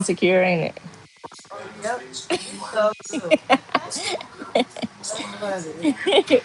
Secure, ain't Yep. So good. That's funny. it?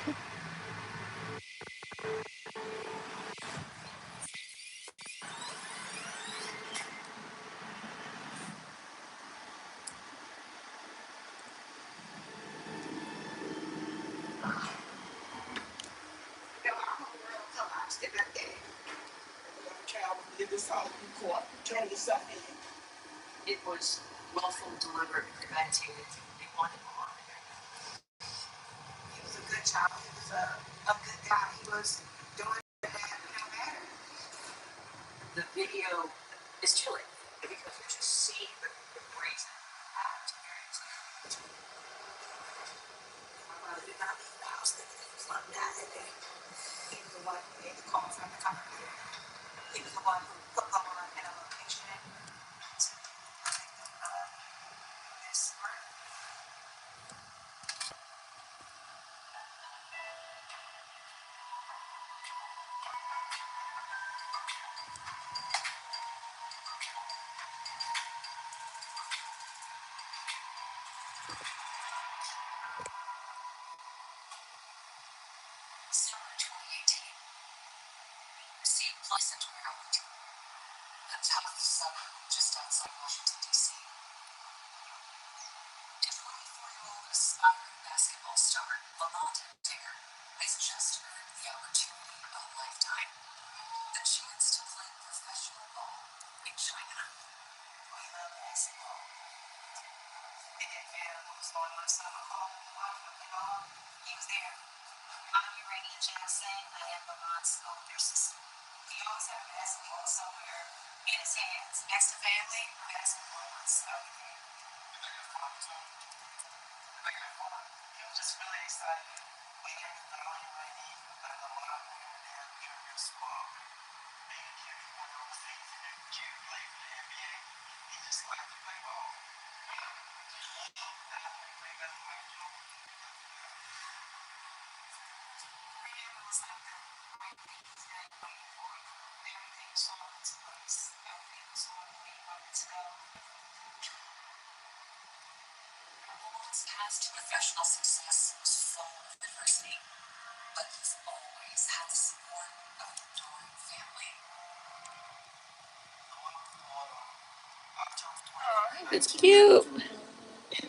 It's cute.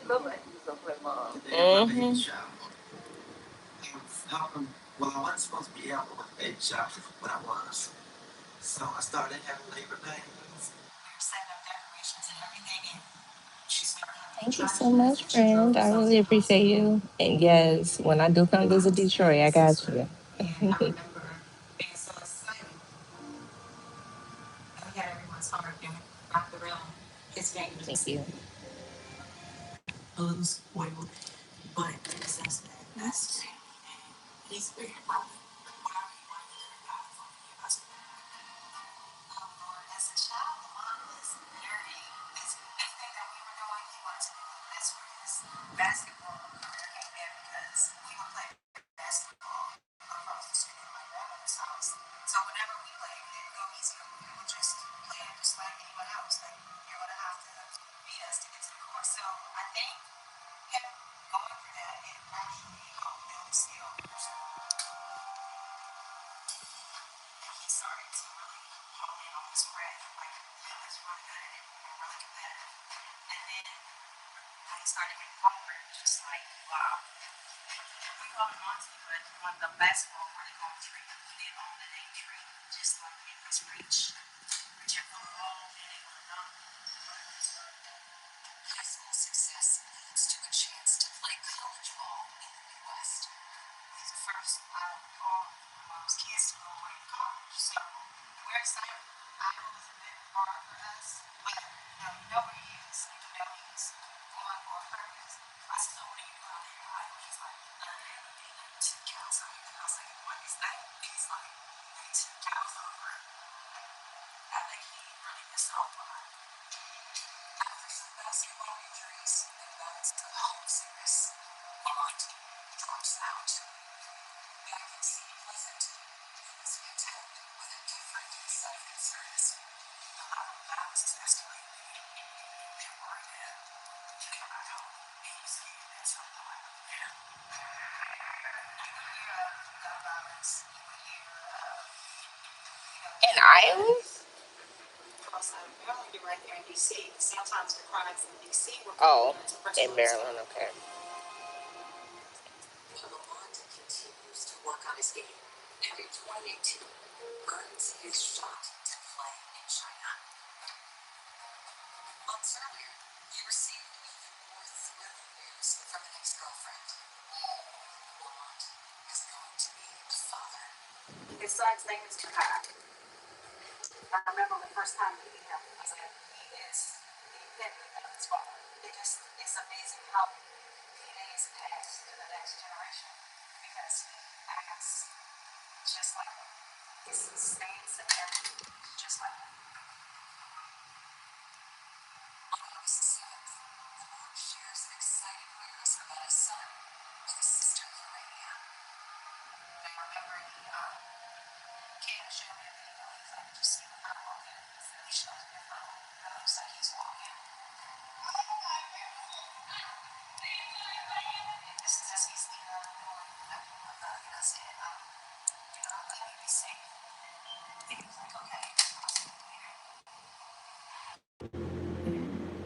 Look like you so play mom. Hmm. Thank you so much, friend. I really appreciate you. And yes, when I do come visit Detroit, I got you. Thank you. In Iowa? Oh, in Maryland. Okay.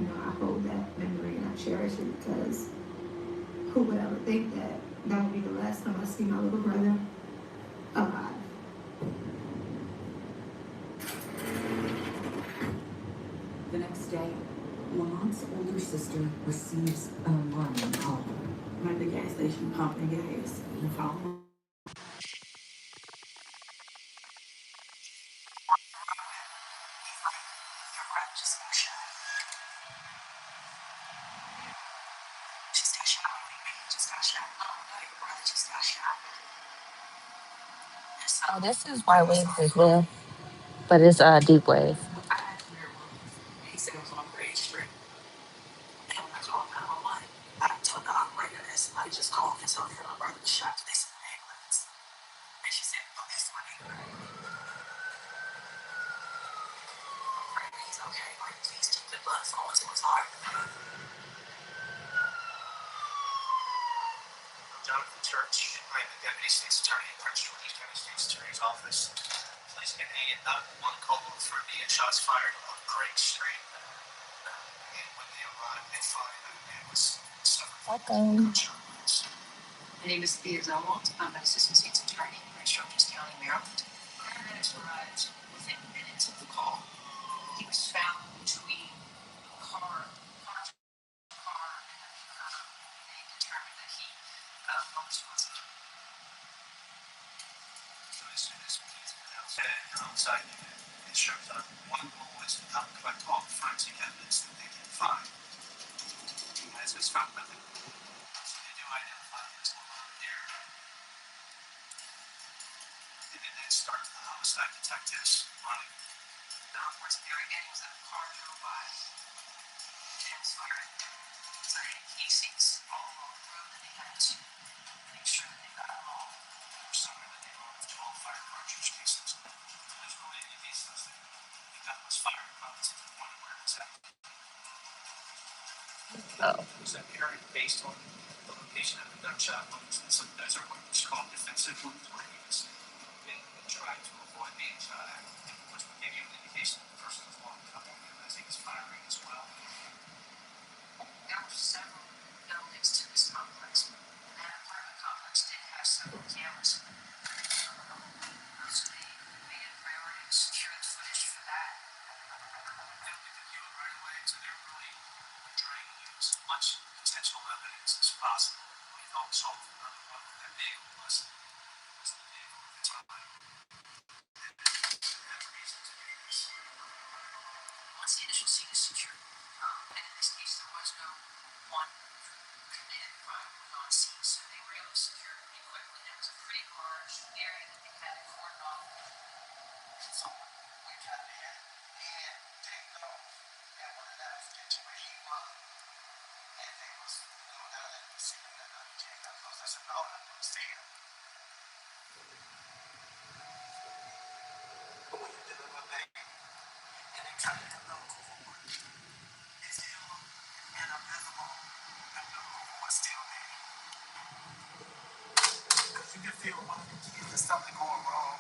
I hold that memory and I cherish it because who would ever think that that would be the last time I see my little brother alive? The next day, Lamont's older sister receives an alarming call. I'm at the gas station pumping gas. The phone. Oh, this is white wave as well, but it's deep wave. He said it was on Braid Street. And when I called 911, I told the operator that somebody just called and told me that my brother was shot. They sent an ambulance. And she said, oh, that's my neighbor. He's okay. Like, please keep the blood flowing to his heart. Jonathan Church, I'm the Deputy State's Attorney at Prince George's County State's Attorney's Office. Please get a 911 call for immediate shots fired on Braid Street. And when they arrived, they find that a man was suffering from Welcome. gunshot wounds. My name is Thea Zelmont. I'm an Assistant State's Attorney in Prince George's County, Maryland. Paramedics arrived within minutes of the call. He was found between a car, and they determined that he was responsible. So as soon as police went outside the instructor, one goal was to help collect all the forensic evidence that they can find. As was found nothing. So they do identify his alone there. And then start the homicide detectives running. Now, of course, Gary Daniels that the car drove by. James fired. So they had casings all along the road that they had to make sure that they got them all. Or somewhere that they were 12 fire cartridge casings. There's really any of these stuff that the gun was fired probably to the point where it was at. Oh, Was that area based on the location of the gunshot wounds? And some of those are what was called defensive wounds, where he was trying to avoid being shot at, which would give you an indication that the person was walking up on him as he was firing as well. There were several buildings to this complex, and that apartment complex did have several cameras. So they made it a priority to secure the footage for that. And we could view it right away, so they're really trying to use as much potential evidence as possible. We thought we saw another one with that vehicle was the vehicle at the time. Once the initial scene is secured, and in this case there was no one committed crime on scene, so they were able to secure it pretty quickly. And it was a pretty large area that they had to cordon off. So we got there, and they go and wanted to get to where he was, and they was now that we see him, that he can't come close. I said, no, I'm going to stay here. But when you're dealing with me, and they kind of have no clue, it's him and a visible, and no clue what's still there. Because you can feel when there's something going wrong.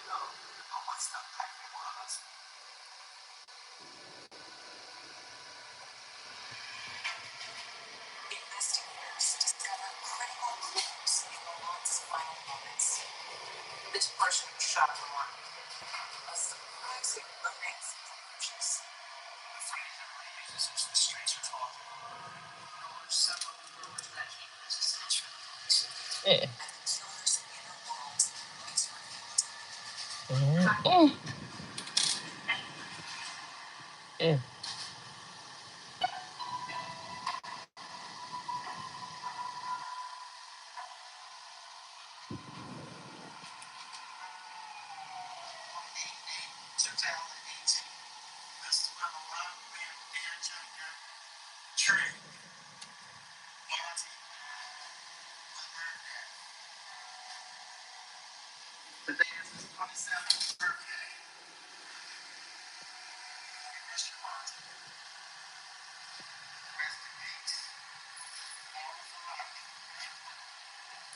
Investigators discover critical clues in the Loc's final moments. This person who shot Lamont a surprising amazing conclusions. The phrase everybody uses is the streets are talking. There were several rumors that he was essentially Yeah. and the killer's inner world is revealed. Yeah.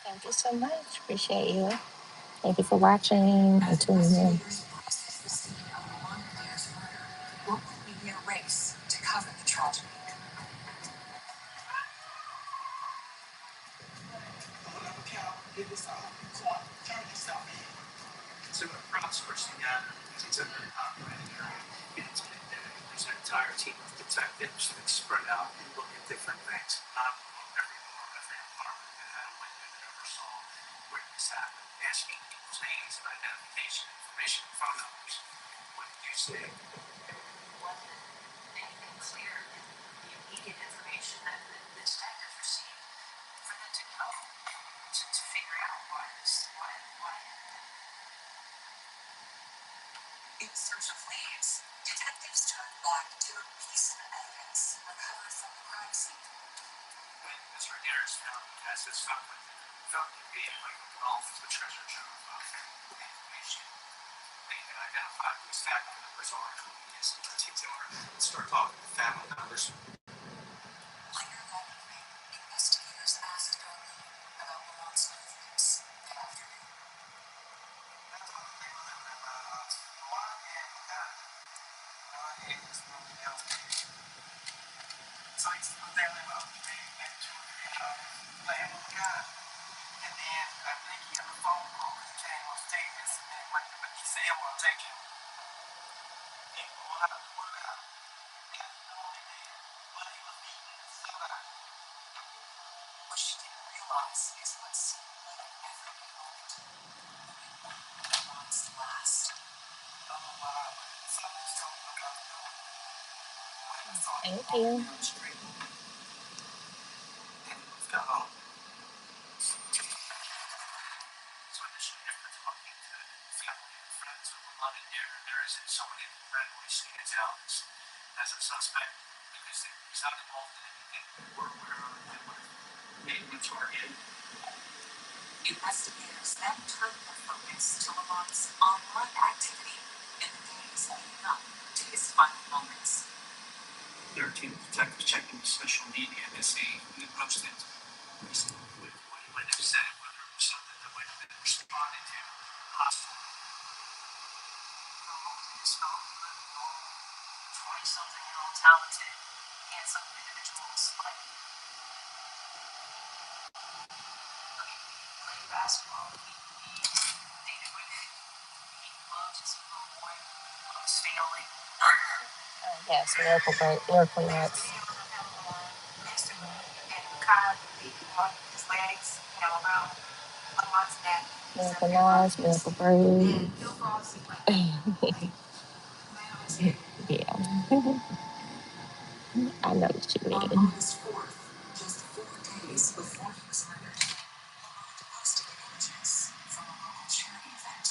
Thank you so much. Appreciate you. Thank you for watching and tuning in. Process the scene of Lamont Blair's murder, what will be their race to cover the tragedy? So the crowdsourcing that it's a very populated area. It's there's an entire team of detectives that spread out and look at different things. Every door, every apartment that had a window that ever saw where this happened, asking people's names and identification information, phone numbers. What did you see? Wasn't anything clear in the immediate information that the detectives received for them to know to figure out why. In search of leads, detectives turned back to a piece of evidence recovered from the crime scene. When Mr. Harris found as his family found the vehicle involved with the treasure trove of information, they can identify whose family members are who he is in particular and start talking to family members. Later that evening, investigators asked Darlene about Lamont's movements that afternoon. What she didn't realize is what seemed like an every moment Lamont's last. Thank you. So initially, after talking to family and friends of Lamont, there isn't someone who readily stands out as a suspect because he's not involved in anything we're aware of that would have made him a target. Investigators then turned their focus to Lamont's online activity in the days leading up to his final moments. There are two detectives checking his social media to see who he posted recently, what he might have said, whether it was something that might have been responded to hostile. His phone, 20-something-year-old talented, handsome individuals like played basketball, he dated women, he loved his little boy, loved his family. Yes, miracle nuts. Miracle nuts, miracle braid. Yeah, I know what you On mean. August 4th, just 4 days before he was murdered, Lamont posted images from a local charity event.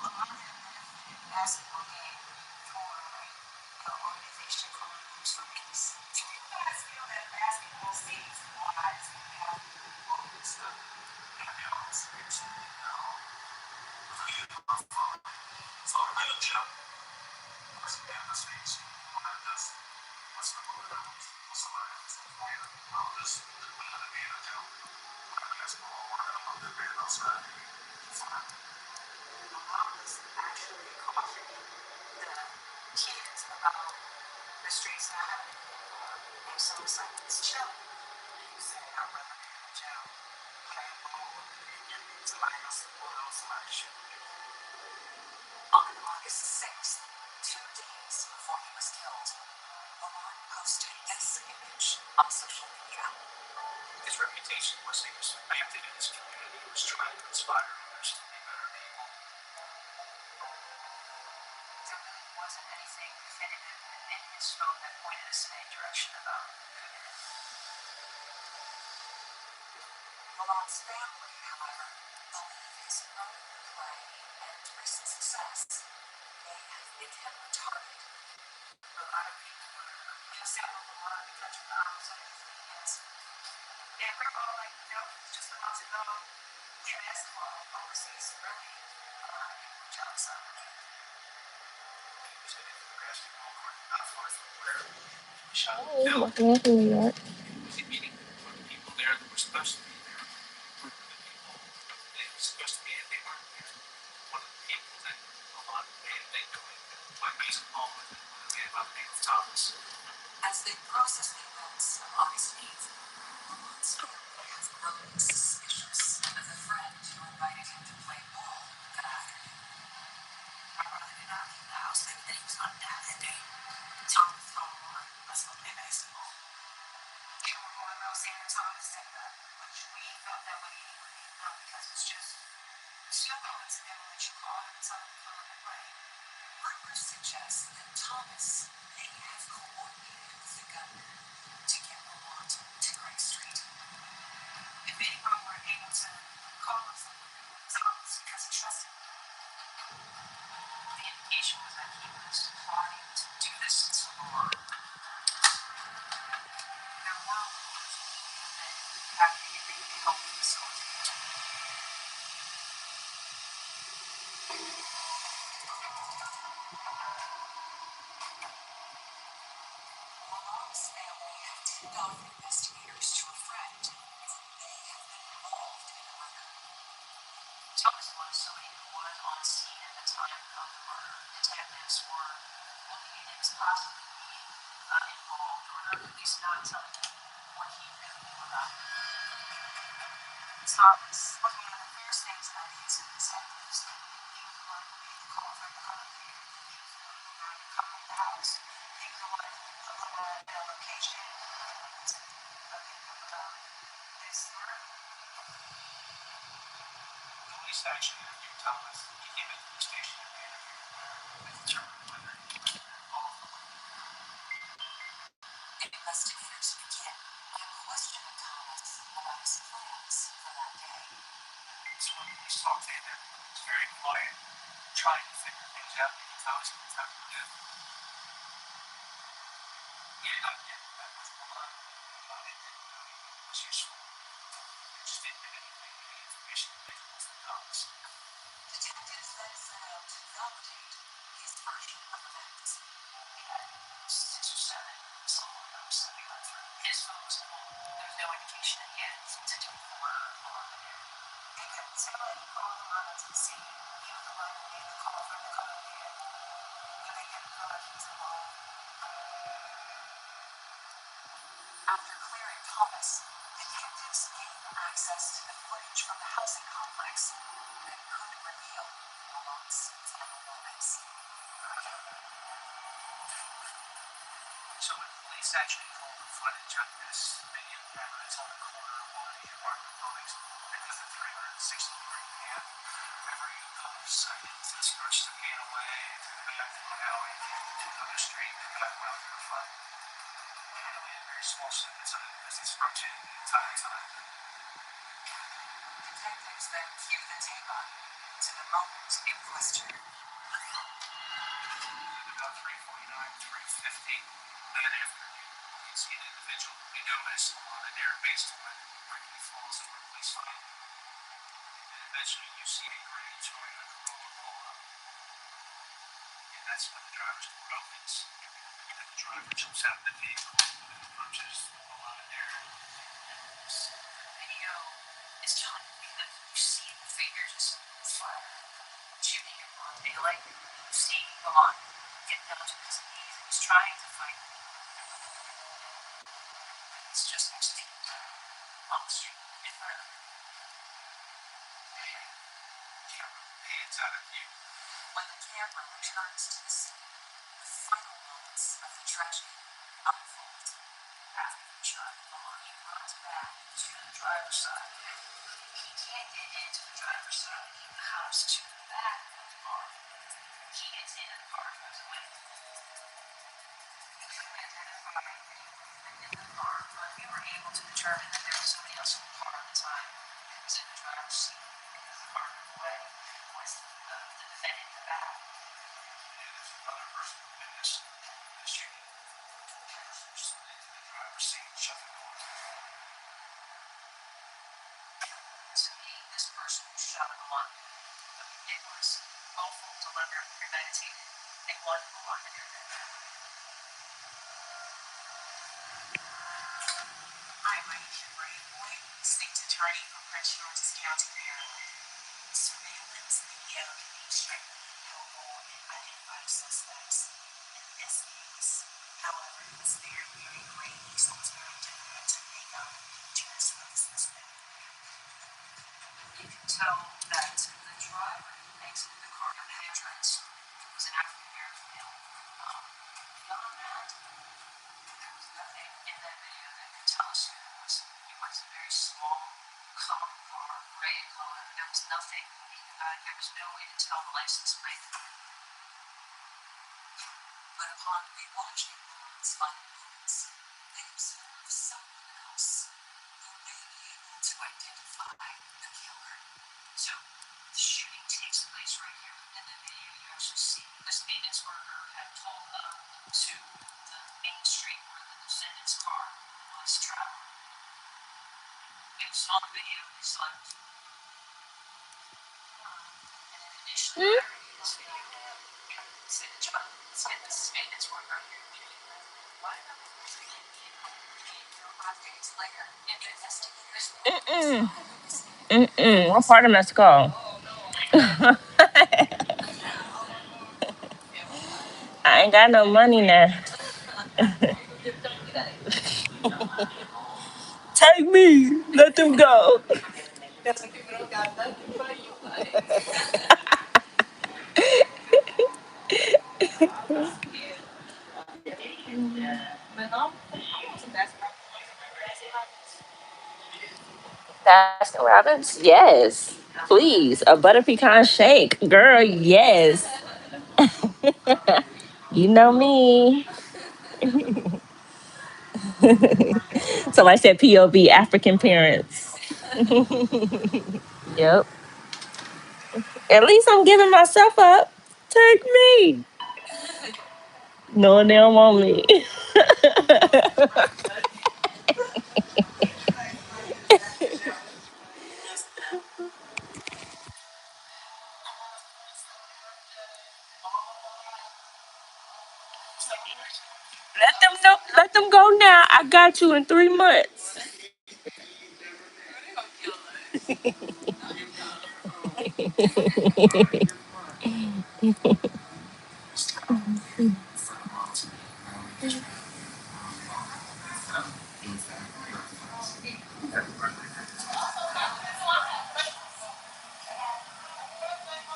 Lamont had benefited a basketball game for the Organization for Rooms for Peace. Do you guys feel that basketball saves lives and have moments of inspiration? No. So I look up, what's the devastation? What does what's the word? Somebody else for you. I'll just put it in a joke. I guess more. I'm going to be outside. You say I'd rather be in jail. Playing ball. Somebody else is going on somebody's shoe. On August 6th, 2 days before he was killed, Loc posted this image on social media. His reputation was he was active in his community, he was trying to inspire others to be better people. There really wasn't anything definitive in his phone that pointed us in any direction about who did it. Loc's family, however, believe his growing notoriety and recent success may have made him retarded. A lot of people were upset with Loc because of the opposite he is. And we're all like, just a month ago, MS Club overseas really a lot of people were jealous of him. He was headed to the basketball court not far from where he was shot. Hey, welcome to New York. Was he meeting one of the people there that were supposed to be there? The people that were supposed to be there, they weren't there. One of the people that Loc may have been going to play basketball with him was a man by the name of Thomas. As they process the events of August 8th, Loc's family has grown suspicious of the friend who invited him to play ball that afternoon. My brother did not leave the house that he was on that day. Thomas told Loc, let's go play basketball. They were going around saying Thomas said that, which we felt that way anyway, not because it's just still coincidental that you call him and tell him to come and play. Rumors suggest that Thomas may have coordinated with the gunman to get Loc to Gray Street. If anyone were able to call him someone, Thomas, because he trusted him. The indication was that he was plotting to do this to Loc. Now, while we were having anything to help with this whole thing, Loc's family had tipped off investigators to a friend who may have been involved in the murder. Thomas was somebody who was on scene at the time of the murder. Detectives were looking at him as possibly being involved, or at least not telling them what he really knew about it. Thomas was one of the first things that these detectives did. He was the one who made the call for the car. He was the one who got the car in the house. He was the one who put the location to let them know about this murder. Police actually interviewed Thomas. He came into the station and they interviewed him to determine whether he was involved or not. Investigators begin by questioning Thomas about his plans for that day. So when police talked to him, everyone was very quiet, trying to figure things out because Thomas was having to do. He did not get that with Loc. It didn't really was useful. It just didn't have any information available from Thomas. Detectives then set out to validate his version of events. He had 6 or 7 someone else that we went through. His phone was full. There was no indication that he had anything to do with the murder of Loc. They couldn't say that he called him out to the scene. He was the one who made the call from the car there. But they didn't feel like he was involved. After clearing Thomas, detectives gained access to the footage from the housing complex that could reveal Loc's final moments. So when police actually pulled the footage of this video camera that's on the corner of one of the apartment buildings, it does a 360-degree pan. Whenever you sight it starts to pan away to the back of the alley to another street and back around to the front. And only a very small segments of it because it's rotating the entire time. Detectives then cue the tape on to the moment in question. About 3:49, 3:50 that afternoon, you can see an individual we know as on an air basement where he falls and where police find him. And eventually you see a gray Toyota Corolla roll up. And that's when the driver's door opens. And the driver jumps out of the vehicle and approaches Loc there. The video is telling me that you see the figure just fire, shooting him on daylight. You see Loc get down to his knees and he's trying to fight. It's just Locs in front of hands out at you. When the camera returns to the scene, the final moments of the tragedy unfold. After the shot, he runs back to the driver's side. He can't get into the driver's side. He hops to the back of the car. He gets in the car and goes away. We couldn't identify anyone in the car, but we were able to determine that there was somebody else in the car at the time. It was in the driver's seat because the car moved away. Was the defendant in the back? And there's another person who witnessed the shooting. Just into the driver's seat, shut the door. To me, this person who shot him on, it was awful, deliberate, premeditated. They wanted to want to do that. I'm Aisha Braid, State's Attorney for Prince George's County, Maryland. Surveillance video can be extremely helpful in identifying suspects in this case. However, it's very, very great. So it's very difficult to make up just for the suspect. You can tell that the driver exited the car on the entrance was an African American male. Beyond that, there was nothing in that video that could tell us who it was. It was a very small, common car, gray in color. There was nothing. There was no way to tell the license plate. But upon rewatching Lauren's final moments, they observed someone else who may be able to identify the killer. So, the shooting takes place right here in the video. You actually see this maintenance worker had pulled up to the main street where the defendant's car was traveling. It was on the video. They saw it. And then initially, this video, said to John, let's get this maintenance worker here. Why not? 5 days later, investigators. What part of Mexico? I ain't got no money now. Take me. Let them go. Baskin Robbins? Yes. Please. A butter pecan shake. Girl, yes. You know me. Somebody said POV African parents. Yep. At least I'm giving myself up. Take me. No, they don't want me. Let them know. Let them go now. I got you in 3 months.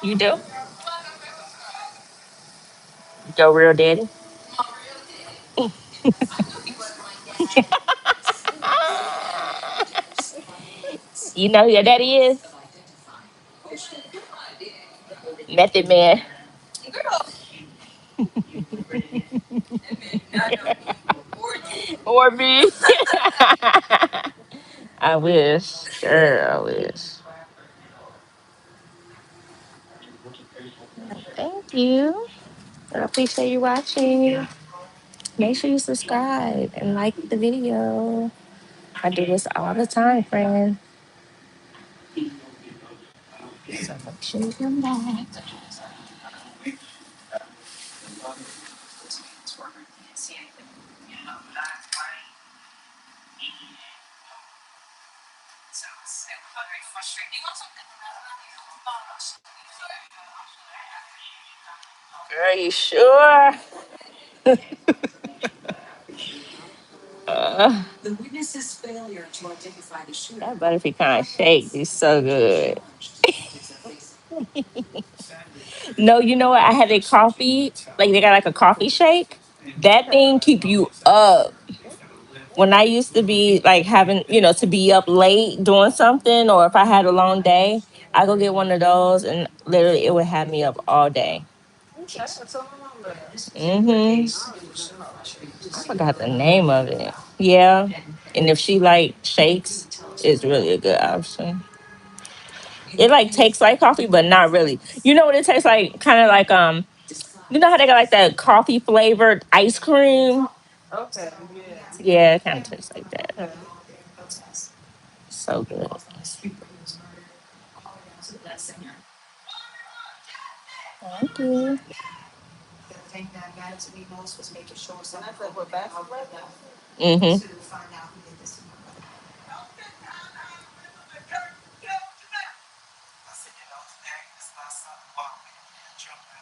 You do? Your real daddy? You know who your daddy is? Method Man. Or me. I wish. Girl, I wish. Thank you. I appreciate you watching. Make sure you subscribe and like the video. I do this all the time, friend. So make sure you come back. So it's very frustrating. You want something? Girl, you sure? The witness's failure to identify the shooter. That butter pecan shake is so good. No, you know what? I had a coffee, like they got like a coffee shake. That thing keep you up. When I used to be like having, to be up late doing something, or if I had a long day, I go get one of those, and literally it would have me up all day. I forgot the name of it. Yeah, and if she like shakes, it's really a good option. It like tastes like coffee, but not really. You know what it tastes like? Kind of like you know how they got like that coffee flavored ice cream? Okay. Yeah, it kind of tastes like that. So good. Thank you. The thing that mattered to me most was making sure something would back to Mm-hmm. find out who did this to my brother. I said, today is my son, Mark, and children.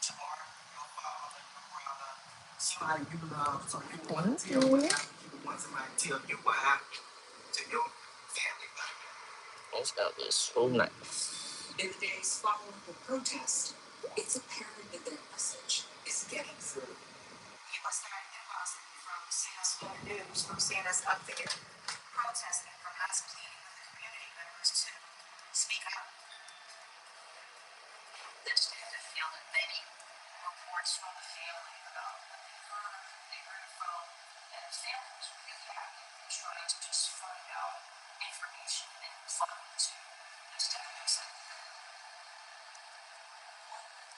Tomorrow, your father, your brother, somebody you love, so you want to tell what happened. You want somebody to tell you what happened to your family member. This stuff is so nice. In the days following the protest, it's apparent that their message is getting through. People started depositing from CNS News, from CNS Up There, protesting from us, pleading with the community members to speak up. There's a feel that many reports from the family about what they heard from, and the family was really happy and trying to just find out information and find to this type of person.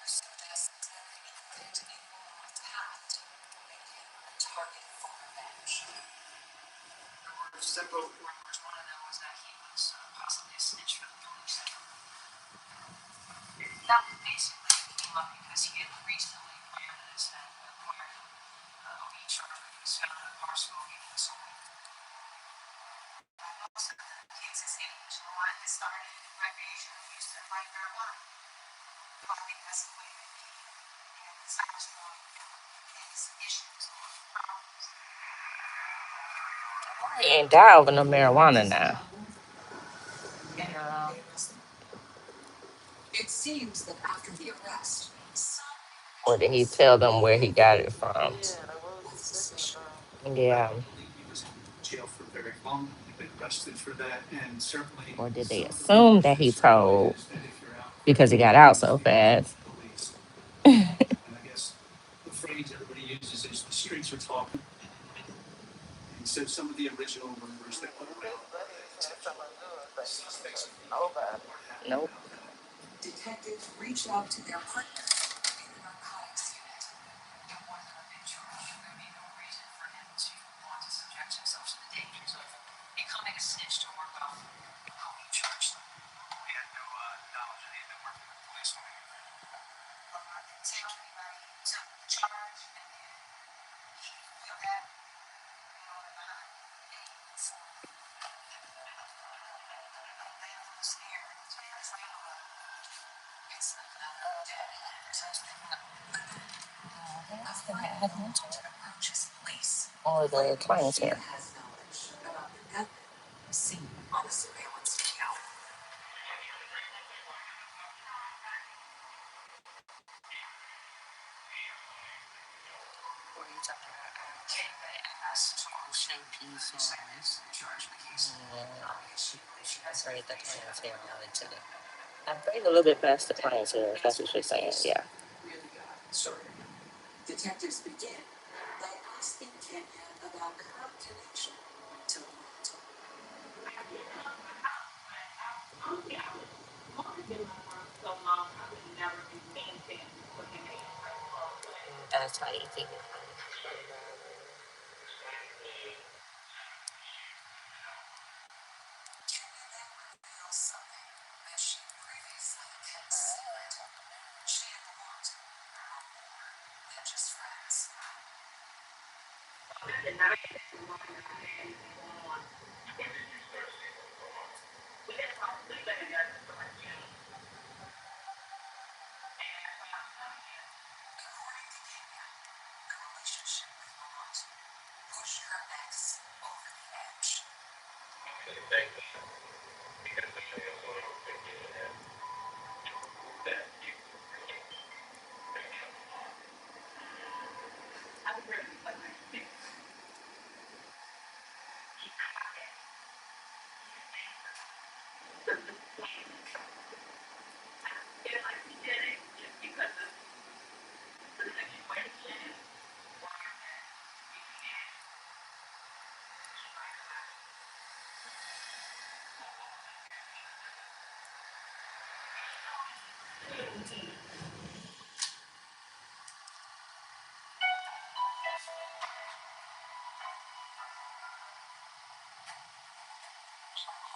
Suggests that anything to be moved past make him a target for revenge. There were several rumors. One of them was that he was possibly a snitch for the police. That basically came up because he had recently planted his head and acquired a charge when he was found in a car smoking and so on. Most of the cases he was the one that started recreational use of like marijuana. Probably escalated and the size point his issues or problems. He ain't die over no marijuana now. Yeah. It seems that after the arrest, Or did he tell them where he got it from? Yeah. jail for very long. You've been arrested for that, and certainly. Or did they assume that he told because he got out so fast? And I guess the phrase everybody uses is the streets are talking. And so some of the original rumors that went around suspects Nope. detectives reached out to their partner in the narcotics unit. There wasn't a big charge. There'd be no reason for him to want to subject himself to the dangers of becoming a snitch to work off how he charged them. We had no knowledge that he had been working with the police when we were there. I didn't tell anybody he took the charge, and then he feel that, behind the Or the client's here. That's right, the client's here. I braid a little bit past the client's here. That's what she's saying. Yeah. Detectives begin by asking Kenya about her connection to Loc. That's how you think. her ex over the edge.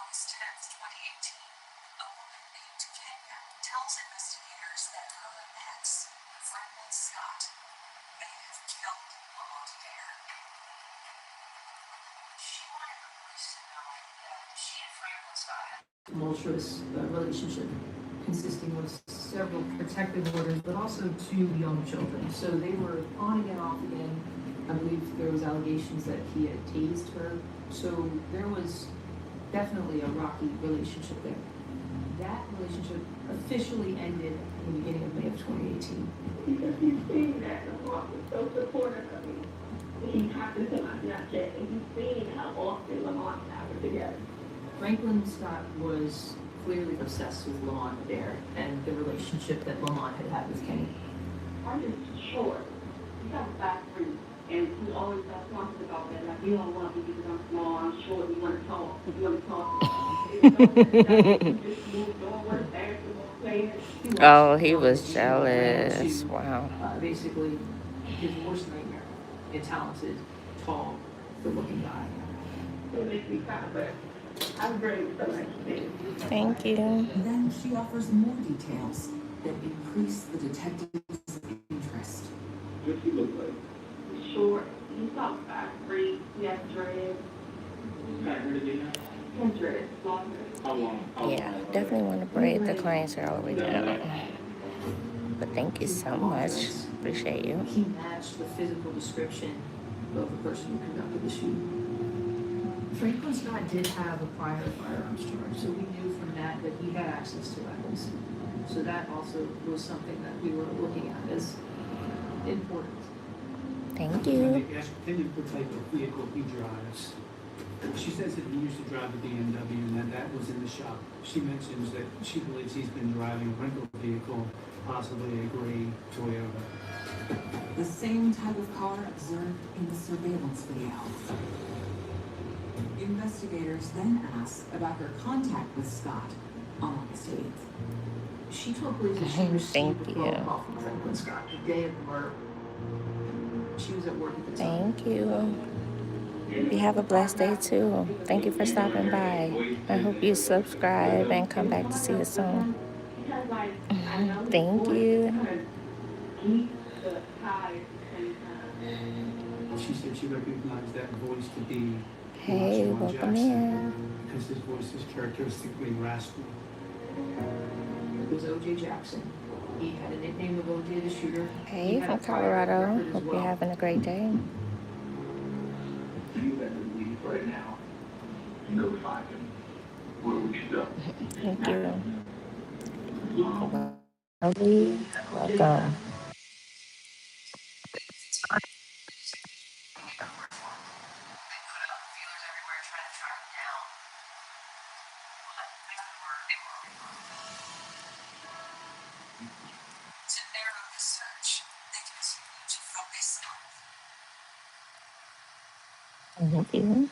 August 10th, 2018, a woman named Kenya tells investigators that her ex, Franklin Scott, may have killed Lamont Dare. She wanted the police to know that she and Franklin Scott had tumultuous relationship consisting of several protective orders, but also two young children. So they were on again, off again. I believe there was allegations that he had tased her. So there was definitely a rocky relationship there. That relationship officially ended in the beginning of May of 2018. Because he's seen that the boss was so supportive of me. He talked to my Snapchat and he's seen how often Lamont and I were together. Franklin Scott was clearly obsessed with Lamont Dare and the relationship that Lamont had had with Kenny. I'm just short. He got back free. And he always got talking about that. Like, you don't want me because I'm small, I'm short, you want to talk. You want to talk. Oh, he was jealous. Wow. Basically, his worst nightmare. A talented, tall, good-looking guy. It makes me cry, but I'm very much. Thank you. Then she offers more details that increase the detective's interest. What he look like? Short. He's about 5'3". He has dreads. Got rid of it now? He has dreads. Long dreads. How long? Yeah, definitely want to braid the client's hair all the way down. But thank you so much. Appreciate you. He matched the physical description of the person who conducted the shoot. Franklin Scott did have a prior firearms charge, so we knew from that he had access to weapons. So that also was something that we were looking at as important. Thank When you. they asked him what type of vehicle he drives, she says that he used to drive a BMW and that was in the shop. She mentions that she believes he's been driving a rental vehicle, possibly a gray Toyota. The same type of car observed in the surveillance video. Investigators then asked about her contact with Scott on August 8th. She told police that she received Thank a you. phone call from Franklin Scott the day of the murder. She was at work at the time. Thank you. You have a blessed day too. Thank you for stopping by. I hope you subscribe and come back to see us soon. Thank you. She said she recognized that voice to be Hey, John welcome Jackson in. because his voice is characteristically raspy. It was O.J. Jackson. He had a nickname of O.J. the Shooter. Hey, He had from a prior Colorado. record as Hope well. you're having a great day. You better leave right now and go find him. Where would you go? Thank you. Welcome. Feelers everywhere trying to track him down. To narrow the search, they continue to focus on Thank you.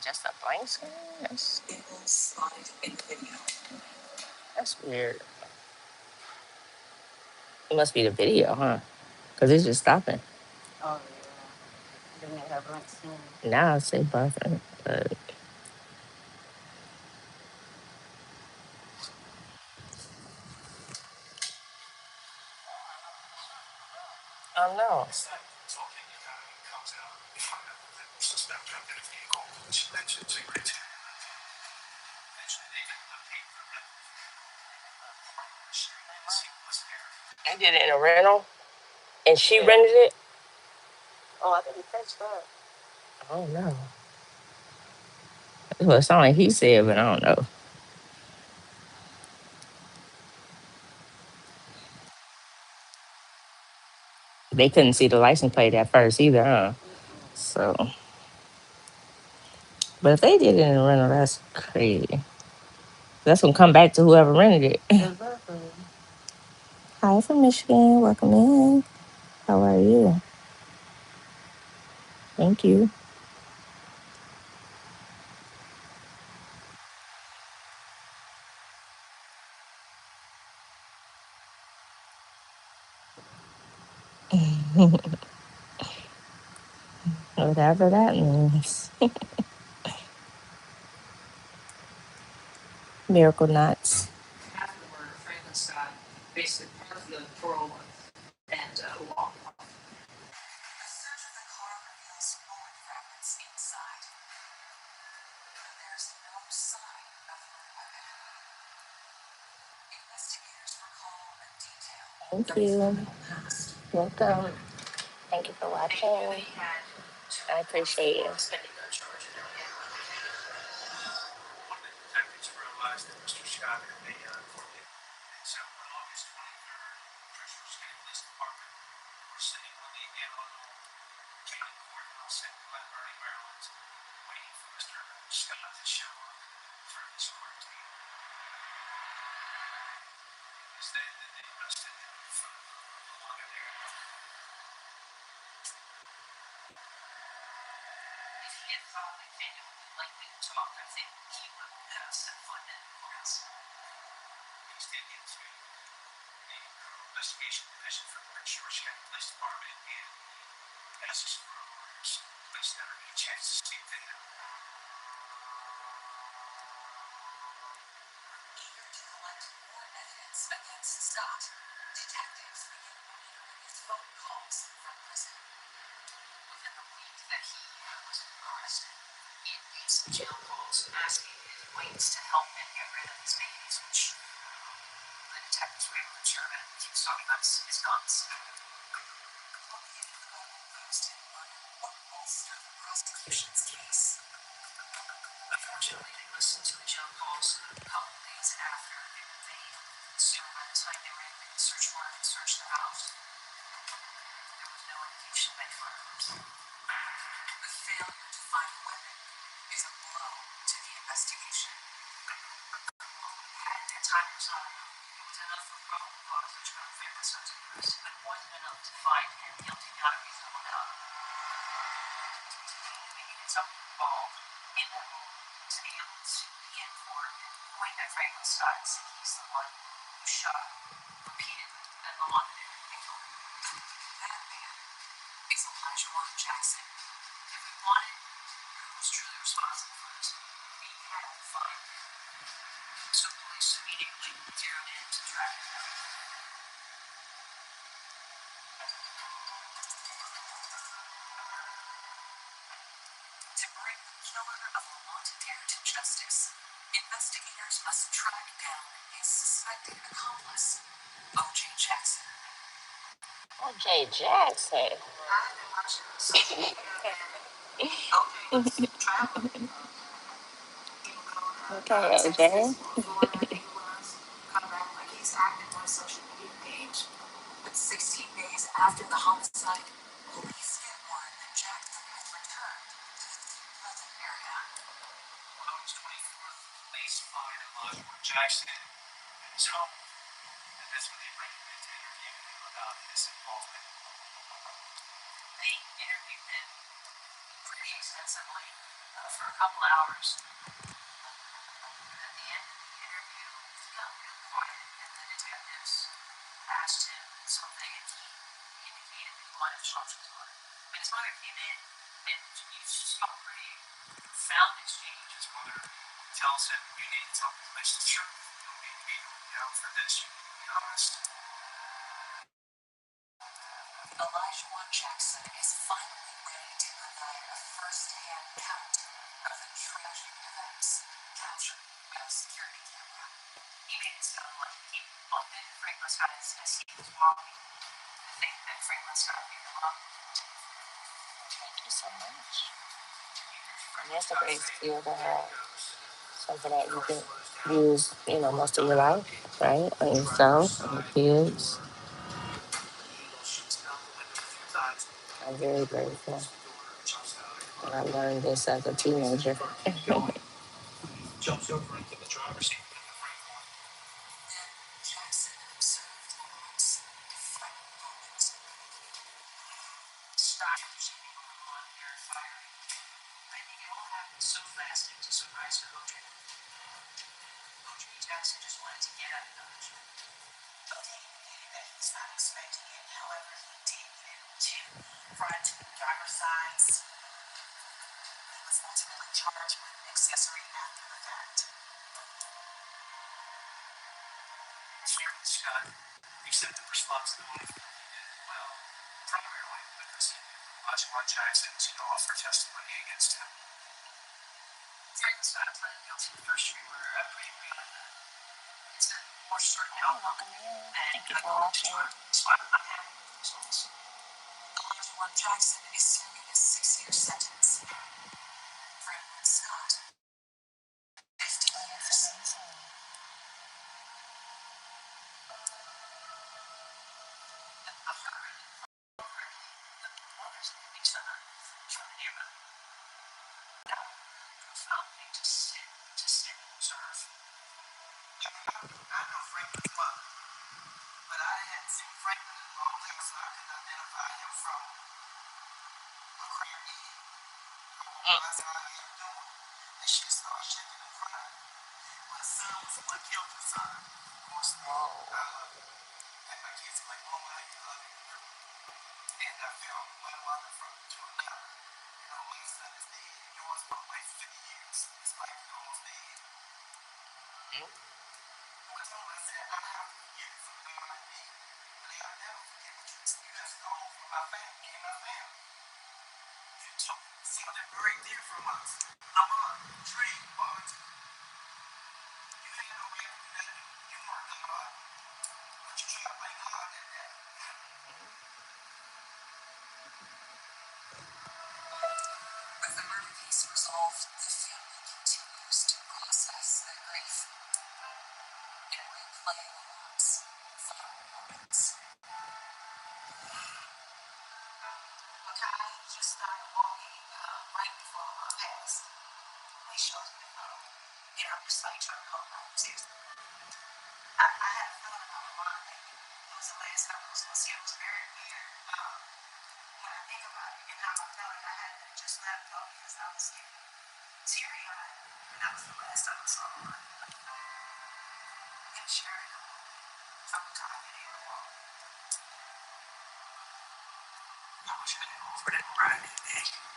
Just a blank screen? That's, Vehicle spotted in video. that's weird. It must be the video, huh? Because it's just stopping. Oh yeah. Didn't it have blank screen? Now I say buffering, but I don't know. They did it in a rental, and she rented it. Oh, I didn't catch that. I don't know. Well, it sounded like he said, but I don't know. They couldn't see the license plate at first either, huh? So, but if they did it in a rental, that's crazy. That's gonna come back to whoever rented it. Exactly. Hi from Michigan. Welcome in. How are you? Thank you. Whatever that means. Miracle knots. Half of the murder, Franklin Scott, basically part of the parole and law. A search of the car reveals bullet fragments inside. But there's no sign of the murder weapon. Investigators recall a detail Thank from his you. criminal past. Welcome. Thank you for watching. I appreciate you. Detectives realized that Mr. Scott had a court date. And so on August 23rd, Treasurer's County Police Department were sitting on the Amarillo County Courthouse in Glen Burnie, Maryland, waiting for Mr. Scott to show up for his court date. It was then that they arrested him in front of the Loc area. If he had thought that Daniel would be likely to talk, I think he would have set foot in the courthouse. These did get to the Criminal Investigation Division from the George County Police Department, and as his lawyers, police never get a chance to speak to him. Eager to collect more evidence against Scott, detectives began monitoring his phone calls from prison. Within the week that he was arrested, he had made some jail calls asking his waits to help him get rid of his babies, which the detectives were able to determine he was talking about his guns. What bolstered the prosecution's case? Unfortunately, they listened to the jail calls a couple of days after they were made, so by the time they were able to get a search warrant and search the house, there was no indication of any firearms. The failure to find a weapon is a blow to the investigation. Had their time resolved, it was enough for probable cause to try to favor subject, but it wasn't enough to find him guilty beyond a reasonable doubt. They needed something involved in that moment to be able to begin forward and point at Franklin Scott and say he's the one who shot repeatedly at the London victim. That man is Elijah Warren Jackson. If we wanted who was truly responsible for this, we had to find him. So police immediately zeroed in to track him down. To bring the killer of a wanted heir to justice, investigators must track down his suspected accomplice, O.J. Jackson. OJ Jackson. I've been watching this. O.J. was traveling. He would go Okay, to OJ. Texas, Florida, England, come back like he's active on a social media page. But 16 days after the homicide, police get word that Jackson has returned to the Deep Pleasant area. On August 24th, police find Elijah Jackson at his home, and that's when they bring him in to interview him about his involvement. They interviewed him pretty extensively. for a couple hours. At the end of the interview, he got real quiet, and the detectives asked him something, and he indicated that he wanted to talk to his mother. When his mother came in, and you saw a pretty profound exchange. His mother tells him, "You need to tell me the truth. You don't need to be out for this. You need to be honest." Elijah One Jackson is finally ready to provide a first-hand account of the tragic events captured by a security camera. He made it sound like he bumped into Franklin Scott as he was walking. I think that Franklin Scott made a lot. Thank you so much. And that's a great skill to have. Something that you can use, most of your life, right? On yourself, on your kids. I'm very grateful that I learned this as a teenager. Jumps over into the driver's seat. Then Jackson observed Locs frightened moments. Stop on air firing. I think it all happened so fast it was a surprise for OJ. OJ Jackson just wanted to get out of Dodge. OJ indicated that he's not expecting it. However, he did get to front driver's sides. He was ultimately charged with accessory after the fact. Franklin Scott accepted responsibility for what he did as well, primarily because he knew Elijah One Jackson was going to offer testimony against him. Franklin Scott pled guilty to first-degree murder. I pray God it's a more certain outcome than Thank you for watching. so I'm happy with the results. Elijah One Jackson is serving a 6-year sentence. Franklin Scott, 15 years. With the murder case resolved, the family continues to process their grief and replay the Locs' final moments. Makai just started walking right before my passed. They showed me in her sight trying to hold on to. I had a feeling on my mind that it was the last time I was going to see it. It was very weird when I think about it and how I felt like I had to just let it go because I was getting teary eyed. And that was the last time I saw her. And sure enough, from the time I didn't walk, I wish I had offered that ride that day. There's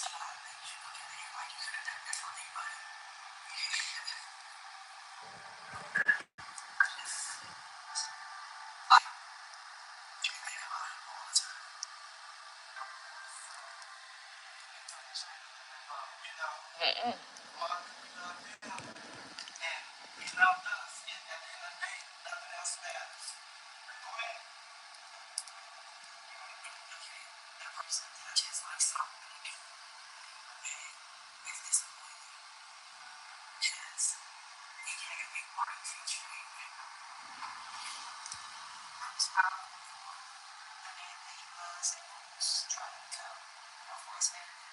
a lot of things you look at and you're like, you could have done differently, but I just, like, you think about it all the time. You know, Mm-mm. Mark, we love him, and he loved us. And at the end of the day, nothing else matters. Go ahead. Okay, that person touches like something. And it's disappointing because he had a big part in featuring. I was proud of him for the man that he was and was trying to become for his family.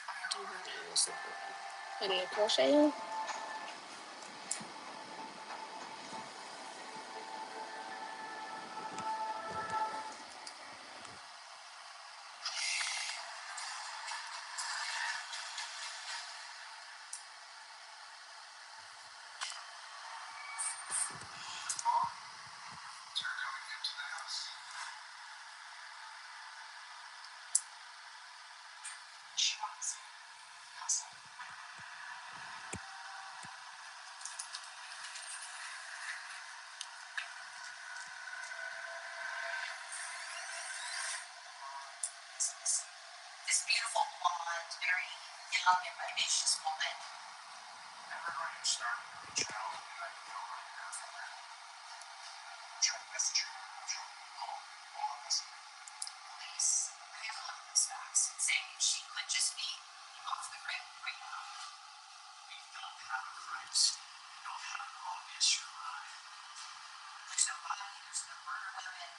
I do need to use it. Put in crochet. This beautiful blonde, very young and vivacious woman. Never going to start a child and I can go right now from there. I'm trying to message her. I'm trying to call all of us. Police, I have a lot of those facts saying she could just be off the grid right now. We don't have a crime scene. We don't have an obvious crime. There's no body, there's no murder weapon.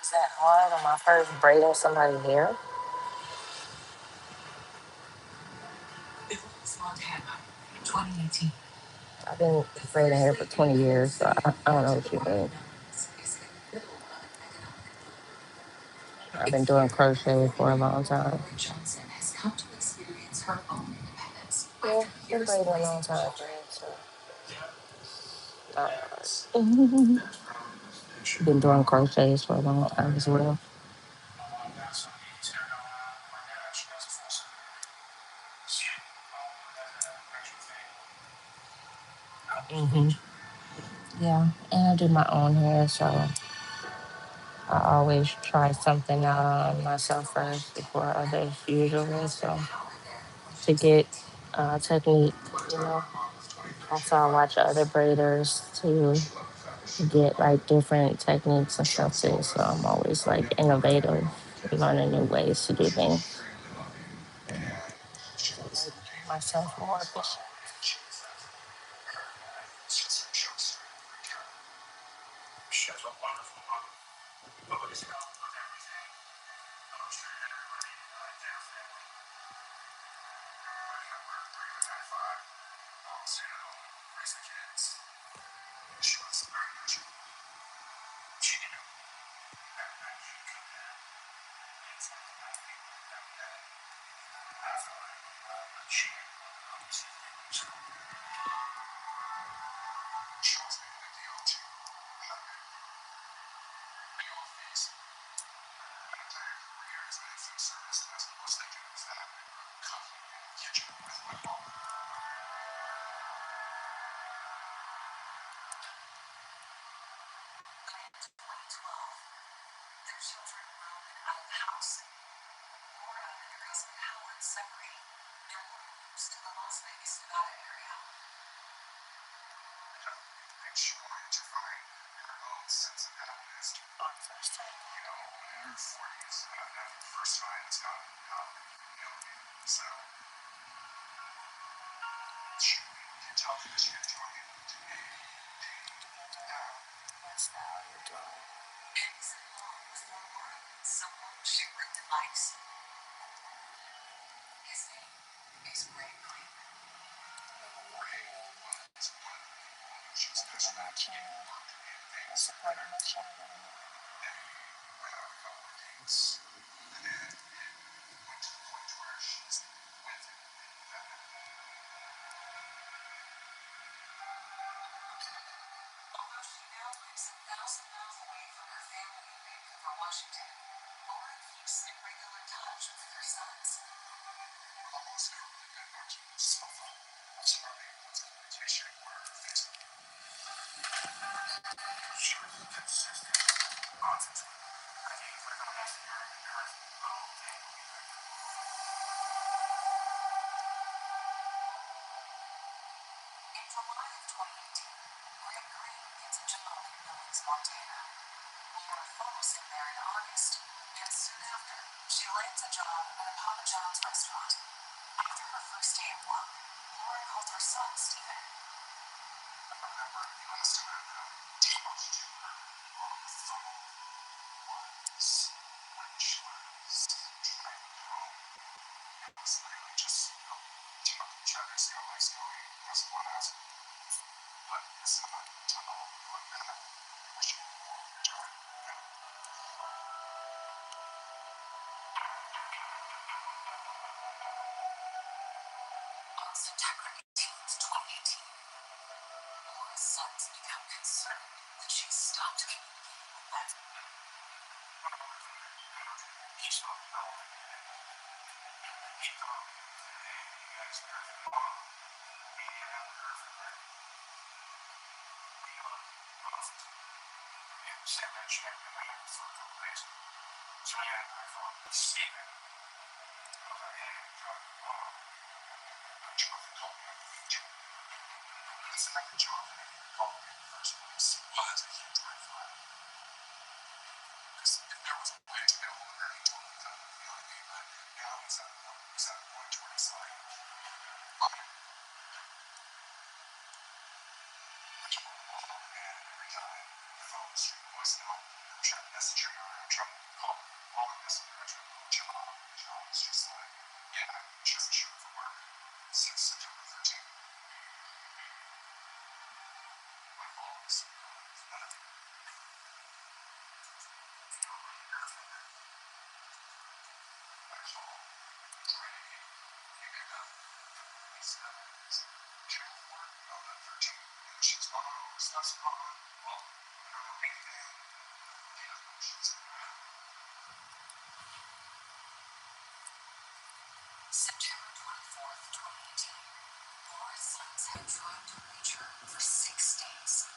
Is that hard on my first braiding somebody's hair? Montana, 2018. I've been braiding hair for 20 years, so I don't know what you mean. I've been doing crochet for a long time. Johnson has come to experience her own independence. Yeah, been braiding a long time, so not hard. Been doing crochets for a long time as well. hmm Yeah, and I do my own hair, so I always try something out on myself first before others usually. So to get technique, you know. Also, I watch other braiders to get like different techniques and stuff too. So I'm always like innovative, learning new ways to do things. Make myself more efficient. Someone she really likes. His name is Braid. Although she now lives 1,000 miles away from her family in Vancouver, Washington, Lauren keeps in regular touch with her sons. In July of 2018, Greg Green gets a job in Billings, Montana. Laura follows him there in August, and soon after, she lands a job at a Papa John's restaurant. After her first day of work, Laura called her son, Stephen. On September 18th, 2018, Laura's sons become concerned that she stopped communicating with them. September 24th, 2018, Laura's sons had tried to reach her for 6 days.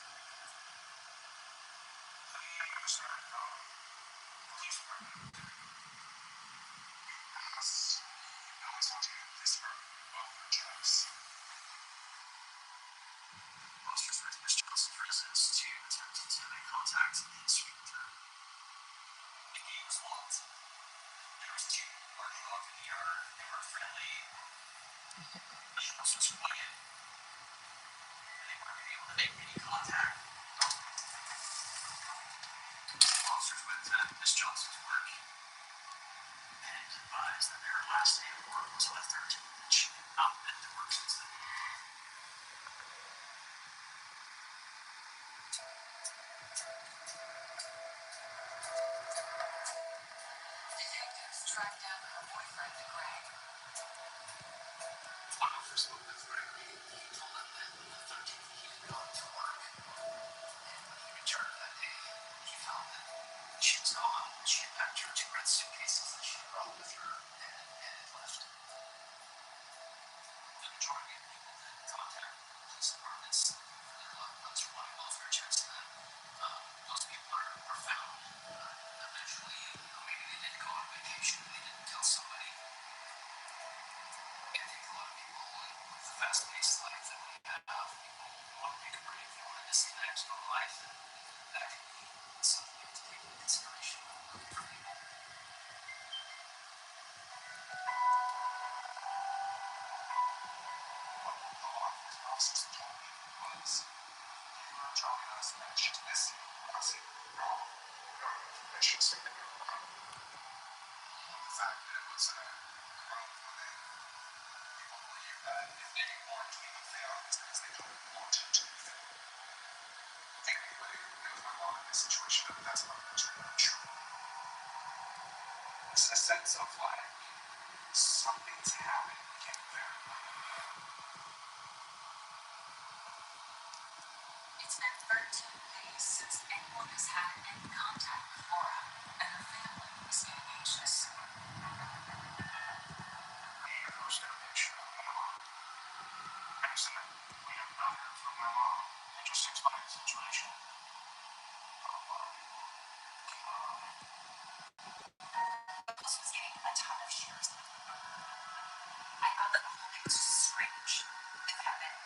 Detectives tracked down her boyfriend, Greg. It's been 13 days since anyone has had any contact with Laura, and her family is getting anxious. This was getting a ton of shares. I thought that the whole thing was just strange. The fact that,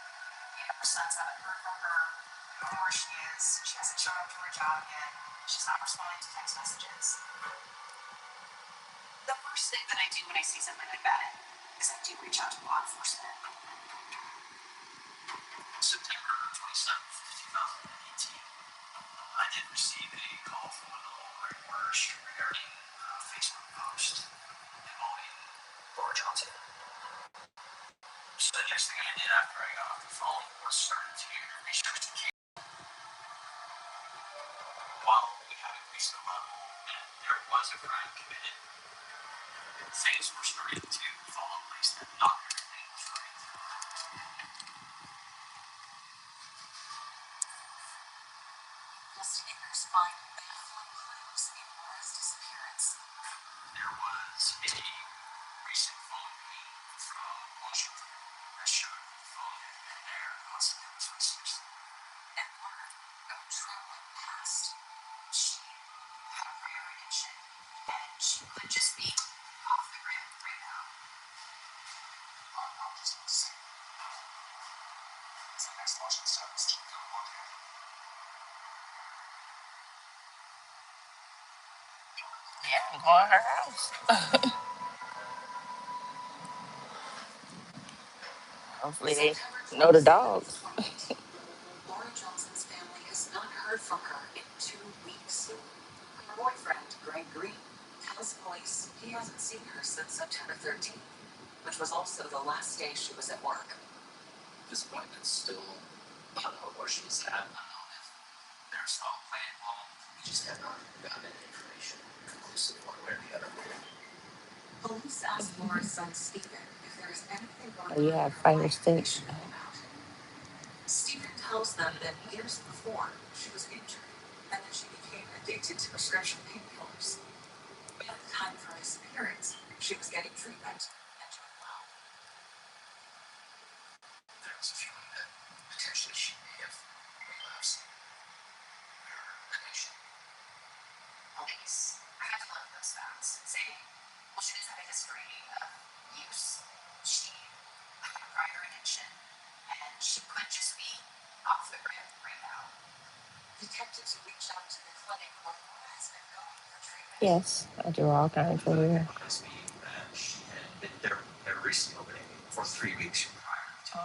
her sons haven't heard from her, I don't know where she is, she hasn't shown up to her job yet, she's not responding to text messages. The first thing that I do when I see something like that is I do reach out to law enforcement. September 27th, 2018, I did receive a call from one of the local reporters regarding a Facebook post involving Laura Johnson. So the next thing I did after I got off the phone was start to research the case. while we haven't reached the level that there was a crime committed, things were starting to fall in place that not everything was right. Investigators find baffling clues in Laura's disappearance. There was a recent phone ring from Washington that showed the phone had been there constantly was switched. And Laura, go traveling past. She had a premonition, and she could just be off the grid right now. I'll just say, it's the next Washington service to go on there. Yeah, I'm going to her house. Hopefully they know the dogs. Laura Johnson's family has not heard from her in 2 weeks. Her boyfriend, Greg Green, tells police he hasn't seen her since September 13th, which was also the last day she was at work. This appointment's still unknown where she's at. Unknown if there's foul play involved. We just have not gotten any information conclusive one way or the other. Police asked Laura's son Stephen if there is anything going Oh, you on in have her fire life they stick. should know about. Stephen tells them that years before she was injured and that she became addicted to prescription painkillers. But at the time of her disappearance, she was getting treatment and doing well. There was a feeling that potentially she may have relapsed her addiction. Police had to look at those facts and say, well, she does have a history of use. She had a prior addiction, and she could just be off the grid right now. Detectives reached out to the clinic where Laura has been going for treatment. Yes, I do all kinds of weird. Reminds me that she had been there at a recent opening for 3 weeks prior to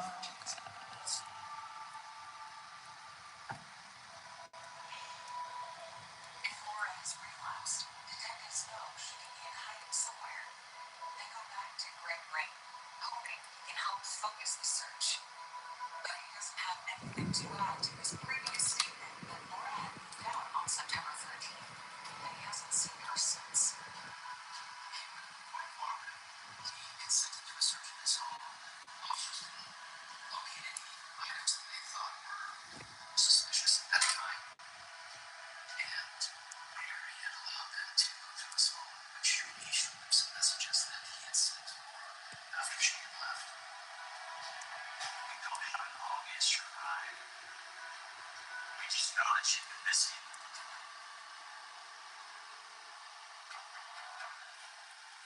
If Laura has relapsed, detectives know she could be in hiding somewhere. They go back to Greg Green, hoping he can help focus the search. But he doesn't have anything to add to his previous statement that Laura had moved out on September 13th, and he hasn't seen her since. consented to a search of his home. Officers didn't locate any items that they thought were suspicious at the time. And later he had allowed them to go through his phone, which he showed them some messages that he had sent after she had left. We don't have an obvious survive. We just know that she'd been missing.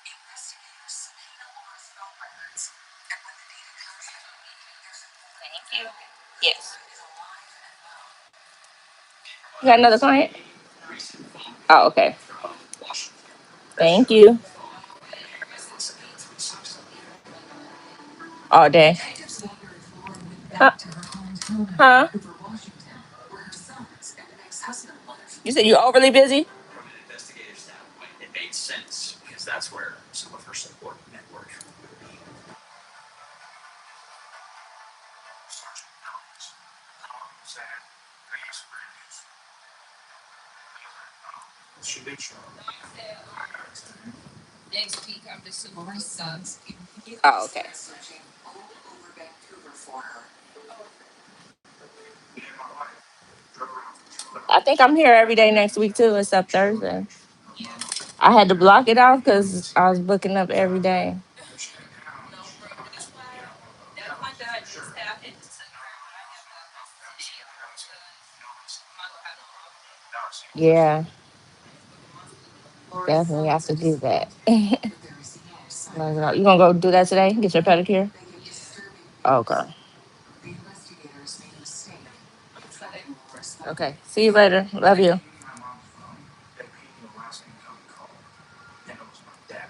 Investigators subpoena Laura's phone records, and when the data comes in, there's a Thank you. Yes. is alive and well. You got another client? Oh, okay. Thank you. All day. Detectives wonder if Laura went Huh? back to her hometown of Huh? Vancouver, Washington, where her sons and ex-husband live. You said you're overly busy? From an investigative standpoint, it made sense because that's where some of her support network would be. Sergeant Knotless. Sad. I have some great news. She did show up. Next week, I'm just Laura's sons. Oh, okay. Searching all over Vancouver for her. Me and my wife drove around. I think I'm here every day next week too, except Thursday. I had to block it off because I was booking up every day. Yeah, definitely have to do that. You gonna go do that today? Get your pedicure? Okay. The investigators made a mistake. Okay. See you later. Love you. My mom's phone. They paid me the last incoming call. And it was my dad.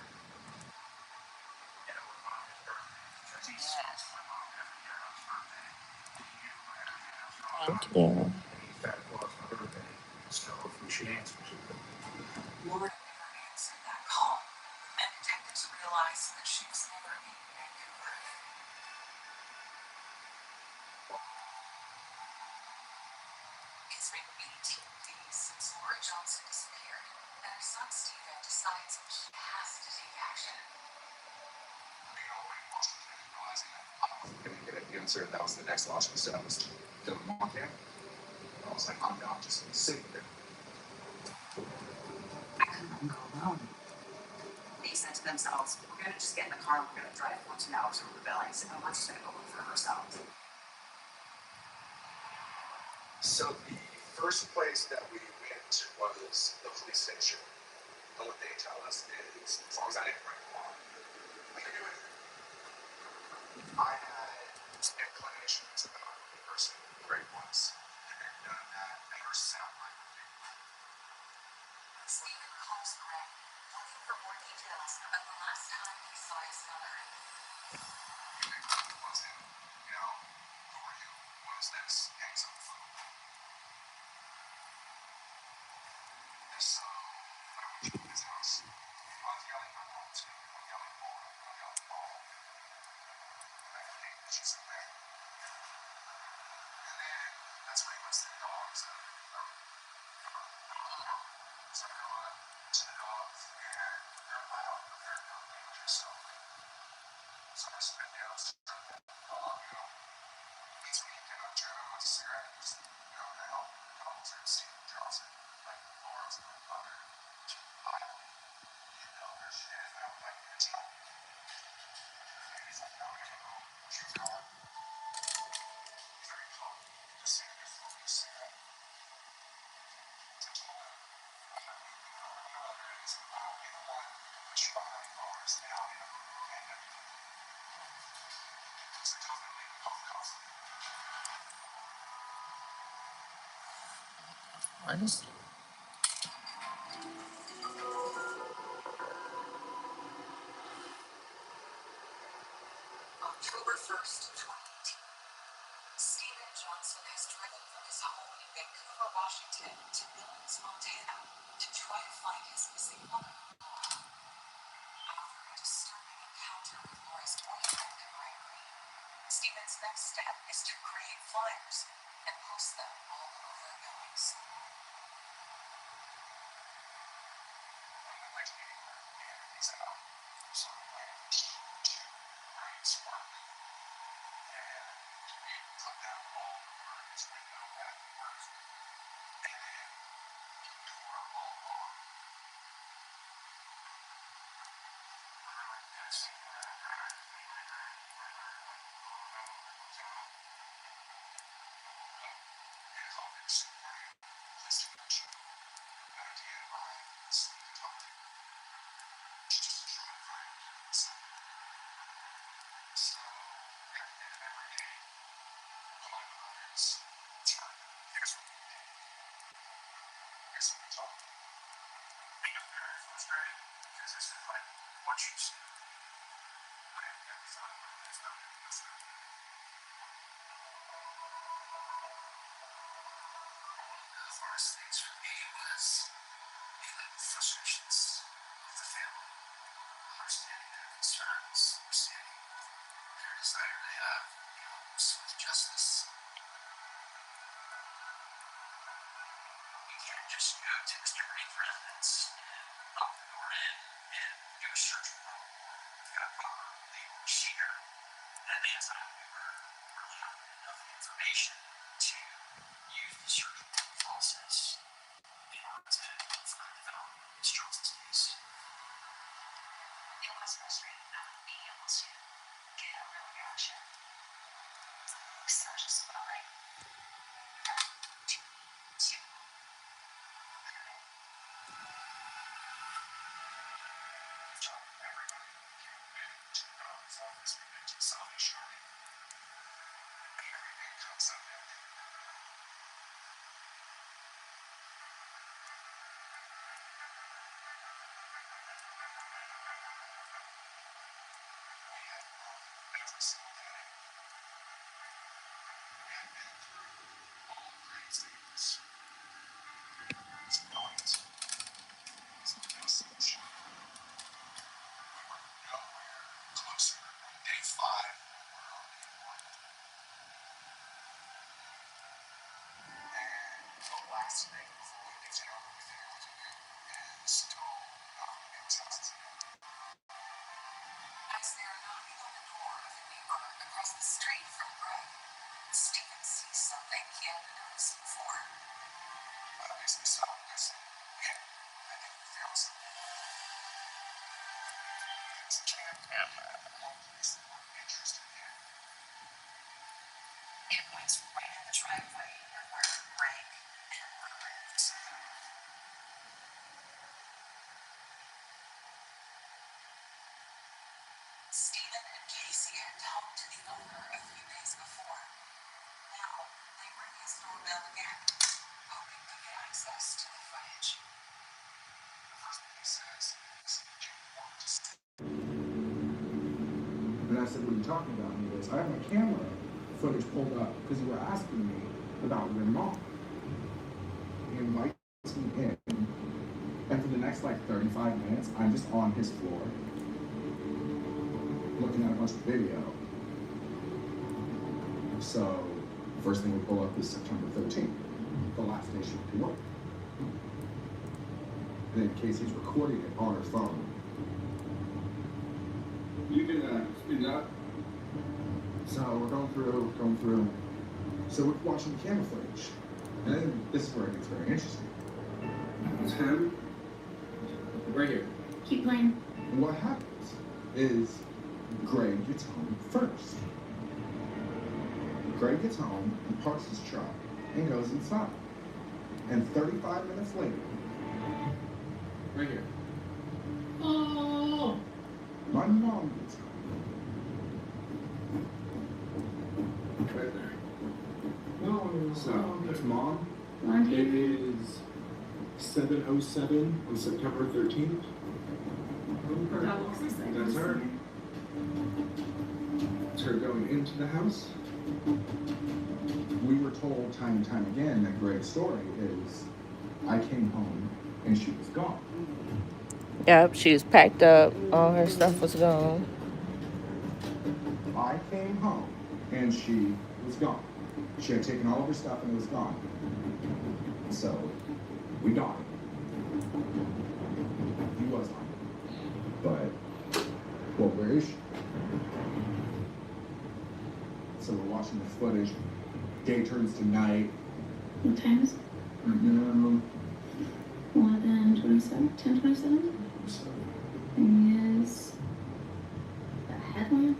And it was on his birthday because he spoke to my mom every year on his birthday. He knew everything that was going on. Thank you. And he said it was my birthday. So if we should answer to it. Laura never answered that call, and detectives realized that she was never in Vancouver. It's Spring 18, please. Laura Johnson disappeared, and her son Stephen decides he has to take action. Gonna get an answer, and that was the next logical step. Was to walk in. I was like, I'm not just gonna sit there. I couldn't go alone. They said to themselves, we're going to just get in the car, we're going to drive 14 hours over the Billings, and we're just going to go look for her ourselves. So the first place that we went was the police station. And what they tell us is, as long as I didn't break the law, we can do it. I had inclinations about the person Braid was, and none of that ever sound like me. Stephen calls Greg, looking for more details about the last time he saw his mother. What's him? You know, who are you? What is this? Hangs up the phone. And so I went to his house. I was yelling my mom to me. I'm yelling Paul. I'm yelling Paul. And I think that she's okay. And then that's when he lets the dogs out. So I go up to the dogs and they're loud, but they're not dangerous. So I spit down, start that dog, you know. He's weak and I'm trying to have a cigarette and just, you know, to help calms her and Steve draws it. Like, Laura's my mother. I don't know her shit. I would like to tell you. And he's like, no, no. She's gone. He's very calm. Just saying, just smoke a cigarette. So I told him, I'm not moving over my mother. And he's like, I'll be the one to put you behind bars now, you know, and everything. So I told him, leave the phone calls. Honestly. October 1st, 2018. Stephen Johnson has driven from his home in Vancouver, Washington to Billings, Montana to try to find his missing mother. After a disturbing encounter with Laura's boyfriend, Gregory, Stephen's next step is to create flyers and post them all over Billings. I went anywhere and he's out for some land to Braid's work. And we put them all over his window at work. And then tore them all off. That's what you said. I have never thought about this. No, that's not it. The hardest things for me was feeling the frustrations of the family, understanding their concerns, understanding their desire to have, swift justice. You can't just go to Mr. Braid for evidence and knock the door in and do a search warrant. You've got a proper legal procedure. At the time, we were really not enough information to use the search warrant process in order to further develop Ms. Johnson's case. It was frustrating not being able to get a real reaction. So I just felt like to Everybody came to the office, we went to Sally Sharp. Everything comes up empty. We had every single day. We had been through all grade things. It's brilliant. It's no solution. We were nowhere closer than day 5 than we were on day 1. And over street from Braid, Stephen sees something he hadn't noticed before. Obviously saw this. Okay, I think there was something. It's a camera. Always more interested in. It was right in the driveway where Braid and Loc lived. Stephen and Casey had talked to the owner a few days before. Now, they ring his doorbell again, hoping to get access to the footage. The first thing he says is, "Do you want to see?" And I said, "What are you talking about?" And he goes, "I have my camera footage pulled up because you were asking me about your mom." He invites me in, and for the next like 35 minutes, I'm just on his floor looking at a bunch of video. So, first thing we pull up is September 13th, the last day she went to work. Then Casey's recording it on her phone. You can speed it up. So we're going through. So we're watching the camera footage. And then this is where it gets very interesting. It's him. Right here. Keep playing. And what happens is Greg gets home first. Greg gets home and parks his truck and goes inside. And 35 minutes later, Right here. Oh. my mom gets home. Right there. No, So, that's mom. Blonde It hair. is 7:07 on September 13th. That looks like That's her. It's her going into the house. We were told time and time again that Greg's story is, I came home and she was gone. Yep, she was packed up. All her stuff was gone. I came home and she was gone. She had taken all of her stuff and it was gone. So, we got it. He was on it. But, well, where is she? So we're watching the footage. Day turns to night. What time is it? 11:27? 10:27? Thing is the headlamp.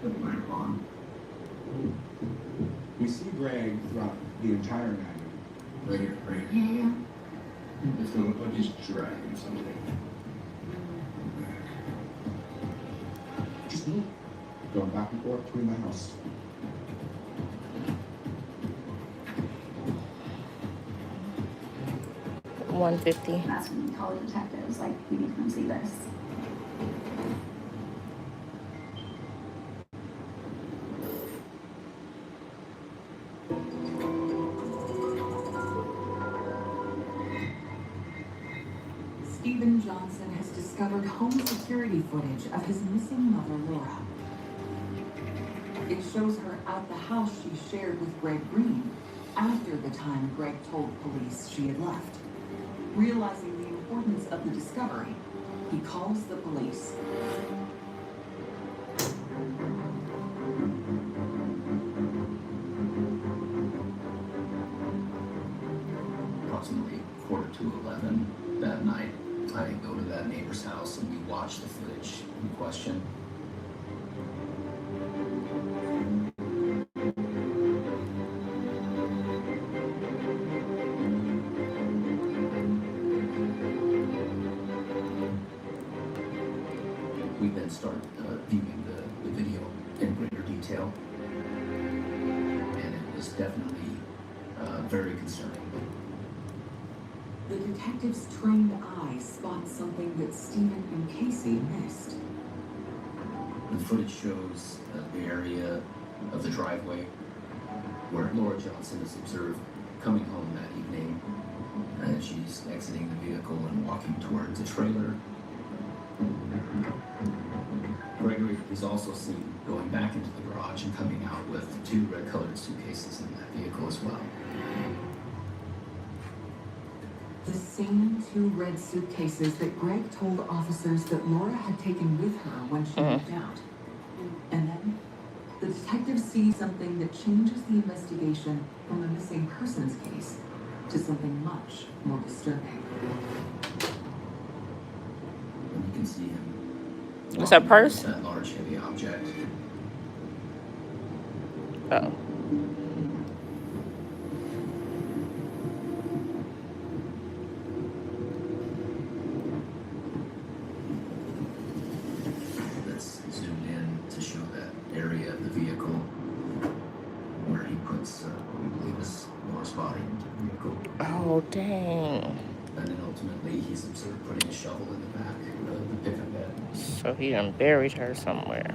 The lamp on. We see Greg throughout the entire night. Right here, right here. Yeah. It's gonna look like he's dragging something. Just move. Going back and forth between the house. $150. That's when we call the detectives, like, we need to come see this. Stephen Johnson has discovered home security footage of his missing mother, Laura. It shows her at the house she shared with Greg Green after the time Greg told police she had left. Realizing the importance of the discovery, he calls the police. Approximately 11:15 that night, I go to that neighbor's house and we watch the footage in question. We then start viewing the video in greater detail, and it was definitely very concerning. The detective's trained eye spots something that Stephen and Casey missed. The footage shows the area of the driveway where Laura Johnson is observed coming home that evening, and she's exiting the vehicle and walking towards a trailer. Gregory is also seen going back into the garage and coming out with 2 red-colored suitcases in that vehicle as well. The same 2 red suitcases that Greg told officers that Laura had taken with her when she moved out. And then the detective detectives see something that changes the investigation from a missing persons case to something much more disturbing. And you can see him. It's a purse? That large, heavy object. Oh. Let's zoom in to show that area of the vehicle where he puts what we believe is Laura's body into the vehicle. Oh, dang. And then ultimately he's observed putting a shovel in the back of the pickup bed. So he done buried her somewhere.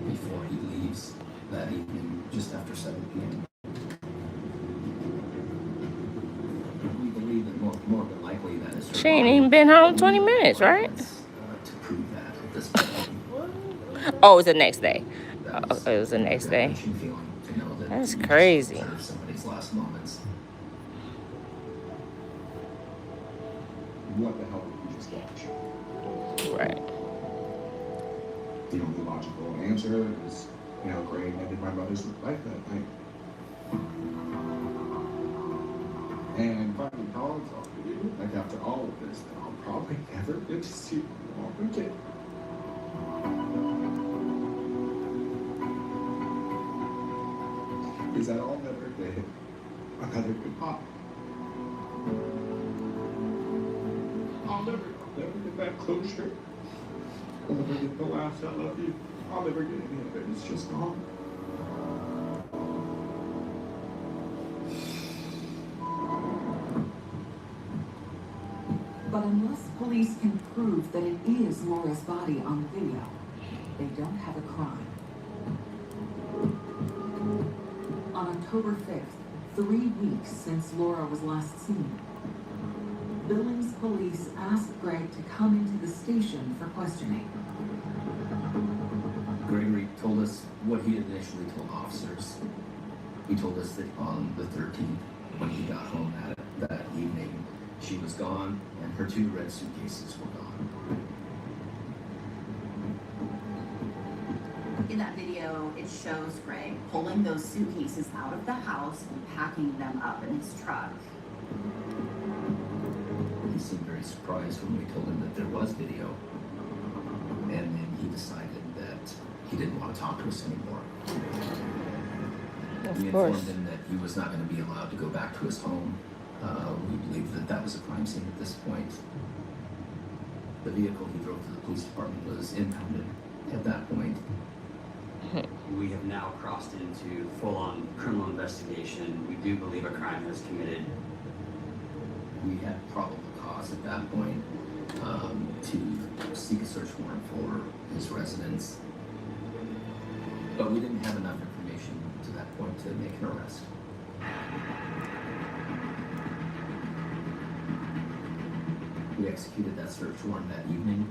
Before he leaves that evening, just after 7 p.m. We believe that more than likely that is her She ain't body. even been home 20 minutes, right? To prove that at this point. Oh, it was the next day. That Oh, it was the next day. gut-wrenching feeling to know that That's you just crazy. observed somebody's last moments. What the hell did you just watch? Right. The only logical answer is, Greg ended my mother's life that night. And finally, Collins offered you, like after all of this, that I'll probably never get to see my mom again. Is that all never did? Another goodbye. I'll never get that closure. I'll never get the last I love you. I'll never get any of it. It's just gone. But unless police can prove that it is Laura's body on the video, they don't have a crime. On October 5th, 3 weeks since Laura was last seen, Billings police asked Greg to come into the station for questioning. Gregory told us what he had initially told officers. He told us that on the 13th, when he got home that evening, she was gone and her 2 red suitcases were gone. In that video, it shows Greg pulling those suitcases out of the house and packing them up in his truck. He seemed very surprised when we told him that there was video. And then he decided that he didn't want to talk to us anymore. We informed him that he was not going to be allowed to go back to his home. We believed that that was a crime scene at this point. The vehicle he drove to the police department was impounded at that point. We have now crossed into full-on criminal investigation. We do believe a crime has committed. We had probable cause at that point to seek a search warrant for his residence. But we didn't have enough information to that point to make an arrest. We executed that search warrant that evening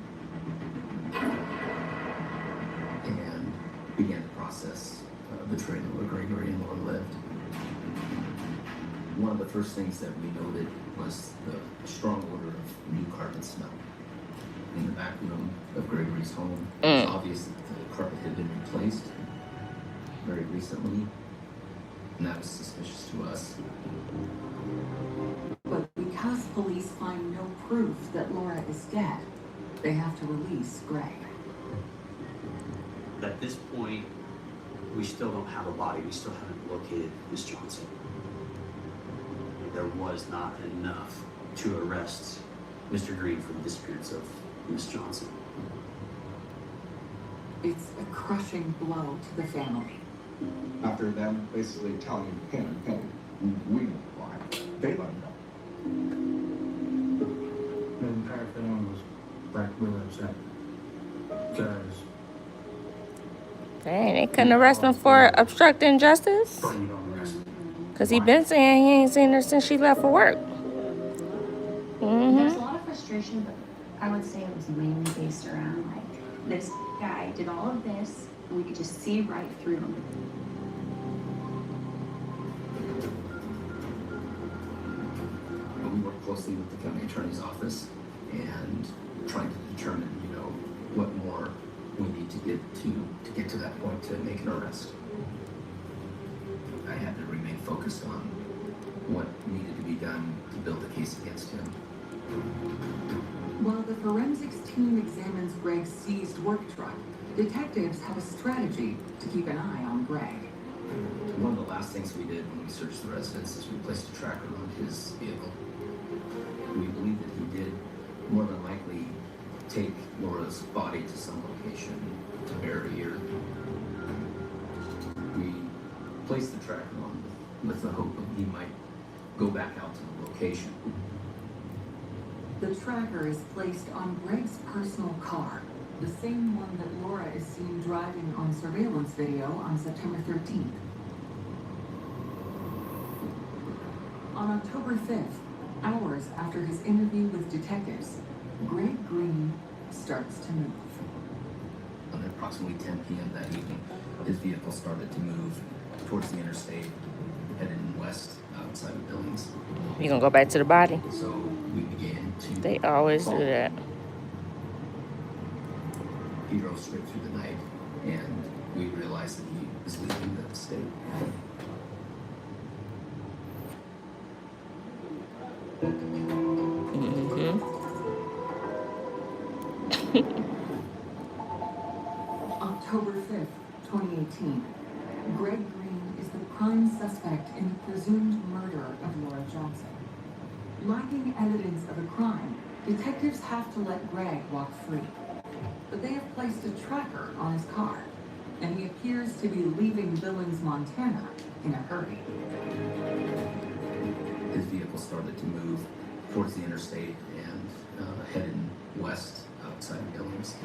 and began the process of the trailer where Gregory and Laura lived. One of the first things that we noted was the strong odor of new carpet smell. In the back room of Gregory's home, it was obvious that the carpet had been replaced very recently, and that was suspicious to us. But because police find no proof that Laura is dead, they have to release Greg. At this point, we still don't have a body. We still haven't located Miss Johnson. There was not enough to arrest Mr. Green for the disappearance of Miss Johnson. It's a crushing blow to the family. After them basically telling him, hey, we know why. They let him know. The entire family was like really upset because Dang, they couldn't arrest him for obstructing justice? you don't arrest him. Because he been saying he ain't seen her since she left for work. There's a lot of frustration, but I would say it was mainly based around like this guy did all of this and we could just see right through him. We worked closely with the county attorney's office and trying to determine, what more we need to get to that point to make an arrest. I had to remain focused on what needed to be done to build a case against him. While the forensics team examines Greg's seized work truck, detectives have a strategy to keep an eye on Greg. One of the last things we did when we searched the residence is we placed a tracker on his vehicle. We believe that he did more than likely take Laura's body to some location to bury her. We placed the tracker on with the hope that he might go back out to the location. The tracker is placed on Greg's personal car, the same one that Laura is seen driving on surveillance video on September 13th. On October 5th, hours after his interview with detectives, Greg Green starts to move. At approximately 10 p.m. that evening, his vehicle started to move towards the interstate, heading west outside of Billings. You gonna go back to the body? So we began to. They always do that. He drove straight through the night, and we realized that he was leaving the state. October 5th, 2018. Greg Green is the prime suspect in the presumed murder of Laura Johnson. Lacking evidence of a crime, detectives have to let Greg walk free. But they have placed a tracker on his car, and he appears to be leaving Billings, Montana in a hurry. His vehicle started to move towards the interstate and heading west outside of Billings.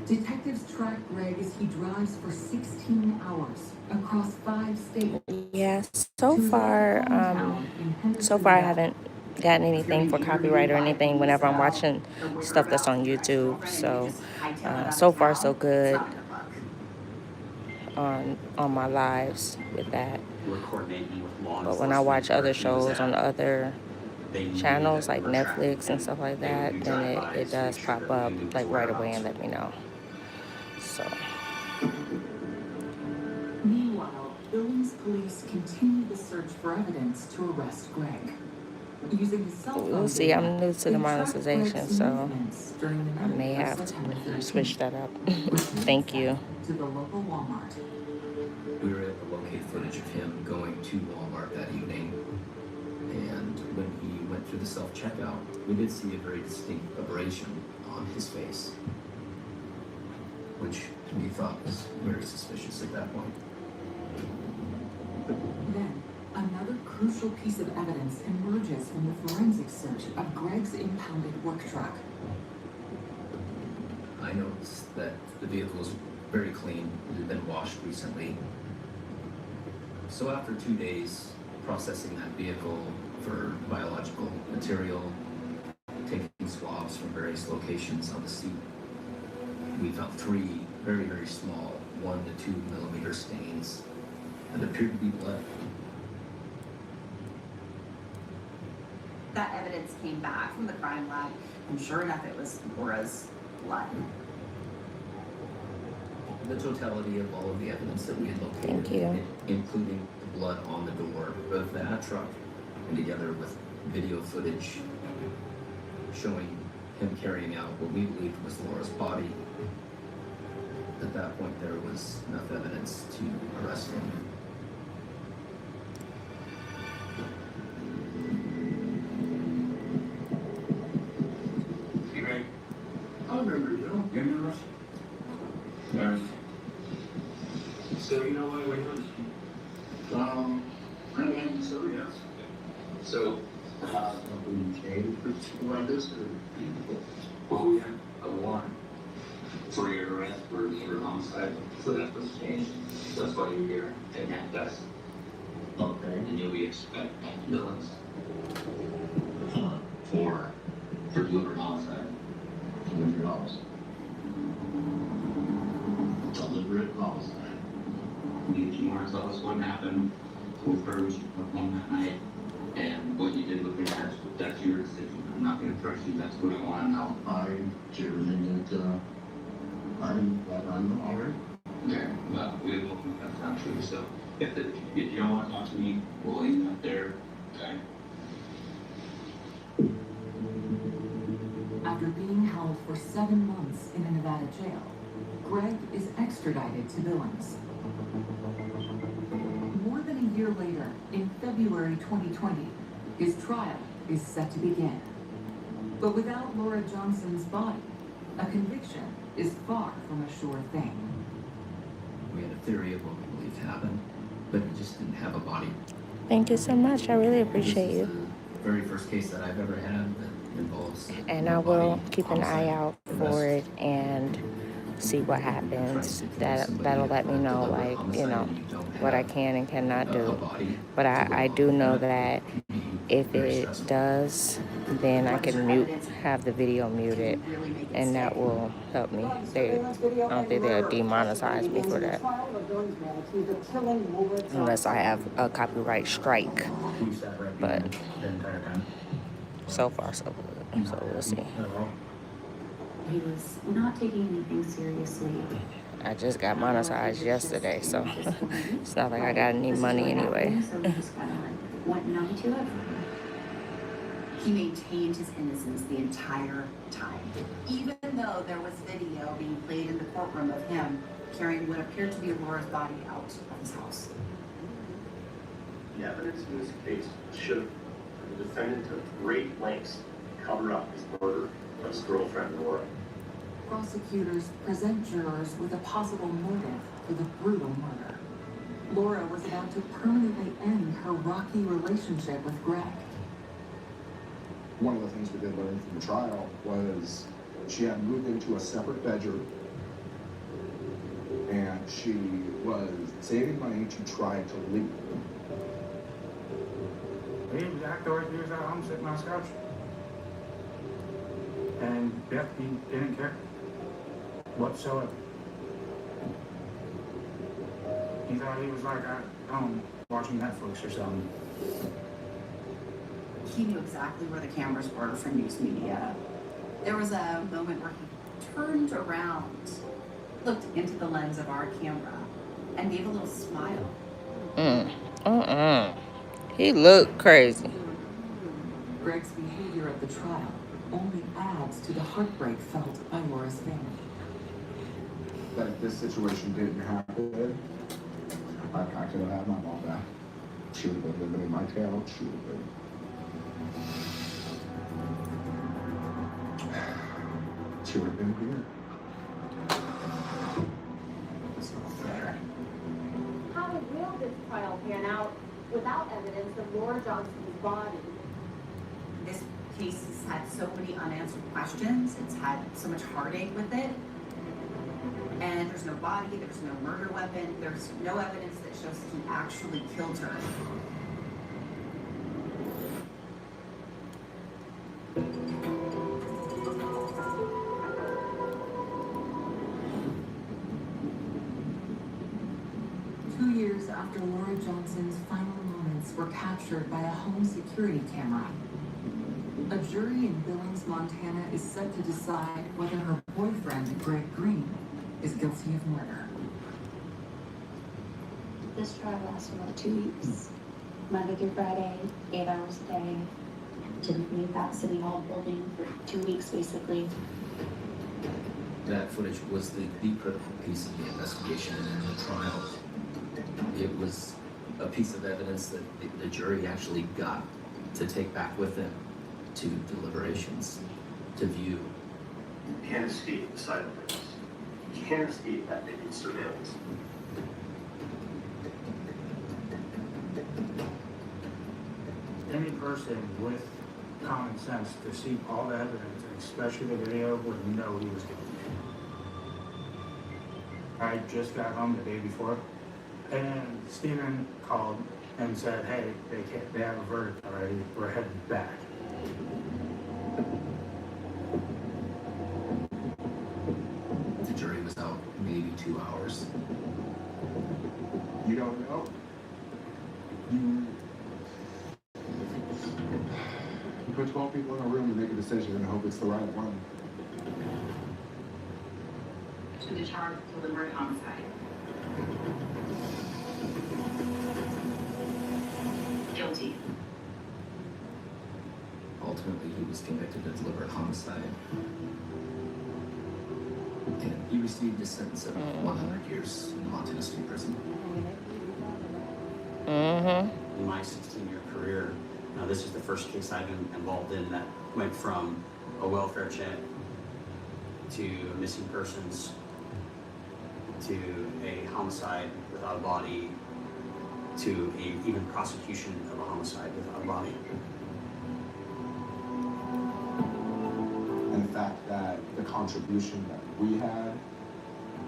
Detectives track Greg as he drives for 16 hours across 5 states. Yeah, so far I haven't gotten anything for copyright or anything whenever I'm watching stuff that's on YouTube. So, so far so good on my lives with that. We're coordinating with law But when I watch other enforcement shows on other they knew channels that like we're Netflix tracking and stuff like They that, would do then drive-bys it to does make sure pop that up we knew like his right away whereabouts. and let me know. So. Meanwhile, Billings police continue the search for evidence to arrest Greg. Using his cell phone We'll see. data, I'm new to the they tracked monetization, Greg's so movements during the I night may of have September to 13th. switch that up. Which Thank you. to the local Walmart. We were able to locate footage of him going to Walmart that evening, and when he went through the self-checkout, we did see a very distinct abrasion on his face, which we thought was very suspicious at that point. Then, another crucial piece of evidence emerges from the forensic search of Greg's impounded work truck. I noticed that the vehicle was very clean. It had been washed recently. So after 2 days processing that vehicle for biological material, taking swabs from various locations on the seat, we found 3 very, very small 1 to 2 millimeter stains that appeared to be blood. That evidence came back from the crime lab, and sure enough, it was Laura's blood. The totality of all of the evidence that we had located, Thank you. including the blood on the door of that truck, and together with video footage showing him carrying out what we believed was Laura's body, at that point there was enough evidence to arrest him. I remember you. You remember us? So you know why we're here? I mean, so yes. So, we changed for something like this, or? Well, we had a warrant for your arrest for homicide, so that's what's changed. That's why you're here, and that's, okay, and you'll be expected Billings. For deliberate homicide. Deliberate homicide. Deliberate homicide. You want to tell us what happened with her when she went home that night, and what you did with her, that's your decision. I'm not going to trust you, that's what I want to know. I did everything that I'm already. Okay, well, we will have time for you, so if you don't want to talk to me, we'll leave it up there, okay? After being held for 7 months in a Nevada jail, Greg is extradited to Billings. More than a year later, in February 2020, his trial is set to begin. But without Laura Johnson's body, a conviction is far from a sure thing. We had a theory of what we believed happened, but we just didn't have a body. Thank you so much. I really appreciate This is you. the very first case that I've ever had that involves And no I will body keep an eye homicide out for arrest. it and see what happens. Trying to That'll let me know, deliberate like, homicide and you don't what I have can and cannot a do. body But to go I along do with know that that can be if very it stressful. does, then I can have the video muted, and that will help me. I don't think they'll demonetize me for that, unless I have a copyright strike. You sat right But behind the entire time? so far, so good. So we'll see. At all? He was not taking anything seriously. I just got monetized yesterday, so it's not like I got any money anyway. So we just kind of like went numb to it. He maintained his innocence the entire time, even though there was video being played in the courtroom of him carrying what appeared to be Laura's body out of his house. The evidence in this case showed the defendant took great lengths to cover up his murder of his girlfriend Laura. Prosecutors present jurors with a possible motive for the brutal murder. Laura was about to permanently end her rocky relationship with Greg. One of the things we did learn from the trial was she had moved into a separate bedroom and she was saving money to try to leave. He was afterwards, he was at home sitting on his couch. And yeah, he didn't care whatsoever. He thought he was like at home watching Netflix or something. He knew exactly where the cameras were for news media. There was a moment where he turned around, looked into the lens of our camera, and gave a little smile. He looked crazy. Greg's behavior at the trial only adds to the heartbreak felt by Laura's family. That if this situation didn't happen, I could have had my mom back. She would have been living in my town. She would have been. She would have been here. It's not fair. How will this trial pan out without evidence of Laura Johnson's body? This case has had so many unanswered questions. It's had so much heartache with it. And there's no body, there's no murder weapon, there's no evidence that shows he actually killed her. Years after Laura Johnson's final moments were captured by a home security camera, a jury in Billings, Montana is set to decide whether her boyfriend, Greg Green, is guilty of murder. This trial lasted about 2 weeks. Monday through Friday, 8 hours a day. Didn't leave that city hall building for 2 weeks, basically. That footage was the critical piece of the investigation and the trial. It was a piece of evidence that the jury actually got to take back with them to deliberations, to view. You can't escape the side effects. You can't escape that naked surveillance. Any person with common sense to see all the evidence, and especially the video, would know he was guilty. I just got home the day before, and Steven called and said, hey, they have a verdict already, we're heading back. The jury was out maybe 2 hours. You don't know. You put 12 people in a room to make a decision and hope it's the right one. to the charge of deliberate homicide. Guilty. Ultimately, he was convicted of deliberate homicide. And he received a sentence of 100 years in Montana State Prison. Mm-hmm. In my 16-year career, this is the first case I've been involved in that went from a welfare check to missing persons to a homicide without a body to a even prosecution of a homicide without a body. And the fact that the contribution that we had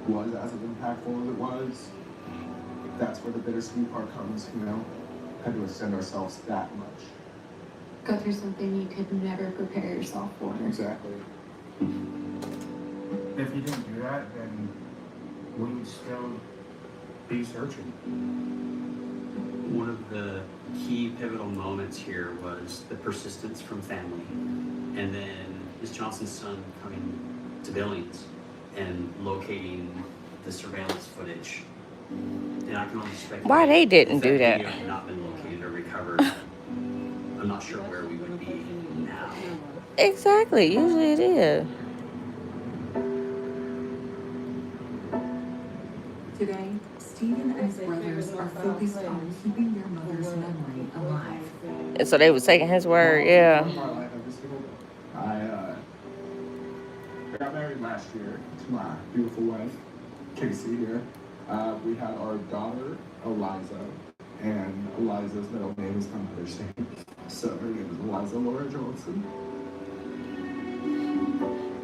was as impactful as it was, that's where the bittersweet part comes, you know? Had to extend ourselves that much. Go through something you could never prepare yourself for. Exactly. If you didn't do that, then we would still be searching. One of the key pivotal moments here was the persistence from family. And then Ms. Johnson's son coming to Billings and locating the surveillance footage. And I can only speculate. Why they didn't if do that? video had not been located or recovered, I'm not sure where we would be now. Exactly. Usually it is. Today, Stephen and his brothers are focused on keeping their mother's memory alive. And so they was taking his word, yeah. I got married last year to my beautiful wife, Casey here. We had our daughter, Eliza, and Eliza's middle name is my mother's name. So her name is Eliza Laura Johnson.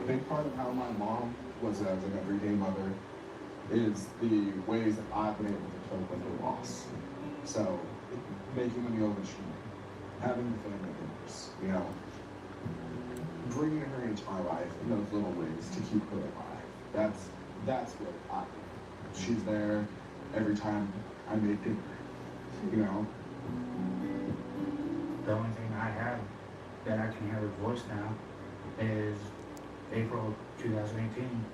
A big part of how my mom was as an everyday mother is the ways that I've been able to cope with her loss. So, making a meal when she made, having the family dinners, you know, bringing her into my life in those little ways to keep her alive. That's what I do. She's there every time I make dinner, you know. The only thing I have that I can hear her voice now is April 2018.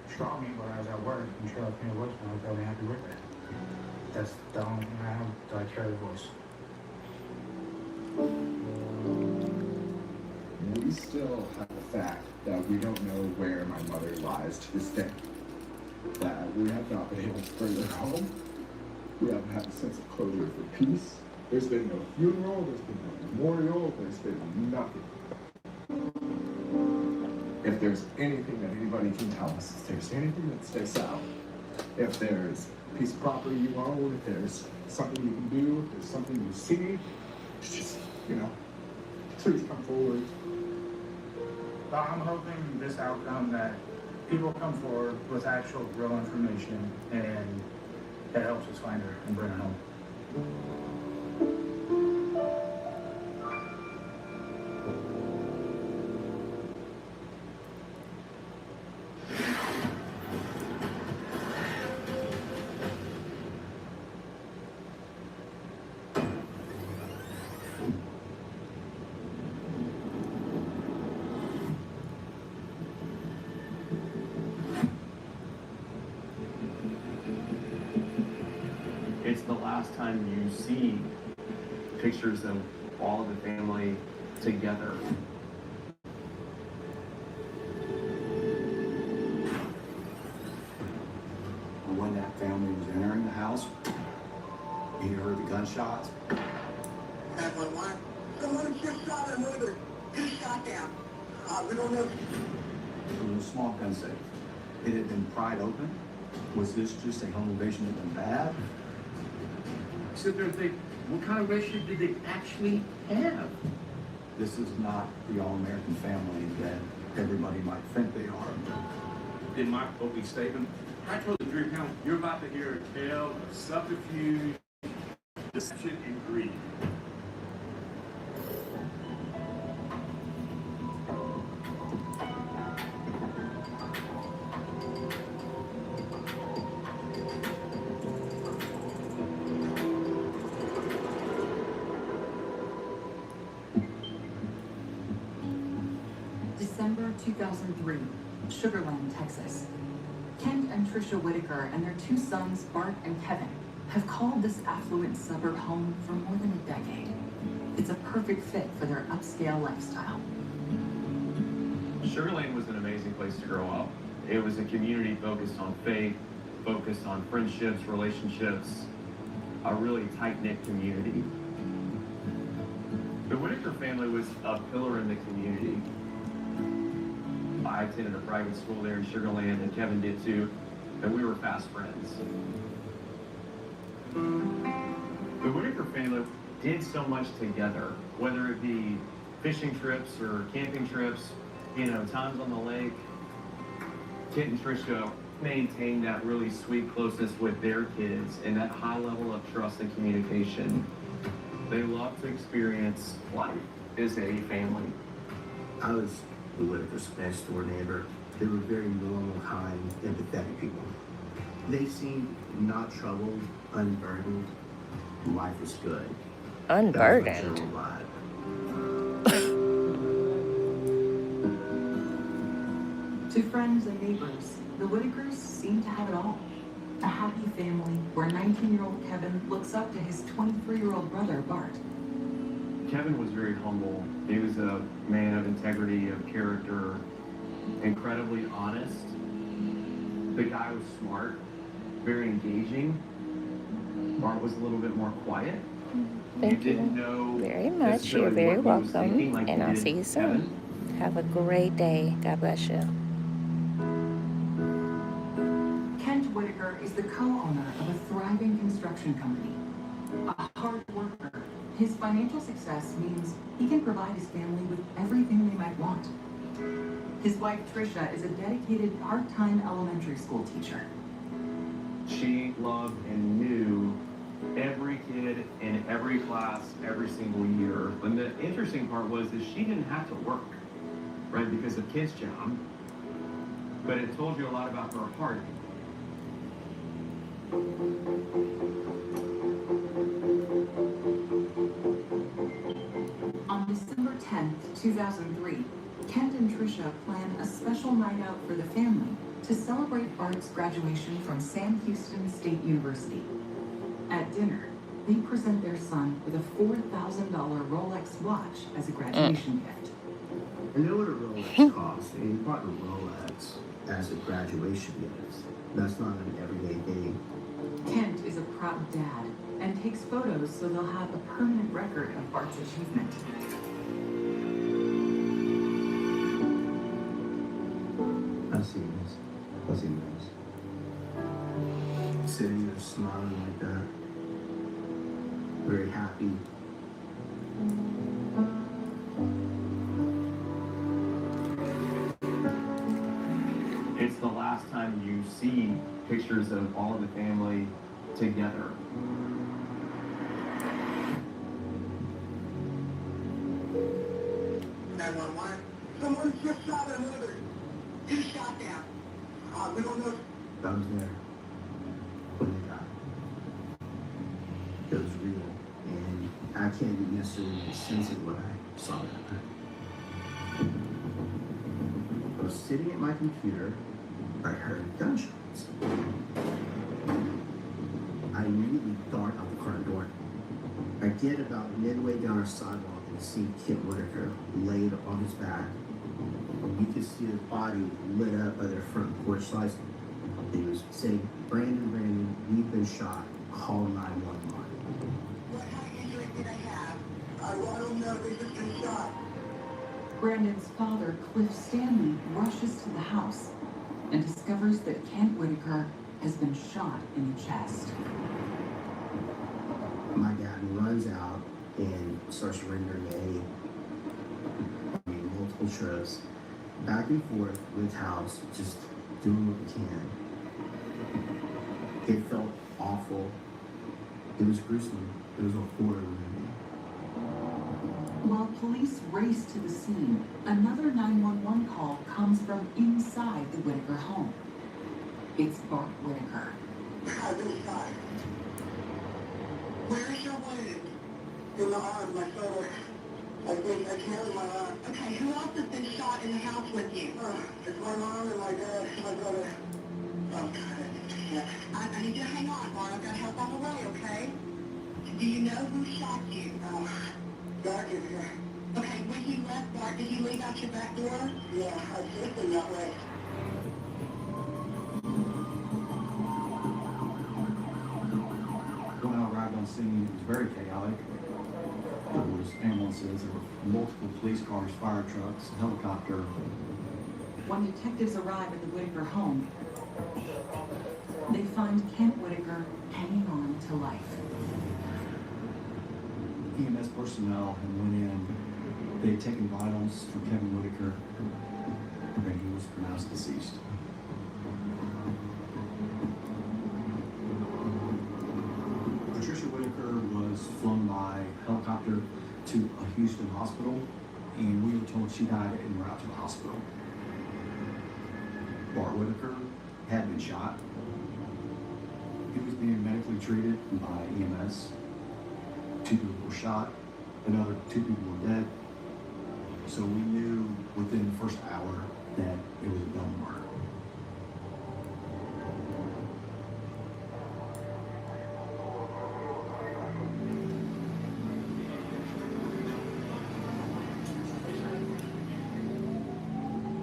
She called me while I was at work and she left me a voicemail and told me happy birthday. That's the only thing I have that I hear her voice. We still have the fact that we don't know where my mother lies to this day. That we have not been able to bring her home. We haven't had a sense of closure for peace. There's been no funeral, there's been no memorial, there's been nothing. If there's anything that anybody can tell us, if there's anything that sticks out, if there's a piece of property you own, if there's something you can do, if there's something you see, it's just, you know, please come forward. I'm hoping this outcome that people come forward with actual real information and that helps us find her and bring her home. It's the last time you see pictures of all of the family together. When that family was entering the house, you heard the gunshots. 911. Someone just shot our neighbor. Just shot down. We don't know. It was a small gun safe. It had been pried open. Was this just a home invasion that went bad? Sit there and think, what kind of relationship did they actually have? This is not the all-American family that everybody might think they are. In my opening statement, I told the jury panel, you're about to hear a tale of subterfuge, deception, and greed. December 2003, Sugar Land, Texas. Kent and Trisha Whitaker and their two sons, Bart and Kevin, have called this affluent suburb home for more than a decade. It's a perfect fit for their upscale lifestyle. Sugar Lane was an amazing place to grow up. It was a community focused on faith, focused on friendships, relationships, a really tight-knit community. The Whitaker family was a pillar in the community. I attended a private school there in Sugar Land, and Kevin did too, and we were fast friends. The Whitaker family did so much together, whether it be fishing trips or camping trips, you know, times on the lake. Kent and Trisha maintained that really sweet closeness with their kids and that high level of trust and communication. They love to experience life as a family. I was the Whitaker's next door neighbor. They were very normal, kind, empathetic people. They seemed not troubled, unburdened. Life was good. Unburdened. That was my general vibe. To friends and neighbors, the Whitakers seem to have it all. A happy family where 19-year-old Kevin looks up to his 23-year-old brother, Bart. Kevin was very humble. He was a man of integrity, of character, incredibly honest. The guy was smart, very engaging. Bart was a little bit more quiet. Thank you very much. You're very welcome. And I'll see you soon. Have a great day. God bless you. Kent Whitaker is the co-owner of a thriving construction company. A hard worker, his financial success means he can provide his family with everything they might want. His wife, Trisha, is a dedicated part-time elementary school teacher. She loved and knew every kid in every class every single year. And the interesting part was that she didn't have to work, right, because of Kent's job. But it told you a lot about her heart. On December 10th, 2003, Kent and Trisha plan a special night out for the family to celebrate Bart's graduation from Sam Houston State University. At dinner, they present their son with a $4,000 Rolex watch as a graduation gift. I know what a Rolex costs, and you bought a Rolex as a graduation gift. That's not an everyday thing. Kent is a proud dad and takes photos so they'll have a permanent record of Bart's achievement. I've seen this. I've seen this. Sitting there smiling like that. Very happy. It's the last time you see pictures of all of the family together. Someone just shot another. He shot down. We don't know. I was there when they died. It was real, and I can't necessarily make sense of what I saw that night. I was sitting at my computer. I heard gunshots. I immediately dart out the front door. I get about midway down our sidewalk and see Kent Whitaker laid on his back. You could see his body lit up by their front porch lights. He was saying, Brandon, we've been shot. Call 911. What kind of injury did I have? I don't know. They just been shot. Brandon's father, Cliff Stanley, rushes to the house and discovers that Kent Whitaker has been shot in the chest. My dad runs out and starts rendering multiple trips back and forth with house, just doing what we can. It felt awful. It was gruesome. It was a horror movie. While police race to the scene, another 911 call comes from inside the Whitaker home. It's Bart Whitaker. I've been shot. Where is your wound? In the arm, my shoulder. I carry my arm. Okay, who else has been shot in the house with you? It's my mom and my dad, my brother. Oh, good. Yeah. I need you to hang on, Bart. I've got help on the way, okay? Do you know who shot you? Doc is here. Okay, when he left, Bart, did he leave out your back door? Yeah, I think in that way. When I arrived on scene, it was very chaotic. There was ambulances, there were multiple police cars, fire trucks, a helicopter. When detectives arrive at the Whitaker home, they find Kent Whitaker hanging on to life. EMS personnel had went in, they had taken vitals from Kevin Whitaker, and he was pronounced deceased. Patricia Whitaker was flown by helicopter to a Houston hospital, and we were told she died en route to the hospital. Bart Whitaker had been shot. He was being medically treated by EMS. 2 people were shot, another 2 people were dead. So we knew within the first hour that it was a double murder.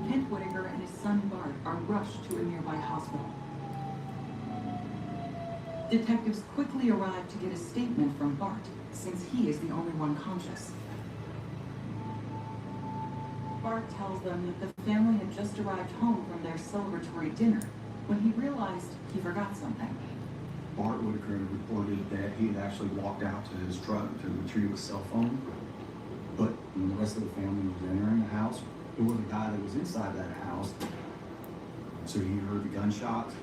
Kent Whitaker and his son Bart are rushed to a nearby hospital. Detectives quickly arrive to get a statement from Bart, since he is the only one conscious. Bart tells them that the family had just arrived home from their celebratory dinner when he realized he forgot something. Bart Whitaker reported that he had actually walked out to his truck to retrieve a cell phone, but when the rest of the family was entering the house, there was a guy that was inside that house, so he heard the gunshots.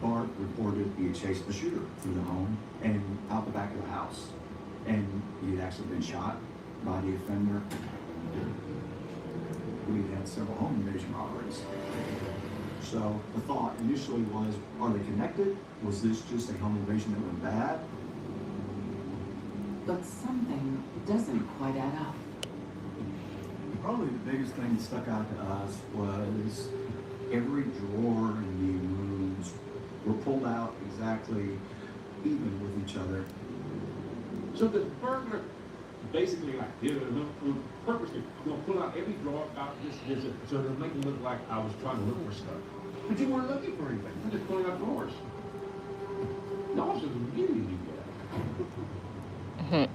Bart reported he had chased the shooter through the home and out the back of the house, and he had actually been shot by the offender. We had several home invasion robberies. So the thought initially was, are they connected? Was this just a home invasion that went bad? But something doesn't quite add up. Probably the biggest thing that stuck out to us was every drawer in the rooms were pulled out exactly even with each other. So the burglar basically like did it purposely, pull out every drawer out this, so to make it look like I was trying to look for stuff. But you weren't looking for anything. You're just pulling out drawers. The officers immediately knew that.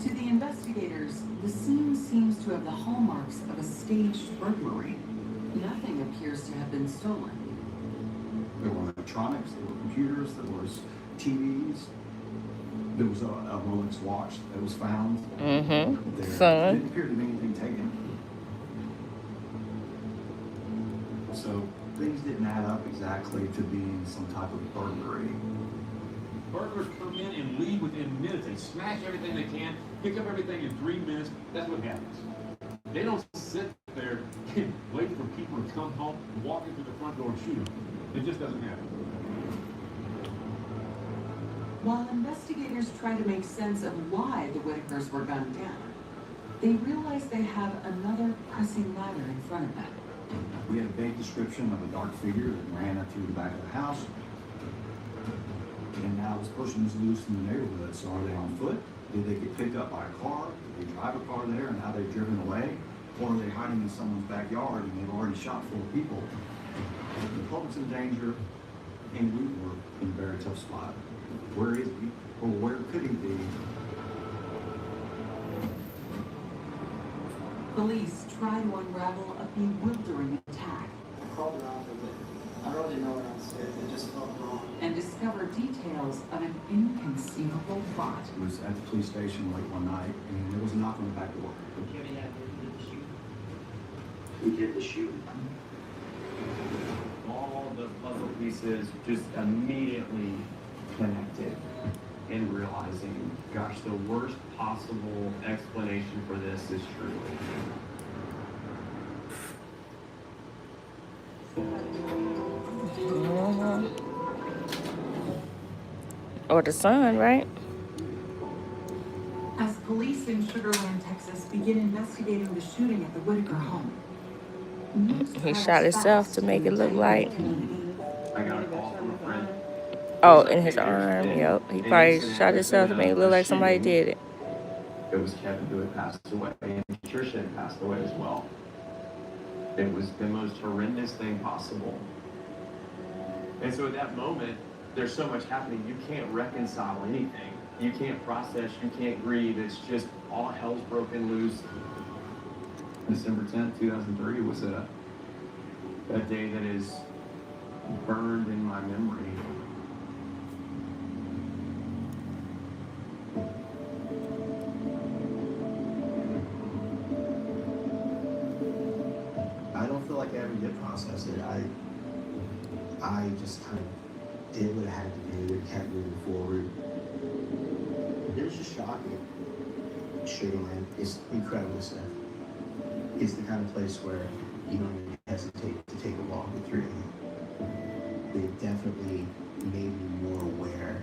To the investigators, the scene seems to have the hallmarks of a staged burglary. Nothing appears to have been stolen. There were electronics, there were computers, there was TVs. There was a Rolex watch that was found. There didn't appear to be anything taken. So things didn't add up exactly to being some type of burglary. Burglars come in and leave within minutes. They smash everything they can, pick up everything in 3 minutes. That's what happens. They don't sit there and wait for people to come home, walk into the front door and shoot them. It just doesn't happen. While investigators try to make sense of why the Whitakers were gunned down, they realize they have another pressing matter in front of them. We had a vague description of a dark figure that ran up through the back of the house. And now this person is loose in the neighborhood. So are they on foot? Did they get picked up by a car? Did they drive a car there and now they've driven away? Or are they hiding in someone's backyard and they've already shot 4 people? The public's in danger, and we were in a very tough spot. Where is he? Or where could he be? Police try to unravel a bewildering attack. I called her off of it. I don't really know what I said. It just felt wrong. And discover details of an inconceivable plot. It was at the police station late one night, and there was a knock on the back door. Who did the shooting? All the puzzle pieces just immediately connected and realizing, gosh, the worst possible explanation for this is true. Or the sun, right? As police in Sugar Land, Texas begin investigating the shooting at the Whitaker home, He shot himself to make it look like. I got a call from a friend. Oh, in his arm. Yep. He probably shot himself to make it look like somebody shooting. did it. It was Kevin who had passed away, and Trisha had passed away as well. It was the most horrendous thing possible. And so at that moment, there's so much happening, you can't reconcile anything. You can't process, you can't grieve. It's just all hell's broken loose. December 10th, 2003 was a day that is burned in my memory. I don't feel like I ever did process it. I just kind of did what I had to do and kept moving forward. It was just shocking. Sugarland is incredible stuff. It's the kind of place where you don't even hesitate to take a walk with your aid. They definitely made me more aware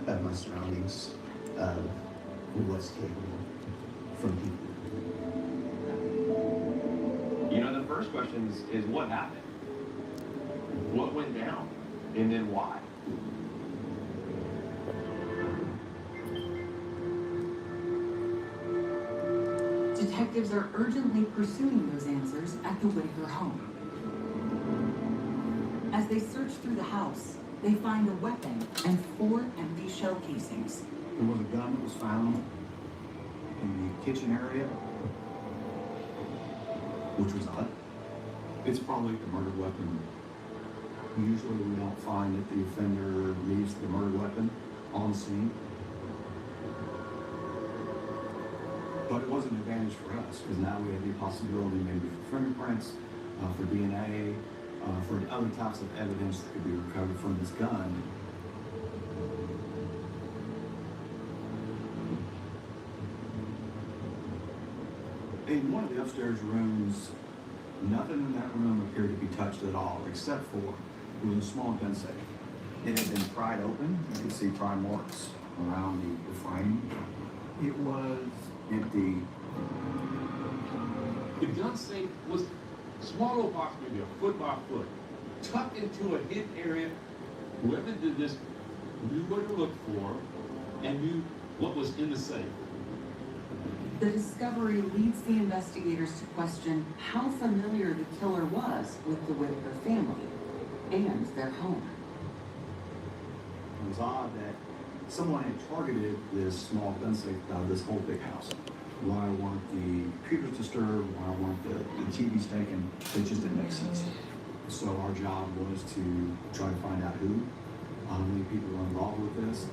of my surroundings, of what's capable from people. You know, the first question is what happened? What went down? And then why? Detectives are urgently pursuing those answers at the Whitaker home. As they search through the house, they find a weapon and 4 empty shell casings. There was a gun that was found in the kitchen area, which was odd. It's probably the murder weapon. Usually we don't find that the offender leaves the murder weapon on scene. But it was an advantage for us because now we have the possibility maybe for fingerprints, for DNA, for other types of evidence that could be recovered from this gun. In one of the upstairs rooms, nothing in that room appeared to be touched at all, except for it was a small gun safe. It had been pried open. You can see pry marks around the frame. It was empty. The gun safe was small little box, maybe a foot by foot, tucked into a hidden area. Whoever did this knew what to look for and knew what was in the safe. The discovery leads the investigators to question how familiar the killer was with the Whitaker family and their home. It was odd that someone had targeted this small gun safe out of this whole big house. Why weren't the computers disturbed? Why weren't the TVs taken? It just didn't make sense. So our job was to try to find out who, how many people were involved with this.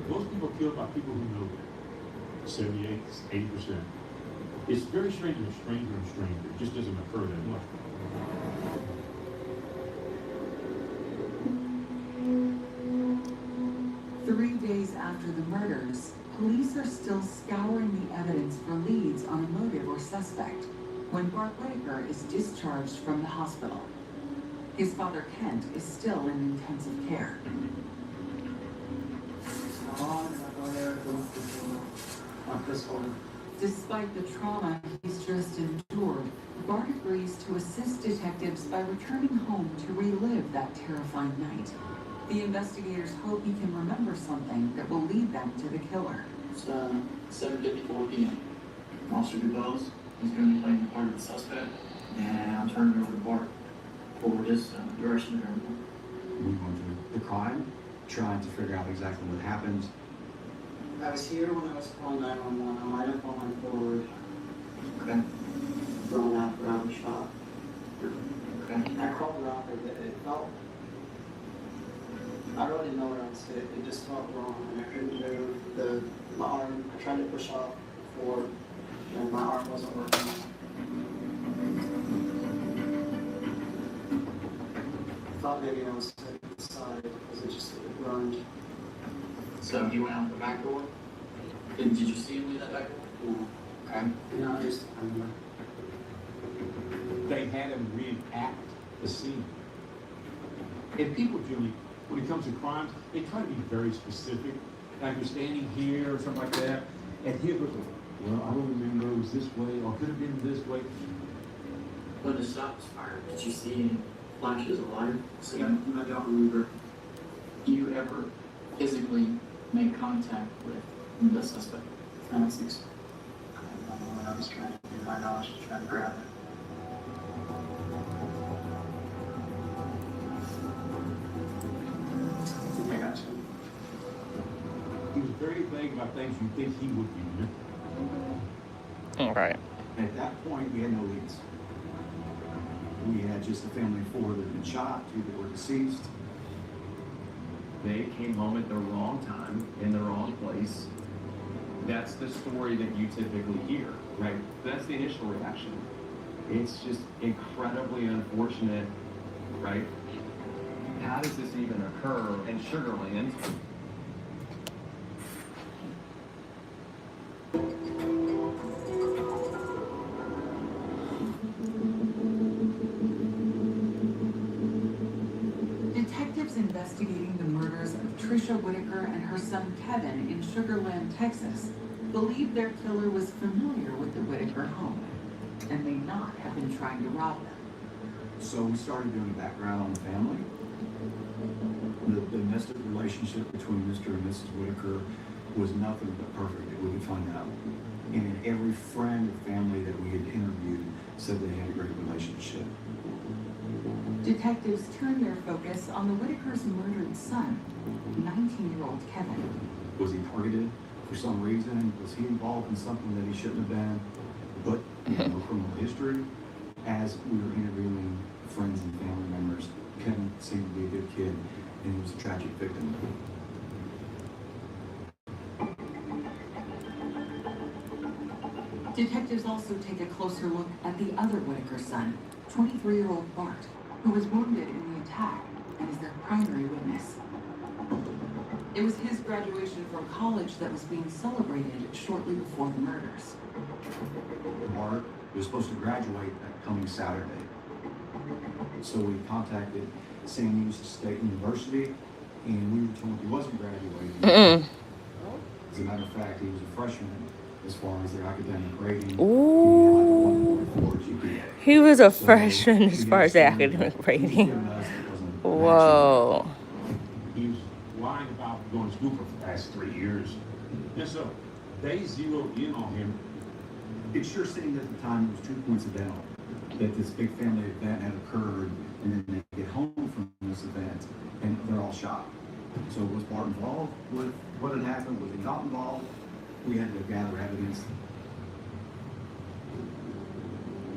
Most people are killed by people who know them. 78, 80%. It's very strange and stranger and stranger. It just doesn't occur that much. Three days after the murders, police are still scouring the evidence for leads on a motive or suspect when Bart Whitaker is discharged from the hospital. His father, Kent, is still in intensive care. Despite the trauma he's just endured, Bart agrees to assist detectives by returning home to relive that terrifying night. The investigators hope he can remember something that will lead them to the killer. It's 7:54 p.m. Officer DuBose is going to be playing the part of the suspect, and I'm turning it over to Bart for this direction of everyone. We went to the crime, trying to figure out exactly what happened. I was here when I was calling 911. I might have fallen forward. Okay. Thrown out around the shop. Okay. I called around it felt. I really didn't know where I was hit. It just felt wrong, and I couldn't move. My arm, I tried to push off forward, and my arm wasn't working. I thought maybe I was hit the side because it just ruined. So you went out the back door? Did you see him leave that back door? No. Okay. No, I just, They had him reenact the scene. And people generally, when it comes to crimes, they try to be very specific. Like you're standing here or something like that, and here goes, well, I don't remember, it was this way, or could have been this way. When the shot was fired, did you see any flashes of light? So I don't remember. Do you ever physically make contact with the suspect? I don't think so. When I was trying to do my knowledge to try to grab it. I got you. He was very vague about things you think he would be. Okay. At that point, we had no leads. We had just a family of 4 that had been shot, 2 that were deceased. They came home at the wrong time, in the wrong place. That's the story that you typically hear, right? That's the initial reaction. It's just incredibly unfortunate, right? How does this even occur in Sugar Land? Detectives investigating the murders of Tricia Whitaker and her son Kevin in Sugar Land, Texas, believe their killer was familiar with the Whitaker home and may not have been trying to rob them. So we started doing a background on the family. The domestic relationship between Mr. and Mrs. Whitaker was nothing but perfect that we could find out. And every friend or family that we had interviewed said they had a great relationship. Detectives turned their focus on the Whitakers' murdered son, 19-year-old Kevin. Was he targeted for some reason? Was he involved in something that he shouldn't have been? But he had no criminal history. As we were interviewing friends and family members, Kevin seemed to be a good kid, and he was a tragic victim. Detectives also take a closer look at the other Whitaker son, 23-year-old Bart, who was wounded in the attack and is their primary witness. It was his graduation from college that was being celebrated shortly before the murders. Bart was supposed to graduate that coming Saturday. So we contacted San Luis State University, and we were told he wasn't graduating. As a matter of fact, he was a freshman as far as their academic rating. Ooh. He was a freshman as far as the academic rating. Whoa. He was lying about going to school for the past 3 years. And so they zeroed in on him. It sure seemed at the time it was too coincidental that this big family event had occurred, and then they get home from this event, and they're all shot. So was Bart involved with what had happened? Was he not involved? We had to gather evidence.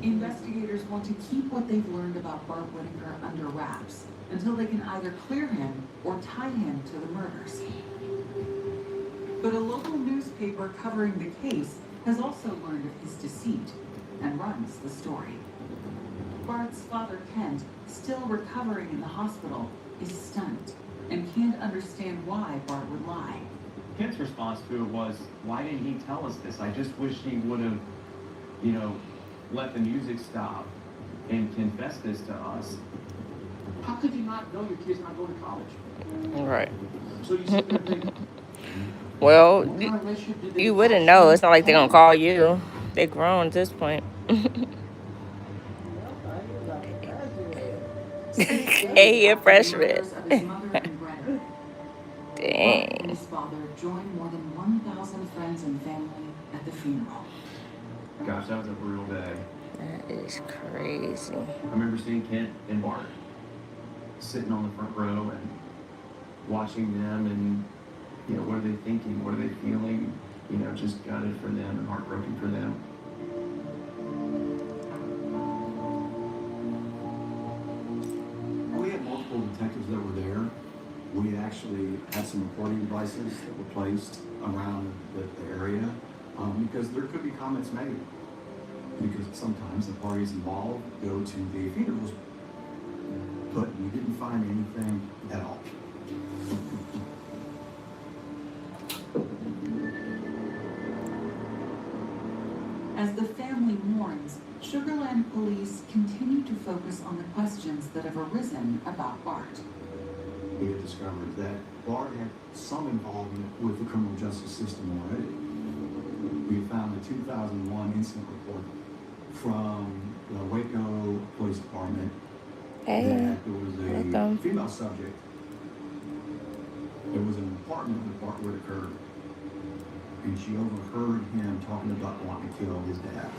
Investigators want to keep what they've learned about Bart Whitaker under wraps until they can either clear him or tie him to the murders. But a local newspaper covering the case has also learned of his deceit and runs the story. Bart's father, Kent, still recovering in the hospital, is stunned and can't understand why Bart would lie. Kent's response to it was, why didn't he tell us this? I just wish he would have, let the music stop and confess this to us. How could you not know your kid's not going to college? Right. So you sit there and think, Well, you wouldn't know. It's not like they're going to call you. They're grown at this point. Hey, you're a freshman. Dang. His father joined more than 1,000 friends and family at the funeral. Gosh, that was a brutal day. That is crazy. I remember seeing Kent and Bart sitting on the front row and watching them, and what are they thinking? What are they feeling? Just gutted for them and heartbroken for them. We had multiple detectives that were there. We actually had some recording devices that were placed around the area because there could be comments made. Because sometimes the parties involved go to the funerals, but we didn't find anything at all. As the family mourns, Sugar Land police continue to focus on the questions that have arisen about Bart. We had discovered that Bart had some involvement with the criminal justice system already. We found a 2001 incident report from the Waco Police Department Hey, that there was a welcome. female subject. There was an apartment with Bart Whitaker, and she overheard him talking about wanting to kill his dad.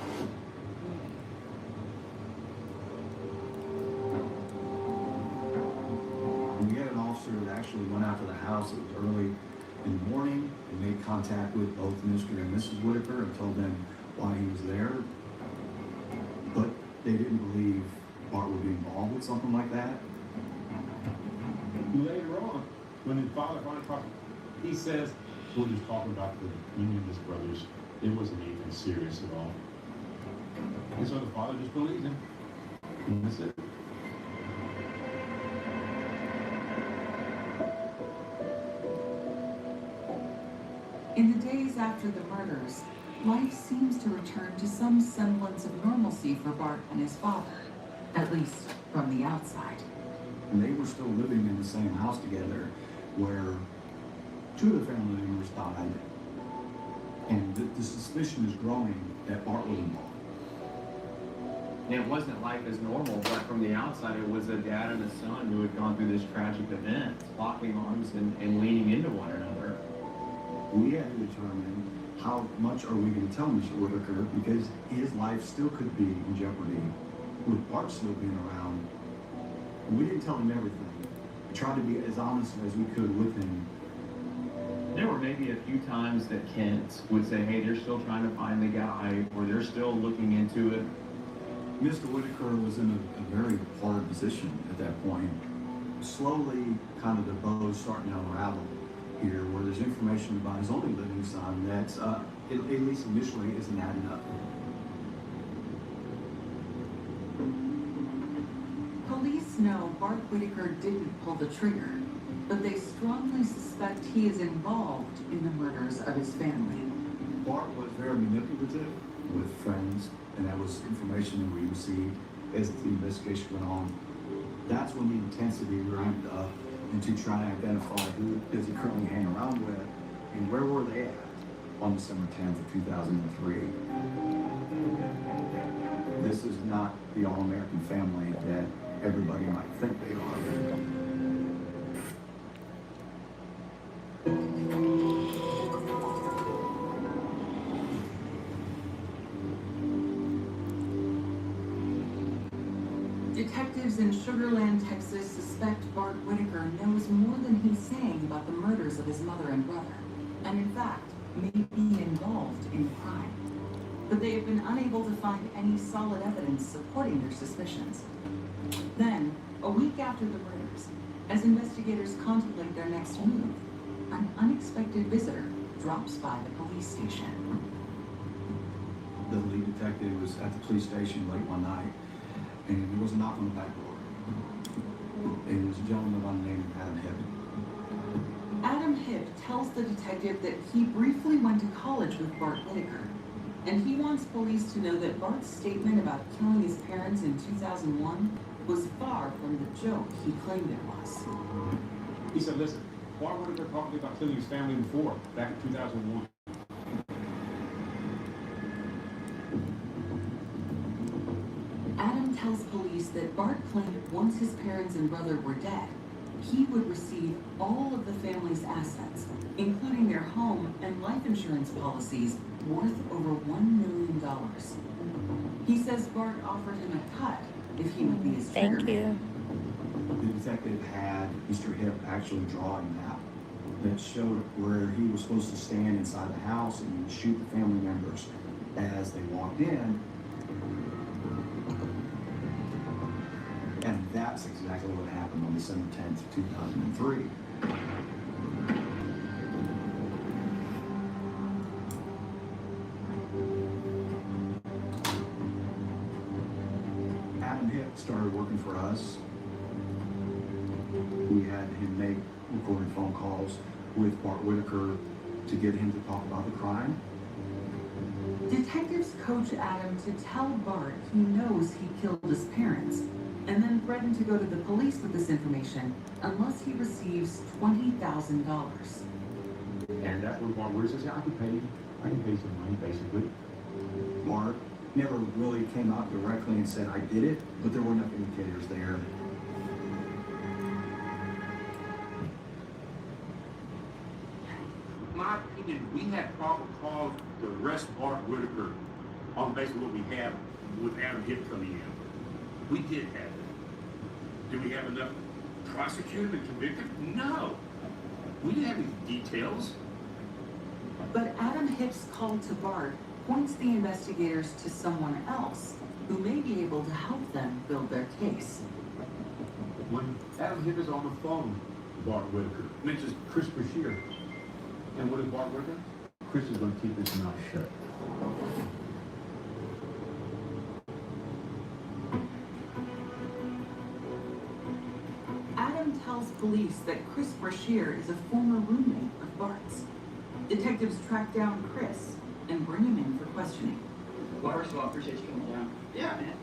And we had an officer that actually went out to the house. It was early in the morning and made contact with both Mr. and Mrs. Whitaker and told them why he was there. But they didn't believe Bart would be involved with something like that. Later on, when his father finally talked, he says, we're just talking about the Unionist brothers. It wasn't anything serious at all. And so the father just believed him. And that's it. In the days after the murders, life seems to return to some semblance of normalcy for Bart and his father, at least from the outside. And they were still living in the same house together where two of the family members died. And the suspicion is growing that Bart was involved. And it wasn't life as normal, but from the outside, it was a dad and a son who had gone through this tragic event, locking arms and leaning into one another. We had to determine how much are we going to tell Mr. Whitaker, because his life still could be in jeopardy with Bart still being around. We didn't tell him everything. We tried to be as honest as we could with him. There were maybe a few times that Kent would say, hey, they're still trying to find the guy, or they're still looking into it. Mr. Whitaker was in a very hard position at that point. Slowly, kind of the bow's starting to unravel here, where there's information about his only living son that's, at least initially, isn't adding up. Police know Bart Whitaker didn't pull the trigger, but they strongly suspect he is involved in the murders of his family. Bart was very manipulative with friends, and that was information that we received as the investigation went on. That's when the intensity ramped up into trying to identify who does he currently hang around with and where were they at on December 10th of 2003. This is not the all-American family that everybody might think they are. Detectives in Sugar Land, Texas suspect Bart Whitaker knows more than he's saying about the murders of his mother and brother, and in fact, may be involved in the crime. But they have been unable to find any solid evidence supporting their suspicions. Then, a week after the murders, as investigators contemplate their next move, an unexpected visitor drops by the police station. The lead detective was at the police station late one night, and there was a knock on the back door. It was a gentleman by the name of Adam Hibb. Adam Hibb tells the detective that he briefly went to college with Bart Whitaker, and he wants police to know that Bart's statement about killing his parents in 2001 was far from the joke he claimed it was. He said, listen, Bart Whitaker talked to me about killing his family before, back in 2001. Adam tells police that Bart claimed once his parents and brother were dead, he would receive all of the family's assets, including their home and life insurance policies worth over $1 million. He says Bart offered him a cut if he would be his trigger man. The detective had Mr. Hibb actually draw a map that showed where he was supposed to stand inside the house and he would shoot the family members as they walked in. And that's exactly what happened on December 10th, 2003. Adam Hibb started working for us. We had him make recorded phone calls with Bart Whitaker to get him to talk about the crime. Detectives coach Adam to tell Bart he knows he killed his parents, and then threaten to go to the police with this information unless he receives $20,000. And that's when Bart Whitaker says, yeah, I can pay some money, basically. Bart Never really came out directly and said, I did it, but there were enough indicators there. In my opinion, we had probable cause to arrest Bart Whitaker on the basis of what we have with Adam Hipp coming in. We did have it. Do we have enough prosecuted and convicted? No. We didn't have these details. But Adam Hipp's call to Bart points the investigators to someone else who may be able to help them build their case. When Adam Hipp is on the phone, Bart Whitaker mentions Chris Brashear. And what is Bart Whitaker? Chris is going to keep his mouth shut. Adam tells police that Chris Brashear is a former roommate of Bart's. Detectives track down Chris and bring him in for questioning. Well, first of all, I appreciate you coming down. Yeah, man.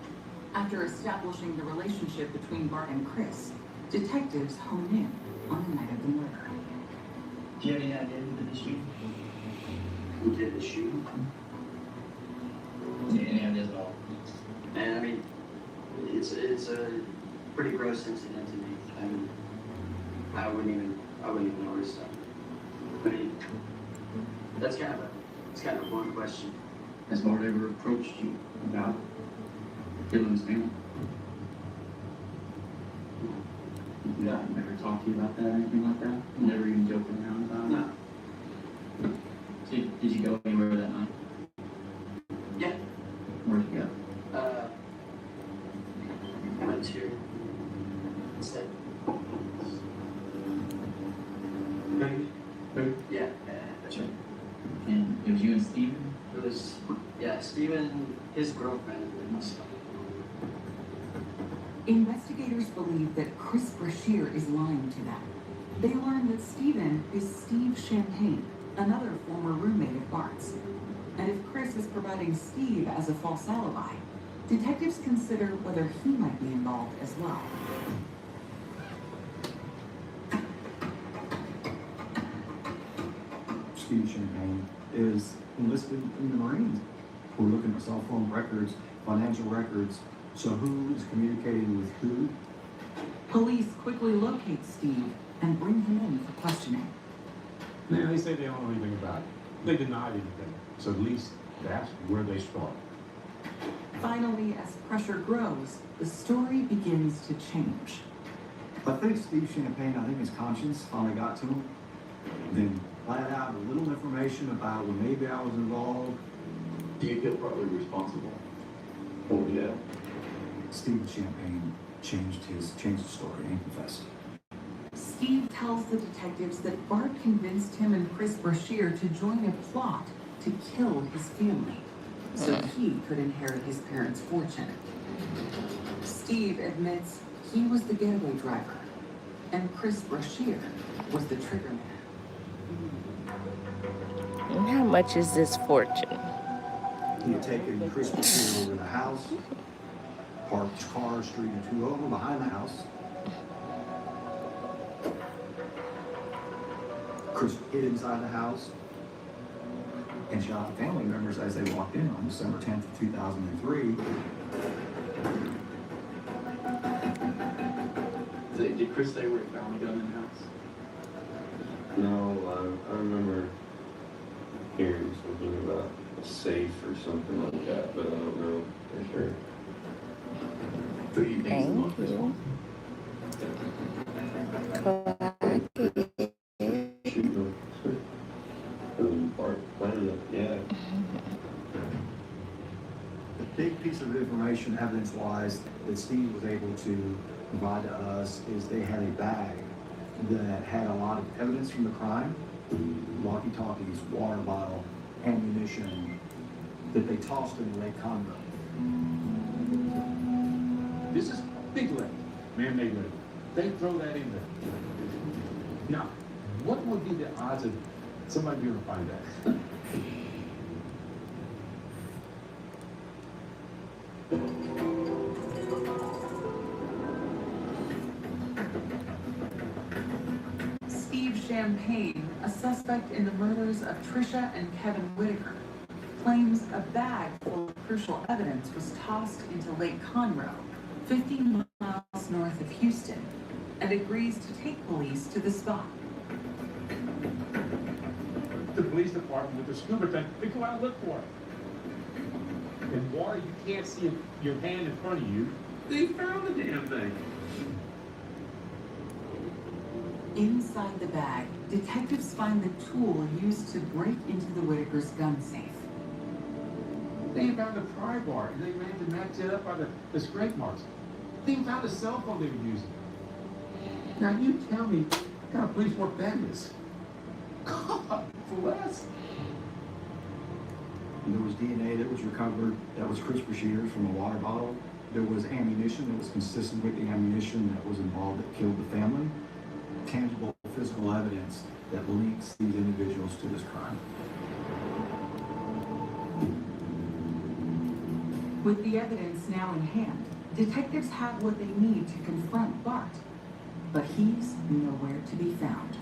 After establishing the relationship between Bart and Chris, detectives hone in on the night of the murder. Do you have any idea who did the shooting? Who did the shooting? Any ideas at all? Man, I mean, it's a pretty gross incident to me. I mean, I wouldn't even notice that. I mean, that's kind of a blunt question. Has Bart ever approached you about killing his family? No, never talked to you about that or anything like that? Never even joked around about it? No. Did you go anywhere that night? Yeah. Where'd you go? I went to instead. Yeah, that's right. And it was you and Steven? It was, yeah, Steven, his girlfriend, and myself. Investigators believe that Chris Brashear is lying to them. They learn that Steven is Steve Champagne, another former roommate of Bart's. And if Chris is providing Steve as a false alibi, detectives consider whether he might be involved as well. Steve Champagne is enlisted in the Marines. We're looking at cell phone records, financial records. So who is communicating with who? Police quickly locate Steve and bring him in for questioning. Man, they say they don't know anything about it. They denied anything. So at least that's where they start. Finally, as pressure grows, the story begins to change. I think Steve Champagne, I think his conscience finally got to him. Then let out a little information about when maybe I was involved. Do you feel partly responsible? Oh, yeah. Steve Champagne changed the story and confessed. Steve tells the detectives that Bart convinced him and Chris Brashear to join a plot to kill his family, so he could inherit his parents' fortune. Steve admits he was the getaway driver, and Chris Brashear was the triggerman. And how much is this fortune? He had taken Chris Brashear over to the house, parked his car a street or two over behind the house. Chris hid inside the house and shot family members as they walked in on December 10th of 2003. Did Chris say where he found the gun in the house? No, I remember hearing something about a safe or something like that, but I don't know for sure. Who do you think is the most responsible? Yeah. The big piece of information, evidence-wise, that Steve was able to provide to us is they had a bag that had a lot of evidence from the crime, walkie-talkies, water bottle, ammunition, that they tossed in Lake Conroe. This is big lake, man-made lake. They throw that in there. Now, what would be the odds of somebody being able to find that? Steve Champagne, a suspect in the murders of Tricia and Kevin Whitaker, claims a bag full of crucial evidence was tossed into Lake Conroe, 15 miles north of Houston, and agrees to take police to the spot. The police department with the scuba tank, they go out and look for it. In water, you can't see your hand in front of you. They found the damn thing. Inside the bag, detectives find the tool used to break into the Whitaker's gun safe. They found the pry bar, and they ran to match it up by the scrape marks. They found the cell phone they were using. Now you tell me what kind of police work that is. God bless. There was DNA that was recovered that was CRISPR shears from a water bottle. There was ammunition that was consistent with the ammunition that was involved that killed the family. Tangible physical evidence that links these individuals to this crime. With the evidence now in hand, detectives have what they need to confront Bart, but he's nowhere to be found.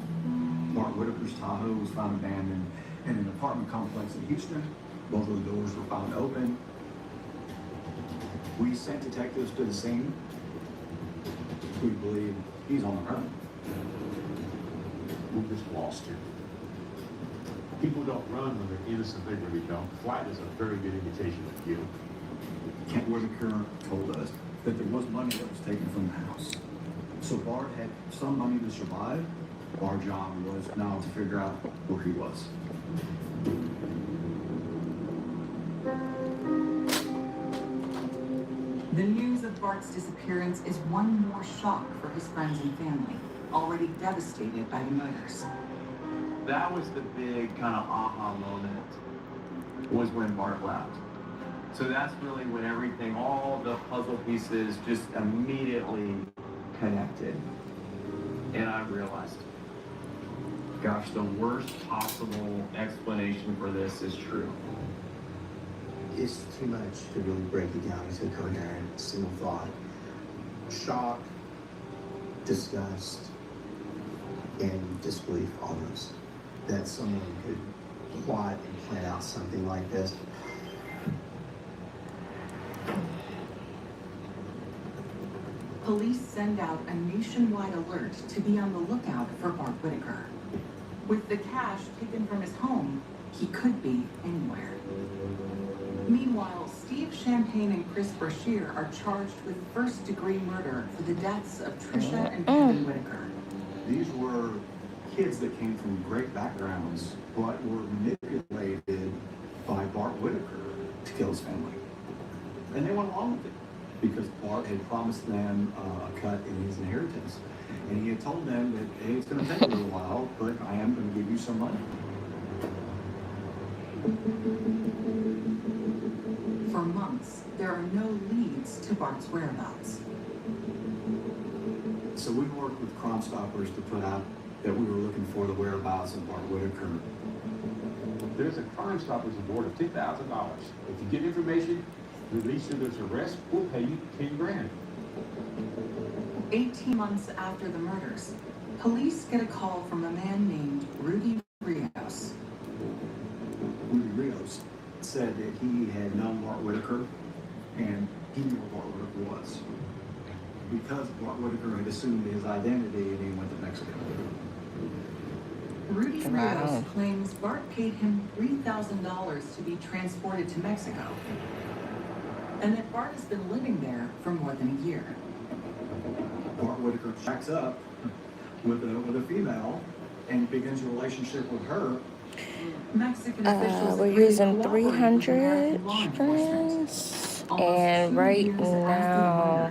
Bart Whitaker's Tahoe was found abandoned in an apartment complex in Houston. Both of the doors were found open. We sent detectives to the scene. We believe he's on the run. We just lost him. People don't run when they're innocent, they really don't. Flight is a very good indication of guilt. Kent Whitaker told us that there was money that was taken from the house. So Bart had some money to survive. Our job was now to figure out where he was. The news of Bart's disappearance is one more shock for his friends and family, already devastated by the murders. That was the big kind of aha moment, was when Bart left. So that's really when everything, all the puzzle pieces just immediately connected. And I realized, gosh, the worst possible explanation for this is true. It's too much to really break it down into a coherent single thought. Shock, disgust, and disbelief almost that someone could plot and plan out something like this. Police send out a nationwide alert to be on the lookout for Bart Whitaker. With the cash taken from his home, he could be anywhere. Meanwhile, Steve Champagne and Chris Brashear are charged with first-degree murder for the deaths of Trisha and Kevin Whitaker. These were kids that came from great backgrounds, but were manipulated by Bart Whitaker to kill his family. And they went along with it because Bart had promised them a cut in his inheritance. And he had told them that, hey, it's going to take a little while, but I am going to give you some money. For months, there are no leads to Bart's whereabouts. So we worked with Crime Stoppers to put out that we were looking for the whereabouts of Bart Whitaker. There's a Crime Stoppers award of $10,000. If you get information, release to this arrest, we'll pay you 10 grand. 18 months after the murders, police get a call from a man named Rudy Rios. Rudy Rios said that he had known Bart Whitaker and he knew where Bart Whitaker was. Because Bart Whitaker had assumed his identity and he went to Mexico. Rudy Rios claims Bart paid him $3,000 to be transported to Mexico, and that Bart has been living there for more than a year. Bart Whitaker checks up with a female and begins a relationship with her. Mexican officials we're using 300 strands, and right now,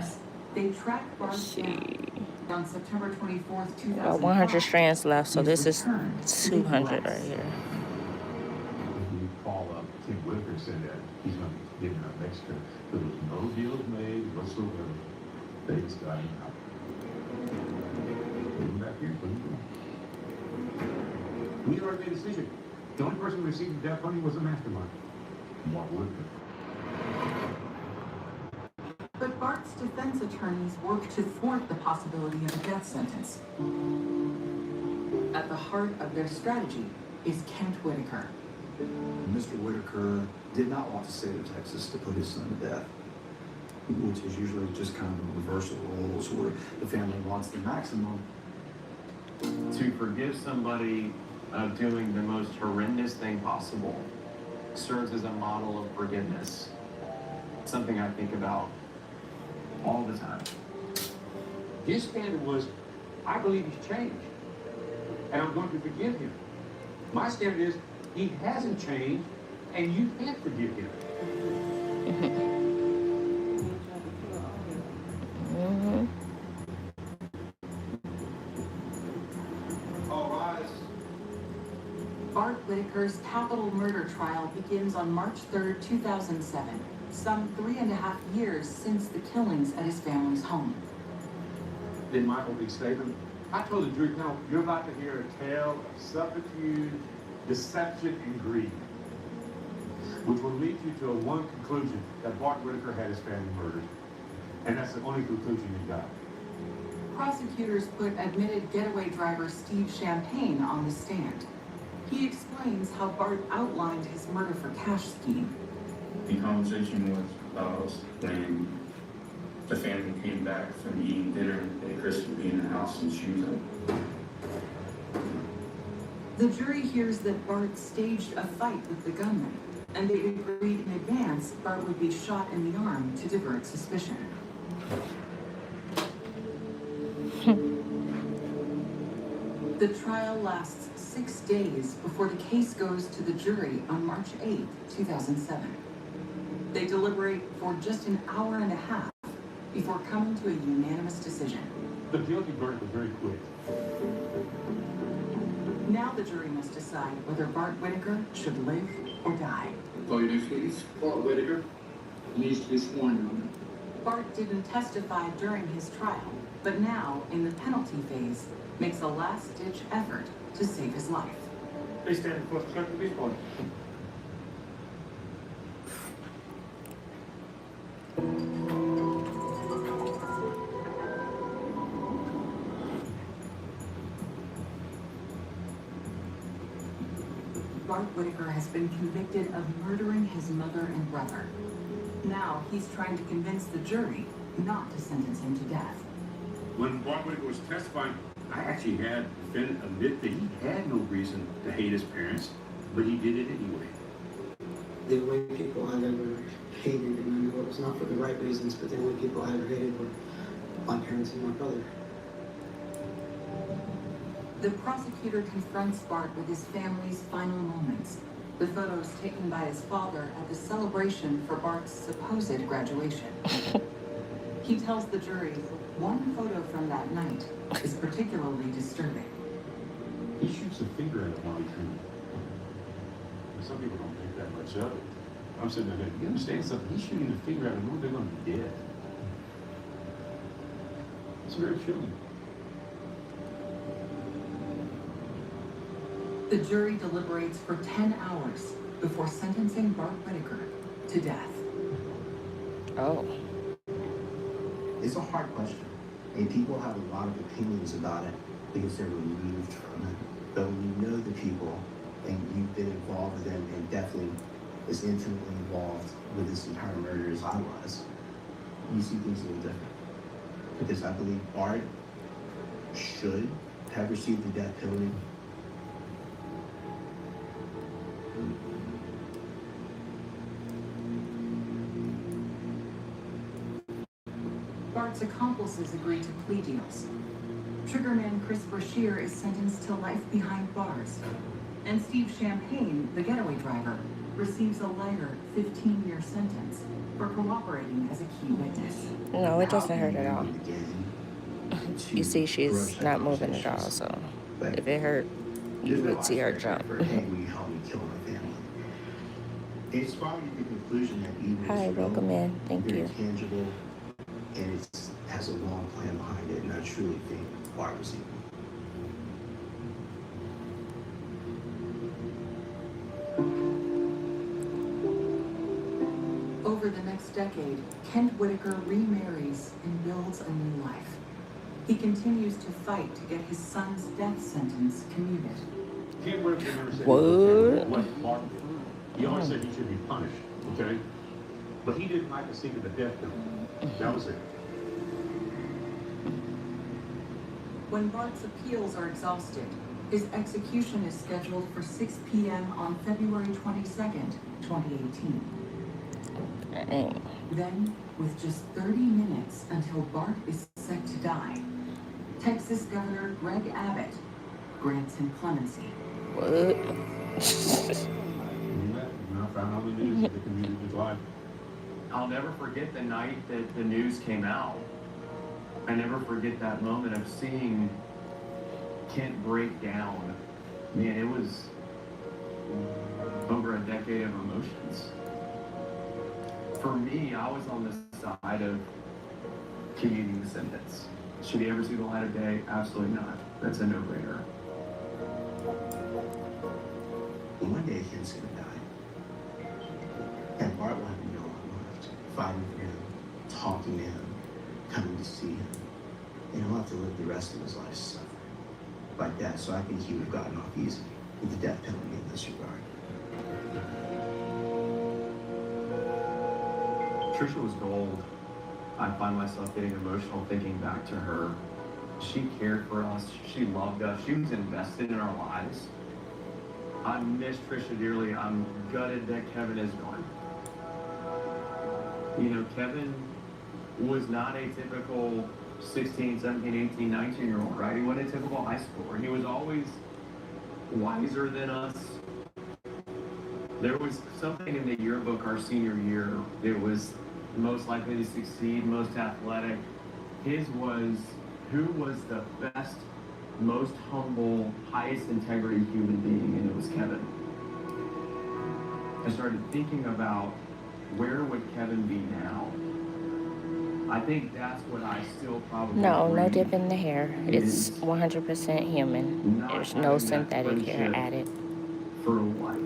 they tracked Bart down on September 24th, 2005. about 100 strands left, so this is 200 right here. We call up Tim Whitaker and said that he's going to get him out of Mexico. There was no deals made whatsoever. They just got him out. Put him back here, put him in. We already made a decision. The only person who received the death money was the mastermind, Bart Whitaker. But Bart's defense attorneys work to thwart the possibility of a death sentence. At the heart of their strategy is Kent Whitaker, Mr. Whitaker did not want the state of Texas to put his son to death, which is usually just kind of a reversal of roles where the family wants the maximum. To forgive somebody of doing the most horrendous thing possible serves as a model of forgiveness. Something I think about all the time. His standard was, I believe he's changed, and I'm going to forgive him. My standard is, he hasn't changed, and you can't forgive him. All rise. Bart Whitaker's capital murder trial begins on March 3rd, 2007, some 3.5 years since the killings at his family's home. In my opening statement, I told the jury panel, you're about to hear a tale of subterfuge, deception, and greed, which will lead you to one conclusion, that Bart Whitaker had his family murdered. And that's the only conclusion you got. Prosecutors put admitted getaway driver Steve Champagne on the stand. He explains how Bart outlined his murder for cash scheme. The conversation was about when the family came back from eating dinner and Chris would be in the house and shoes up. The jury hears that Bart staged a fight with the gunman, and they agreed in advance Bart would be shot in the arm to divert suspicion. The trial lasts 6 days before the case goes to the jury on March 8, 2007. They deliberate for just an hour and a half before coming to a unanimous decision. The guilty verdict was very quick. Now the jury must decide whether Bart Whitaker should live or die. Call your next case. Bart Whitaker needs to be sworn in. Bart didn't testify during his trial, but now, in the penalty phase, makes a last-ditch effort to save his life. Please stand for the clerk of this point. Bart Whitaker has been convicted of murdering his mother and brother. Now he's trying to convince the jury not to sentence him to death. When Bart Whitaker was testifying, I actually had the defendant admit that he had no reason to hate his parents, but he did it anyway. The way people I've ever hated, and I know it was not for the right reasons, but the only people I ever hated were my parents and my brother. The prosecutor confronts Bart with his family's final moments, the photos taken by his father at the celebration for Bart's supposed graduation. He tells the jury one photo from that night is particularly disturbing. He shoots a finger at him while he's shooting. Some people don't think that much of it. I'm sitting there, you understand something? He's shooting a finger at him, they're going to be dead. It's very chilling. The jury deliberates for 10 hours before sentencing Bart Whitaker to death. Oh. It's a hard question, and people have a lot of opinions about it because they're removed from it. But when you know the people, and you've been involved with them, and definitely as intimately involved with this entire murder as I was, you see things a little different. Because I believe Bart should have received the death penalty. Bart's accomplices agree to plea deals. Triggerman Chris Brashear is sentenced to life behind bars. And Steve Champagne, the getaway driver, receives a lighter 15-year sentence for cooperating as a key witness. No, it doesn't hurt at all. You see, she's not moving at all, so if it hurt, you would see her jump. It's probably the conclusion that evil Hi, is real, welcome in. Thank very you. tangible, and it has a long plan behind it, and I truly think Bart was evil. Over the next decade, Kent Whitaker remarries and builds a new life. He continues to fight to get his son's death sentence commuted. Ken Whitaker never said What? what Martin. He always said he should be punished, okay? But he didn't like to see the death penalty. That was it. When Bart's appeals are exhausted, his execution is scheduled for 6 p.m. on February 22nd, 2018. Then, with just 30 minutes until Bart is set to die, Texas Governor Greg Abbott grants him clemency. What? I found out the news that the community's life. I'll never forget the night that the news came out. I never forget that moment of seeing Kent break down. Man, it was over a decade of emotions. For me, I was on the side of commuting the sentence. Should he ever see the light of day? Absolutely not. That's a no-brainer. One day Kent's gonna die. And Bart will have no one left. Fighting for him, talking to him, coming to see him. And he'll have to live the rest of his life suffering like that. So I think he would have gotten off easy with the death penalty in this regard. Trisha was gold. I find myself getting emotional thinking back to her. She cared for us. She loved us. She was invested in our lives. I miss Trisha dearly. I'm gutted that Kevin is gone. You know, Kevin was not a typical 16, 17, 18, 19-year-old, right? He wasn't a typical high schooler. He was always wiser than us. There was something in the yearbook our senior year. It was most likely to succeed, most athletic. His was who was the best, most humble, highest integrity human being, and it was Kevin. I started thinking about where would Kevin be now? I think that's what I still probably No dip in the hair. It's 100% human. There's no synthetic hair added. For life.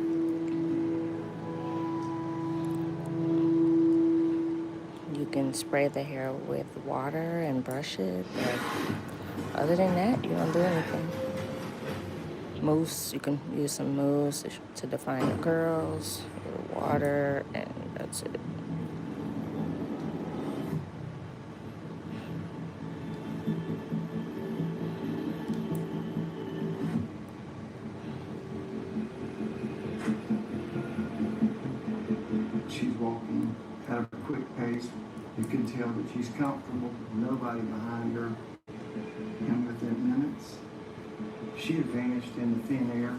You can spray the hair with water and brush it, but other than that, you don't do anything. Mousse, you can use some mousse to define the curls, water, and that's it. She's walking at a quick pace. You can tell that she's comfortable, nobody behind her. And within minutes, she had vanished in the thin air.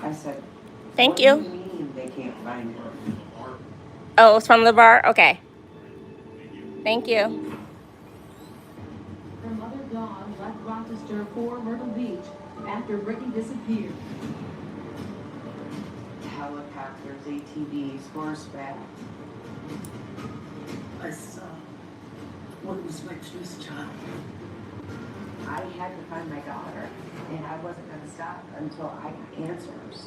I said, Thank what you. do you mean they can't find her? Oh, it's from the bar? Okay. Thank you. Her mother Dawn left Rochester for Myrtle Beach after Brittany disappeared. Helicopters, ATVs, horseback. I saw what was next to his child. I had to find my daughter, and I wasn't going to stop until I got answers.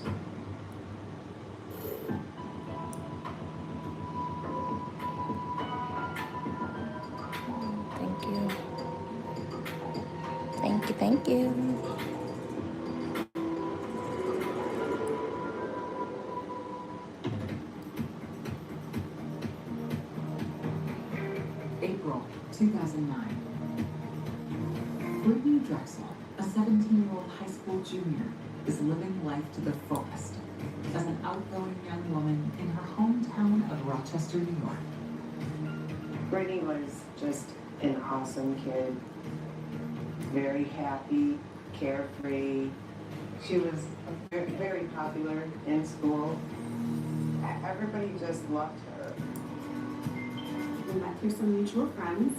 Thank you. Thank you, thank you. April 2009. Brittany Drexel, a 17-year-old high school junior, is living life to the fullest as an outgoing young woman in her hometown of Rochester, New York. Brittany was just an awesome kid. Very happy, carefree. She was very, very popular in school. Everybody just loved her. We met through some mutual friends.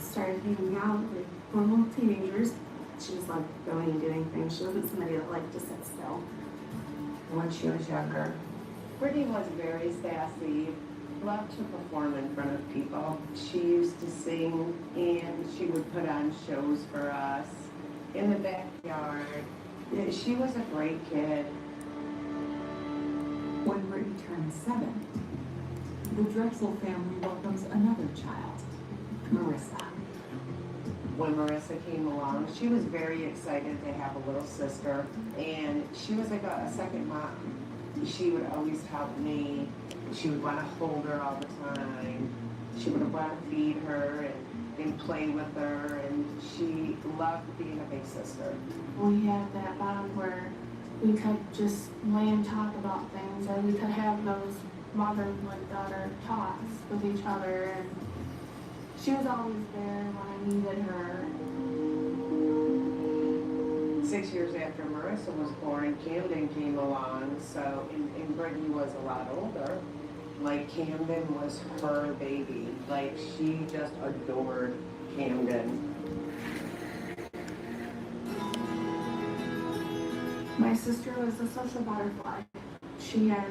Started hanging out with normal teenagers. She just loved going and doing things. She wasn't somebody that liked to sit still. When she was younger, Brittany was very sassy, loved to perform in front of people. She used to sing, and she would put on shows for us in the backyard. She was a great kid. When Brittany turned 7, the Drexel family welcomes another child, Marissa. when Marissa came along, she was very excited to have a little sister, and she was like a second mom. She would always help me. She would want to hold her all the time. She would want to feed her and play with her, and she loved being a big sister. We had that bond where we could just lay and talk about things, and we could have those mother-daughter talks with each other, and she was always there when I needed her. 6 years after Marissa was born, Camden came along, so, and Brittany was a lot older. Like, Camden was her baby. Like, she just adored Camden. My sister was a social butterfly. She had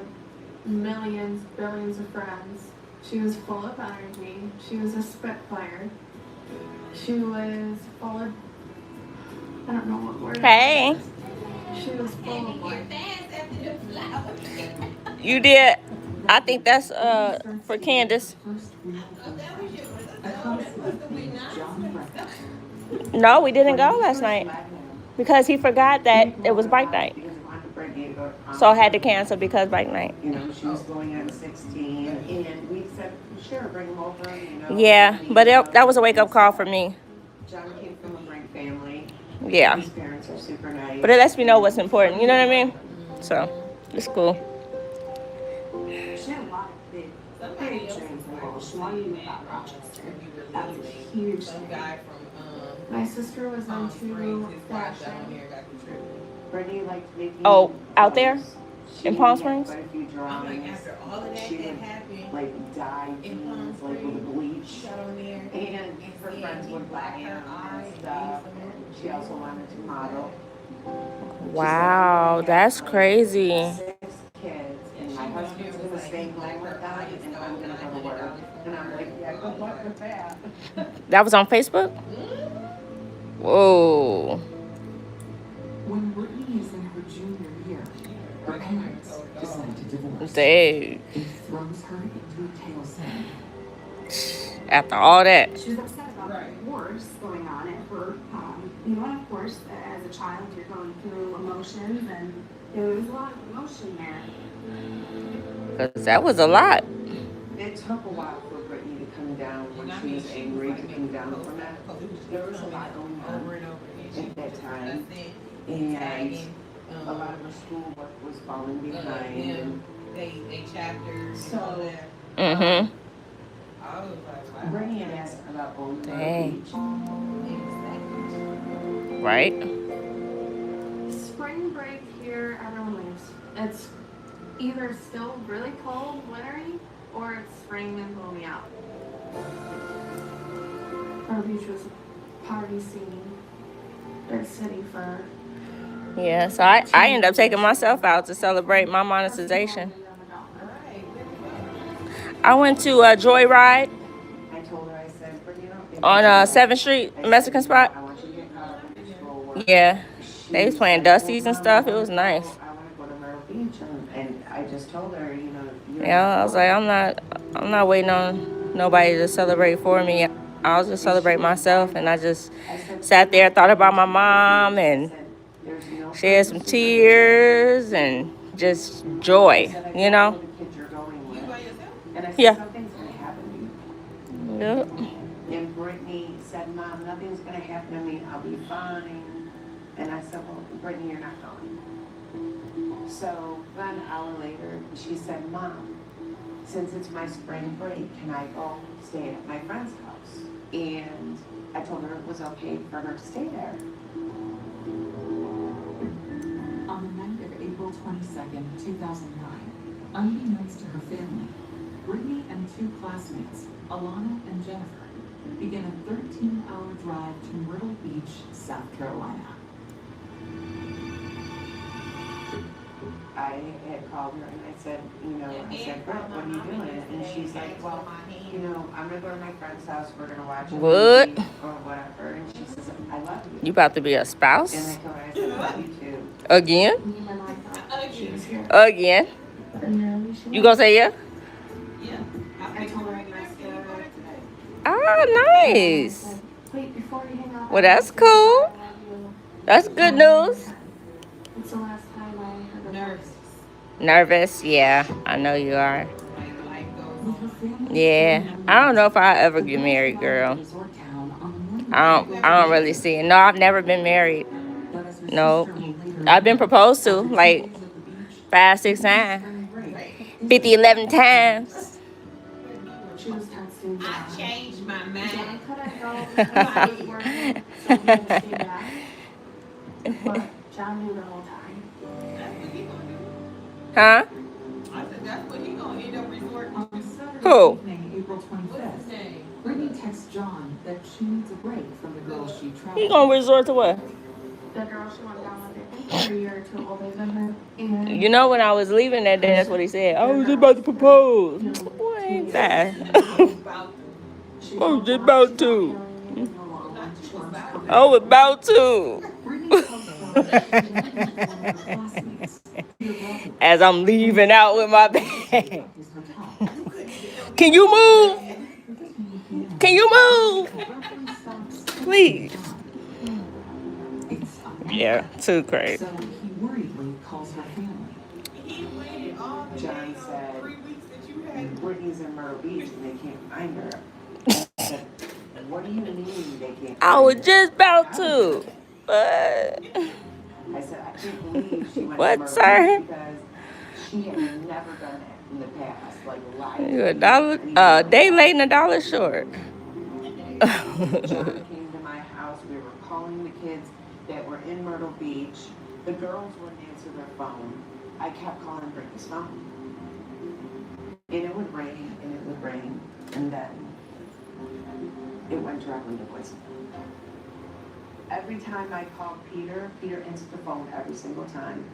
millions, billions of friends. She was full of energy. She was a spitfire. She was full of, I don't know what word. Hey. She was full of life. You did. I think that's for Candace. No, we didn't go last night because he forgot that it was bike night. So I had to cancel because bike night. You know, she was going on 16, and we said, sure, bring them over, you know. Yeah, but that was a wake-up call for me. John came from a great family. Yeah. His parents are super nice. But it lets me know what's important, you know what I mean? So, it's cool. She had a lot of big dreams and goals. She wanted to move out of Rochester. That was a huge thing. My sister was into fashion. Brittany liked making Out there? In Palm Springs? quite a few drawings. She would like dye things like with bleach, and her friends would buy her and stuff. She also wanted to model. Wow, that's crazy. 6 kids, and my husband's gonna stay home with them, and I'm gonna go to work. And I'm like, yeah, good luck with that. That was on Facebook? Whoa. When Brittany is in her junior year, her parents decide to divorce. Dude. It throws her into a tailspin. After all that. She was upset about the divorce going on at her, you know, and of course, as a child, you're going through emotions, and there was a lot of emotion there. Because that was a lot. It took a while for Brittany to come down when she was angry to come down from that. There was a lot going on at that time. And a lot of her schoolwork was falling behind. And they chapters. So, Brittany had asked about going to the beach. Right? Spring break here, everyone leaves. It's either still really cold, wintry, or it's spring and blowing out. Our beach was a party scene, big city for. Yeah, so I ended up taking myself out to celebrate my monetization. I went to a Joyride on 7th Street, Mexican spot. Yeah, they was playing Dusties and stuff. It was nice. And I just told her, you know. Yeah, I was like, I'm not waiting on nobody to celebrate for me. I'll just celebrate myself. And I just sat there, thought about my mom, and shed some tears and just joy, you know? Yeah. Yep. And Brittany said, Mom, nothing's going to happen to me. I'll be fine. And I said, well, Brittany, you're not going. So about an hour later, she said, Mom, since it's my spring break, can I go stay at my friend's house? And I told her it was okay for her to stay there. On the night of April 22nd, 2009, unbeknownst to her family, Brittany and 2 classmates, Alana and Jennifer, began a 13-hour drive to Myrtle Beach, South Carolina. I had called her and I said, Brett, what are you doing? And she's like, well, I'm going to go to my friend's house. We're going to watch a movie or whatever. And she says, I love you. You about to be a spouse? And I told her, I said, I love you too. Again? Again? You gonna say yeah? Yeah. I told her I missed her. Oh, nice. Wait, before you hang up, Well, that's cool. That's good news. It's the last time I heard nervous. Nervous? Yeah, I know you are. Yeah, I don't know if I ever get married, girl. I don't really see it. No, I've never been married. No, I've been proposed to like 5, 6 times, 50, 11 times. She was texting I changed my mind. Could I go because I was working so we could stay back? But John knew the whole time. That's what he gonna do. Huh? I said that's what he gonna end up resorting to. Who? Evening, April 25th. Brittany texts John that she needs a break from the girl she traveled. He gonna resort to what? The girl she went down with, I think 3 or 2 older than her. And You know, when I was leaving that day, that's what he said. I was just about to propose. Boy, ain't that? I was just about to. I was about to. As I'm leaving out with my bag. Can you move? Can you move? Please. Yeah, too crazy. So he worriedly calls her family. John said, Brittany's in Myrtle Beach and they can't find her. I said, what do you mean they can't? I was just about to. But I said, I can't believe she went what, to Myrtle sir? Beach because she had never done it in the past. Like, You $1 day late and $1 short. John came to my house. We were calling the kids that were in Myrtle Beach. The girls wouldn't answer their phone. I kept calling Brittany's phone. And it would ring, and it would ring, and then it went directly to voicemail. Every time I called Peter answered the phone every single time.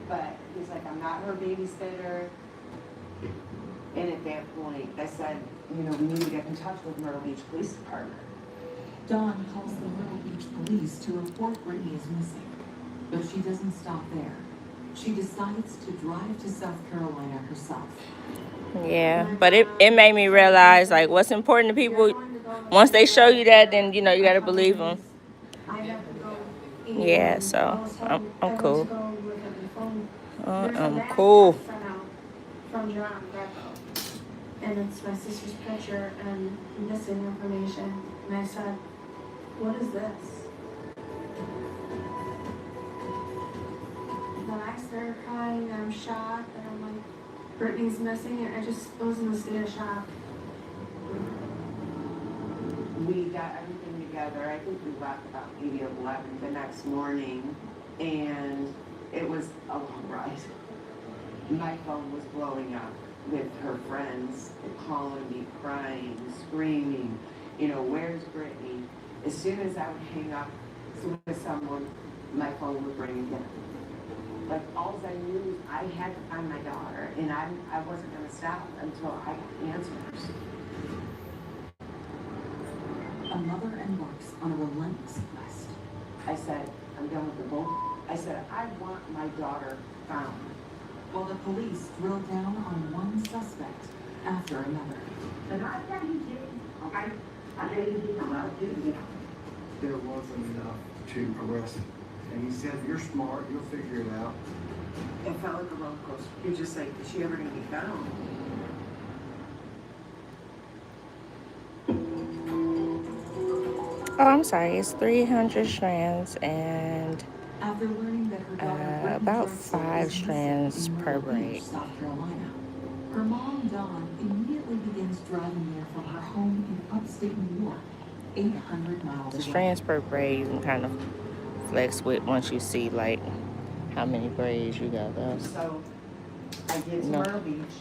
But he's like, I'm not her babysitter. And at that point, I said, you know, we need to get in touch with Myrtle Beach Police Department. Dawn calls the Myrtle Beach police to report Brittany is missing. But she doesn't stop there. She decides to drive to South Carolina herself. Yeah, but it made me realize, like, what's important to people. Once they show you that, then, you know, you got to believe them. Yeah, so I'm cool. I'm cool. From John Greco. And it's my sister's picture and missing information. And I said, what is this? Then I started crying and I'm shocked and I'm like, Brittany's missing, and I just was in a state of shock. We got everything together. I think we left about maybe 11 the next morning, and it was a long ride. My phone was blowing up with her friends, calling me, crying, screaming, you know, where's Brittany? As soon as I would hang up with someone, my phone would ring again. Like, all I knew was I had to find my daughter, and I wasn't going to stop until I got answers. A mother embarks on a relentless quest. I said, I'm done with the bull. I said, I want my daughter found. While the police drill down on one suspect after another. And I thought he did. I didn't think about it. There wasn't enough to arrest him. And he said, if you're smart, you'll figure it out. It felt like a roller coaster. You're just like, is she ever going to be found? Oh, I'm sorry. It's 300 strands and After learning that her daughter about 5 strands per braid. South Carolina, her mom, Dawn, immediately begins driving there from her home in upstate New York, 800 miles The away. strands per braid you can kind of flex with once you see, like, how many braids you got left. So I get to Myrtle Beach.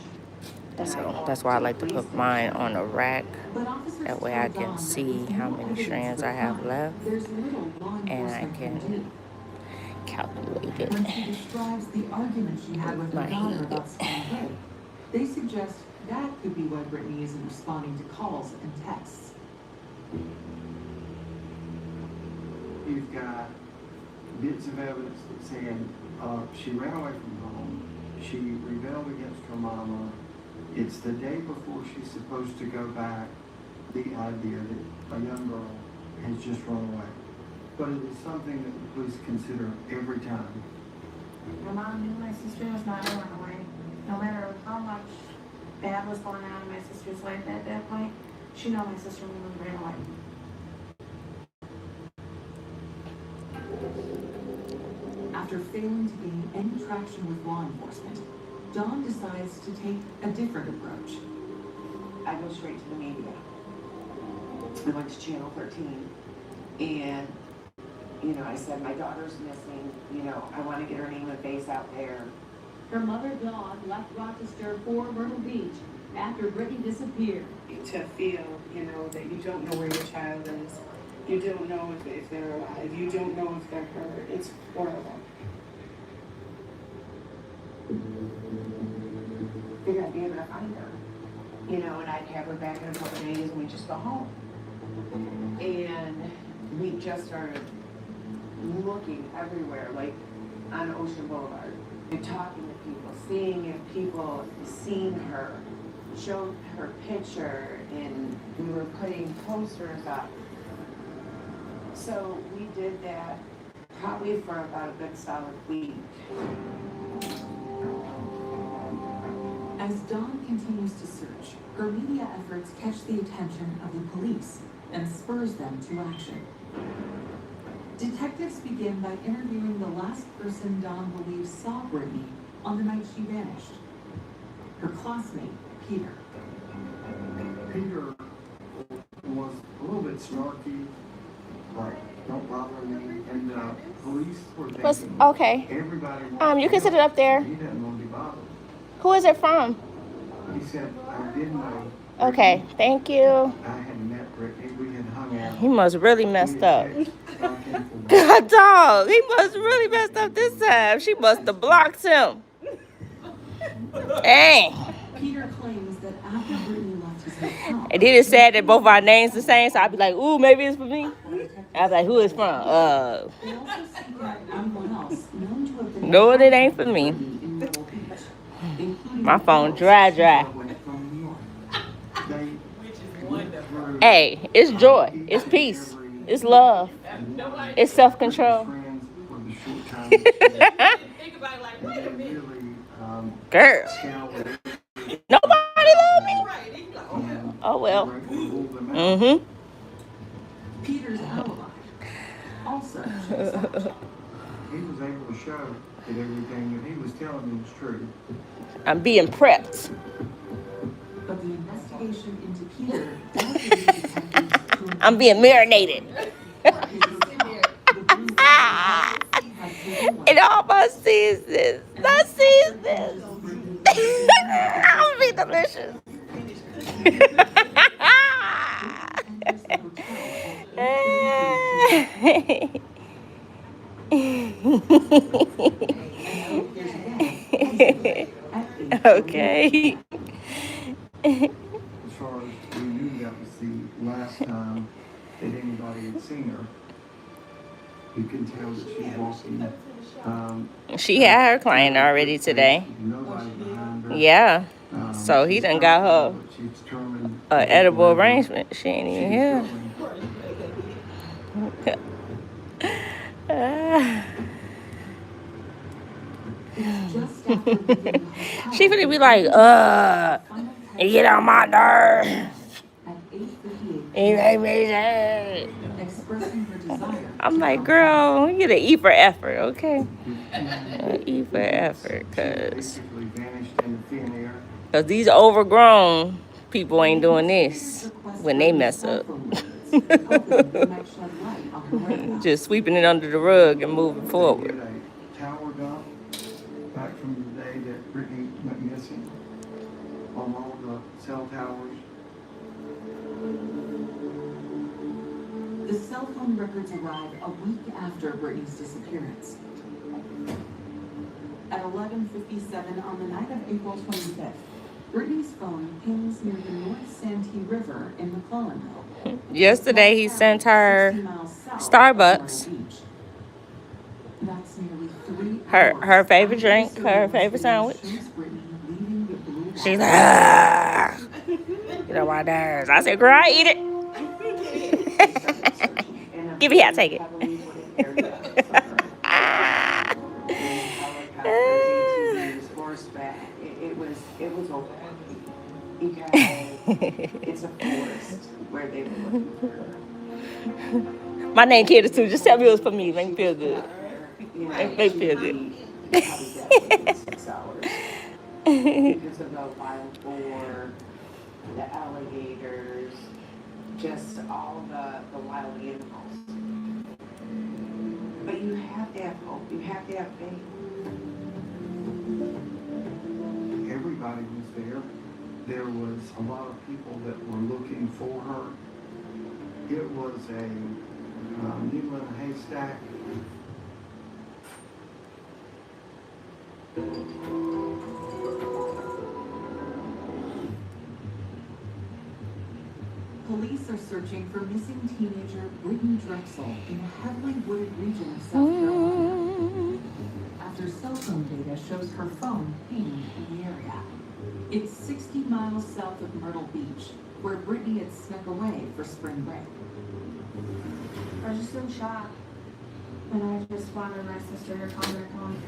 So that's why I like to put mine on a rack. That way I can see how many strands I have left, and I can calculate it. When she describes the argument she had with her daughter about Strand Twists, they suggest that could be why Brittany isn't responding to calls and texts. You've got bits of evidence that saying she ran away from home, she rebelled against her mama. It's the day before she's supposed to go back. The idea that a young girl has just run away. But it is something that the police consider every time. My mom knew my sister was not going away. No matter how much bad was going on in my sister's life at that point, she knew my sister wouldn't ran away. After failing to gain any traction with law enforcement, Dawn decides to take a different approach. I go straight to the media. I went to Channel 13 and, you know, I said, my daughter's missing, you know, I want to get her name and face out there. Her mother, Dawn, left Rochester for Myrtle Beach after Brittany disappeared. To feel, you know, that you don't know where your child is. You don't know if they're alive. You don't know if they're hurt. It's horrible. Figured I'd be able to find her, you know, and I'd have her back in a couple of days and we'd just go home. And we just started looking everywhere, like on Ocean Boulevard, and talking to people, seeing if people seen her, showed her picture, and we were putting posters up. So we did that probably for about a good solid week. As Dawn continues to search, her media efforts catch the attention of the police and spurs them to action. Detectives begin by interviewing the last person Dawn believes saw Brittany on the night she vanished. Her classmate, Peter. Peter was a little bit snarky, like, don't bother me, and police were thinking okay. everybody You can sit it up there. He didn't want to be bothered. Who is it from? He said, I did know. Okay, thank you. I had met Brittany, we had hung out. He must really messed up. God dog, he must really messed up this time. She must have blocked him. Dang. Peter claims that after Brittany left his hotel, And then it said that both our names the same, so I'd be like, ooh, maybe it's for me. I'd be like, who is from? they also seek out anyone else known to have been No, it ain't for me. in Myrtle Beach, including My phone dry. Hey, it's joy. It's peace. It's love. It's self-control. Think about it like, wait a minute. Girl. Nobody love me. Oh, well. Mm-hmm. Peter's alibi also checks out. He was able to show that everything that he was telling me was true. I'm being prepped. But the investigation into Peter does lead detectives to I'm being marinated. And all my sees this. I sees this. I'll be delicious. Okay. As far as we knew, that was the last time that anybody had seen her. You can tell that she was walking. She had her client already today. Nobody behind her. Yeah. So he done got her She's determined. edible arrangement. She ain't even here. She finna be like, you get on my nerves. I'm like, girl, you get an E for effort, okay? E for effort, cause these overgrown people ain't doing this when they mess up. Just sweeping it under the rug and moving forward. Tower dump back from the day that Brittany went missing on all the cell towers. The cell phone records arrive a week after Brittany's disappearance. At 11:57 on the night of April 25th, Brittany's phone pings near the North Santee River in McClellanville. Yesterday, he sent her Starbucks. That's nearly 3 Her favorite drink, her favorite sandwich. She's like, get on my nerves. I said, girl, I eat it. Give me here, take it. Heavily wooded area for her. There's helicopters, ATVs, horseback. It was overwhelming because it's a forest where they were looking for her. My name Kid too. Just tell me it was for me. Make me feel good. You know, Make me feel good. she probably got within 6 hours because of the wild boar, the alligators, just all the wild animals. But you have to have hope. You have to have faith. Everybody was there. There was a lot of people that were looking for her. It was a needle in a haystack. Police are searching for missing teenager Brittany Drexel in a heavily wooded region of South Carolina. After cell phone data shows her phone pinged in the area. It's 60 miles south of Myrtle Beach, where Brittany had snuck away for spring break. I was just in shock. And I just wanted my sister to come back home.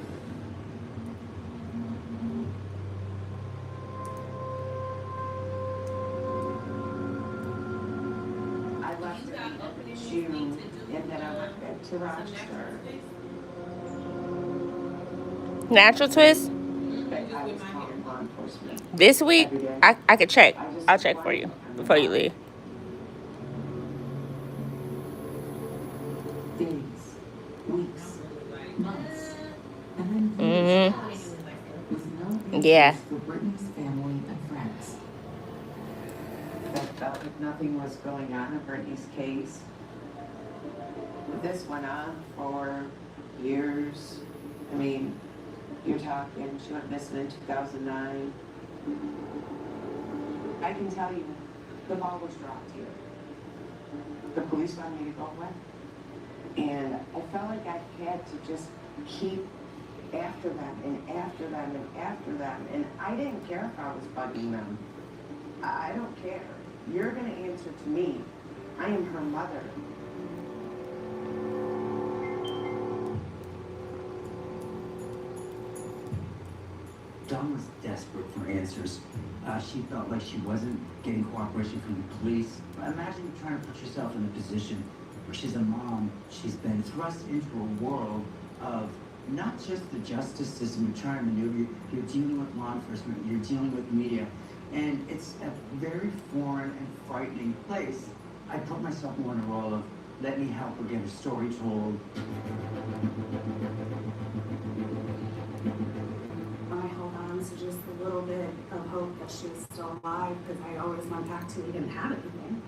I left in June, and then I went back to Rochester. Natural twist. But I was calling law enforcement. This week, every day. I could check. I'll check for you before you leave. Days, weeks, months, and then years pass with no answers for Brittany's family and friends. I felt like nothing was going on in Brittany's case. This went on for years. I mean, you're talking, she went missing in 2009. I can tell you, the ball was dropped here. The police wanted me to go away. And I felt like I had to just keep after them and after them and after them. And I didn't care if I was bugging them. I don't care. You're going to answer to me. I am her mother. Dawn was desperate for answers. She felt like she wasn't getting cooperation from the police. Imagine trying to put yourself in a position where she's a mom. She's been thrust into a world of not just the justice system you're trying to maneuver. You're dealing with law enforcement. You're dealing with media. And it's a very foreign and frightening place. I put myself more in a role of, let me help her get her story told. I held on to just a little bit of hope that she was still alive because I always went back to we didn't have anything.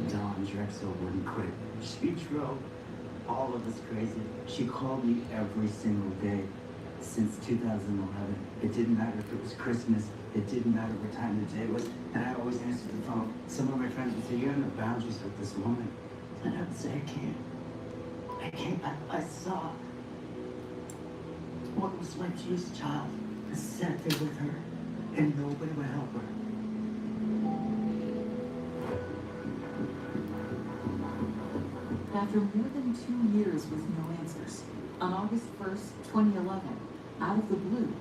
Dawn Drexel wouldn't quit. She drove all of us crazy. She called me every single day since 2011. It didn't matter if it was Christmas. It didn't matter what time of the day it was. And I always answered the phone. Some of my friends would say, you have no boundaries with this woman. And I would say, I can't. I saw what it was like to use a child. I sat there with her, and nobody would help her. After more than 2 years with no answers, on August 1st, 2011, out of the blue,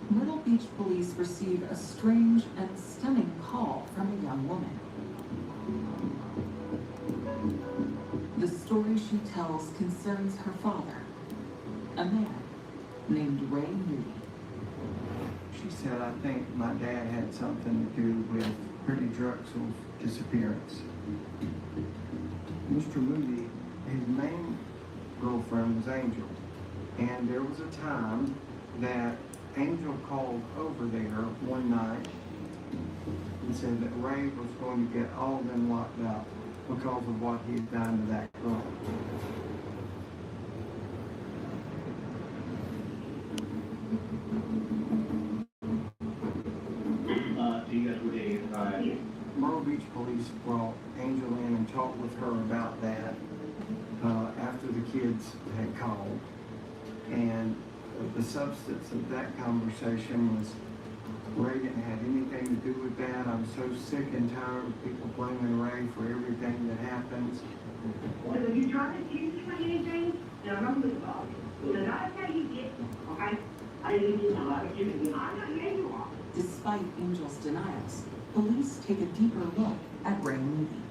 Myrtle Beach police receive a strange and stunning call from a young woman. The story she tells concerns her father, a man named Ray Moody. She said, I think my dad had something to do with Brittany Drexel's disappearance. Mr. Moody, his main girlfriend was Angel. And there was a time that Angel called over there one night and said that Ray was going to get all of them locked up because of what he had done to that girl. Myrtle Beach police brought Angel in and talked with her about that after the kids had called. And the substance of that conversation was Ray didn't have anything to do with that. I'm so sick and tired of people blaming Ray for everything that happens. Well, if you're trying to accuse me of anything, then I'm gonna move on. Because I tell you this, okay? I didn't even know I was giving you. I know, yeah, you are. Despite Angel's denials, police take a deeper look at Ray Moody.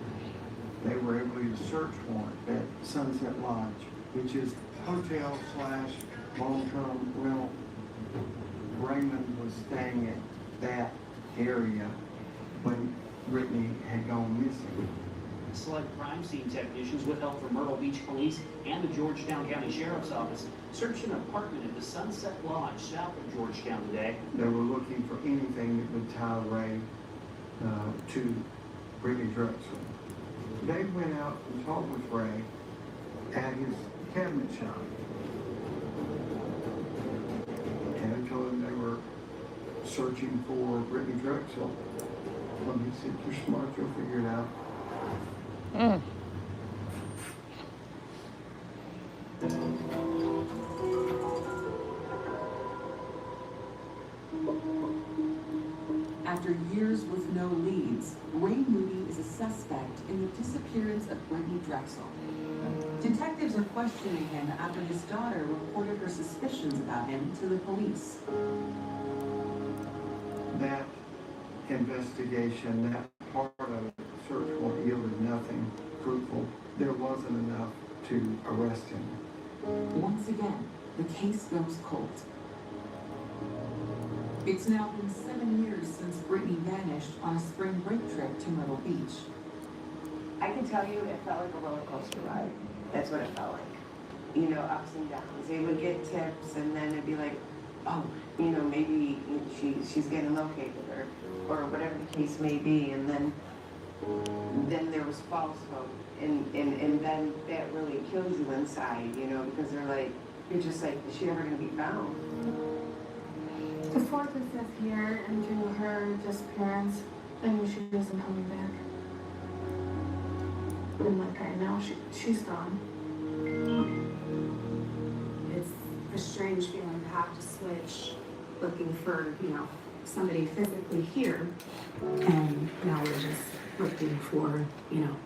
They were able to get a search warrant at Sunset Lodge, which is hotel / long-term rental. Raymond was staying at that area when Brittany had gone missing. Select crime scene technicians with help from Myrtle Beach Police and the Georgetown County Sheriff's Office searched an apartment at the Sunset Lodge south of Georgetown today. They were looking for anything that would tie Ray to Brittany Drexel. They went out and talked with Ray at his cabinet shop. And they told him they were searching for Brittany Drexel. And he said, "You're smart, you'll figure it out." After years with no leads, Ray Moody is a suspect in the disappearance of Brittany Drexel. Detectives are questioning him after his daughter reported her suspicions about him to the police. That investigation, that part of the search warrant yielded nothing fruitful. There wasn't enough to arrest him. Once again, the case goes cold. It's now been 7 years since Brittany vanished on a spring break trip to Myrtle Beach. I can tell you it felt like a roller coaster ride. That's what it felt like. You know, ups and downs. They would get tips and then it'd be like, oh, you know, maybe she's getting located or whatever the case may be. And then there was false hope. And then that really kills you inside, you know, because they're like, you're just like, is she ever going to be found? The 4th and 5th year into her disappearance, I knew she wasn't coming back. And like right now, she's gone. It's a strange feeling to have to switch, looking for, you know, somebody physically here, and now we're just looking for, you know,